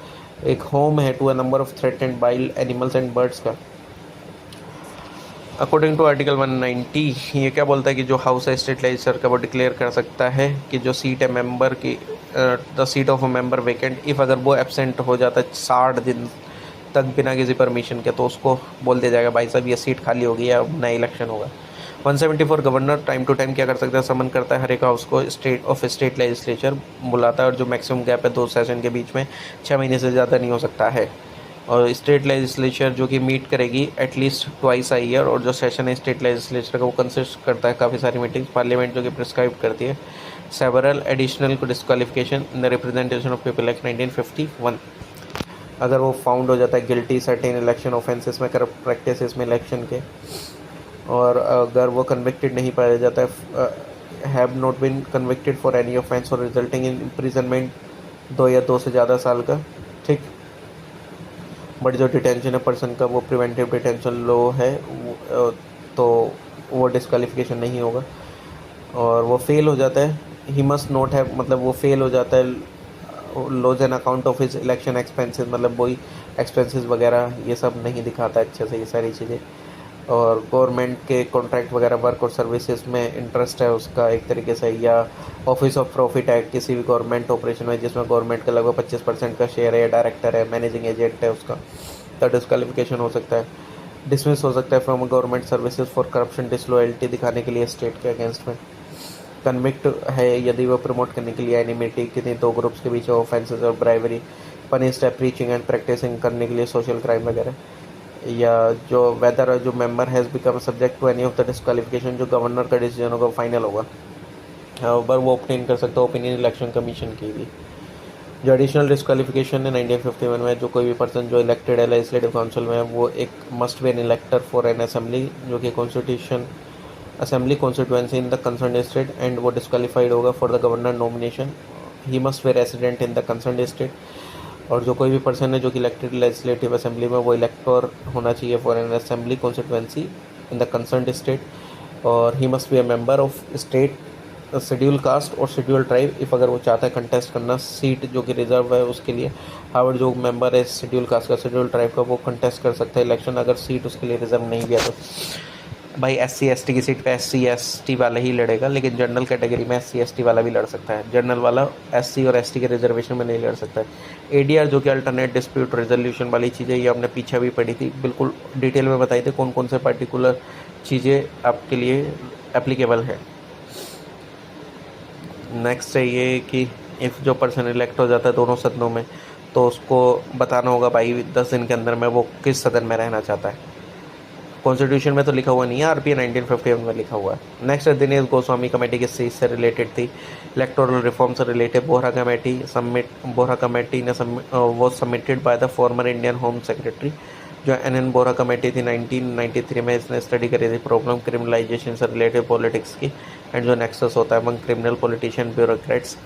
एक होम है to a number of threatened wild animals and birds का। अकॉर्डिंग टू आर्टिकल 190 ये क्या बोलता है कि जो हाउस है स्टेट लेजिस्लेचर का वो डिक्लेयर कर सकता है कि जो सीट है मेंबर की, the seat of a member vacant if, अगर वो एब्सेंट हो जाता है 60 दिन तक बिना किसी परमिशन के, तो उसको बोल दिया जाएगा भाई साहब ये सीट खाली होगी या नया इलेक्शन होगा। 174 गवर्नर टाइम टू टाइम क्या कर सकता है, समन करता है हर एक हाउस को, स्टेट लेजिस्लेचर बुलाता है, और जो मैक्सिमम गैप है 2 सेशन के बीच में 6 महीने से ज़्यादा नहीं हो सकता है। और स्टेट लेजिस्लेचर जो कि मीट करेगी एटलीस्ट ट्वाइस अ ईयर, और जो सेशन है स्टेट लेजिस्लेचर का वो कंसिस्ट करता है काफ़ी सारी मीटिंग्स। पार्लियामेंट जो कि प्रिस्क्राइब करती है several additional disqualification in the representation of people act 1951। अगर वो फाउंड हो जाता है गिल्टी सर्टेन इलेक्शन ऑफेंसेस में, करप्ट प्रैक्टिसेस में इलेक्शन के, और अगर वो कन्विक्टेड नहीं पाया जाता है, have not been convicted for any offence और रिजल्टिंग इन इम्प्रिजनमेंट 2 या 2 से ज़्यादा साल का। ठीक, बट जो डिटेंशन है पर्सन का वो प्रिवेंटिव डिटेंशन लो है, तो वो डिस्क्वालिफिकेशन नहीं होगा। और वो फेल हो जाता है, ही मस्ट नॉट हैव, मतलब वो फेल हो जाता है lodge an account of his election expenses, मतलब वही एक्सपेंसेस वगैरह ये सब नहीं दिखाता अच्छे से ये सारी चीज़ें। और गवर्नमेंट के कॉन्ट्रैक्ट वगैरह वर्क और सर्विसेज में इंटरेस्ट है उसका एक तरीके से, या ऑफिस ऑफ प्रॉफिट है किसी भी गवर्नमेंट ऑपरेशन में जिसमें गवर्नमेंट का लगभग 25% का शेयर है, या डायरेक्टर है, मैनेजिंग एजेंट है उसका, तो डिस्क्वालिफिकेशन हो सकता है, डिसमिस हो सकता है from government services for corruption disloyalty दिखाने के लिए स्टेट के अगेंस्ट में। कन्विक्ट है यदि वो प्रमोट करने के लिए एनिमिटी किसी 2 ग्रुप्स के बीच ऑफेंसेस और ब्राइवरी, पनिश्ड है प्रीचिंग एंड प्रैक्टिसिंग करने के लिए सोशल क्राइम वगैरह, या जो वेदर जो member has become subject to any of the disqualification, जो गवर्नर का डिसीजन होगा फाइनल होगा, पर वो ऑब्टेन कर सकता है ओपिनियन इलेक्शन कमीशन की भी। जो एडिशनल डिस्क्वालिफिकेशन है 1951 में, जो कोई भी पर्सन जो इलेक्टेड है लेजिस्लेटिव काउंसिल में, वो एक must be an elector for an assembly जो कि constitution assembly constituency in the concern state, and वो डिस्क्वालीफाइड होगा for the governor nomination. He must be resident in the concern state, और जो कोई भी पर्सन है जो कि इलेक्टेड लेजिस्लेटिव असेंबली में, वो इलेक्टर होना चाहिए for an assembly constituency in the concern state, और he must be a member of state schedule caste और शेड्यूल ट्राइब इफ़, अगर वो चाहता है कंटेस्ट करना सीट जो कि रिजर्व है उसके लिए। हावर जो मेंबर है शेड्यूल कास्ट का, शेड्यूल ट्राइब का, वो कंटेस्ट कर सकता है इलेक्शन अगर सीट उसके लिए रिजर्व नहीं गया तो। भाई SC ST की सीट पे SC ST वाला ही लड़ेगा, लेकिन जनरल कैटेगरी में SC ST वाला भी लड़ सकता है, जनरल वाला SC और ST के रिजर्वेशन में नहीं लड़ सकता है। ADR जो कि अल्टरनेट डिस्प्यूट रेजोल्यूशन वाली चीज़ें, ये हमने पीछे भी पढ़ी थी, बिल्कुल डिटेल में बताई थी कौन कौन से पर्टिकुलर चीज़ें आपके लिए एप्लीकेबल है। नेक्स्ट है ये कि इफ़ जो पर्सन इलेक्ट हो जाता है दोनों सदनों में, तो उसको बताना होगा भाई 10 दिन के अंदर में वो किस सदन में रहना चाहता है। कॉन्स्टिट्यूशन में तो लिखा हुआ नहीं है, आरपीए 1951 में लिखा हुआ है। नेक्स्ट दिनेश गोस्वामी कमेटी किस चीज़ से रिलेटेड थी? इलेक्टोरल रिफॉर्म से रिलेटेड। बोहरा कमेटी ने वो submitted by the former Indian home secretary. जो एन बोहरा कमेटी थी 1993 में, इसने स्टडी करी थी प्रॉब्लम क्रिमिनलाइजेशन से रिलेटेड पॉलिटिक्स की एंड जो नेक्सस होता है अमंग क्रिमिनल पॉलिटिशियन ब्यूरोक्रेट्स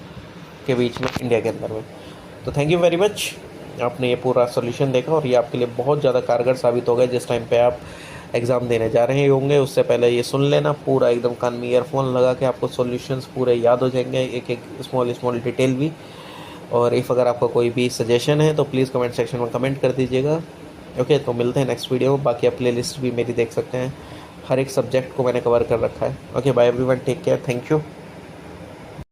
के बीच में इंडिया के अंदर में। तो थैंक यू वेरी मच, आपने ये पूरा सॉल्यूशन देखा और ये आपके लिए बहुत ज़्यादा कारगर साबित होगा जिस टाइम पे आप एग्ज़ाम देने जा रहे होंगे। उससे पहले ये सुन लेना पूरा, एकदम कान में ईयरफोन लगा के आपको सॉल्यूशंस पूरे याद हो जाएंगे, एक एक स्मॉल डिटेल भी। और इफ़ अगर आपका कोई भी सजेशन है तो प्लीज़ कमेंट सेक्शन में कमेंट कर दीजिएगा। ओके, तो मिलते हैं नेक्स्ट वीडियो में। बाकी आप प्ले लिस्ट भी मेरी देख सकते हैं, हर एक सब्जेक्ट को मैंने कवर कर रखा है। Okay, bye everyone, take care, thank you.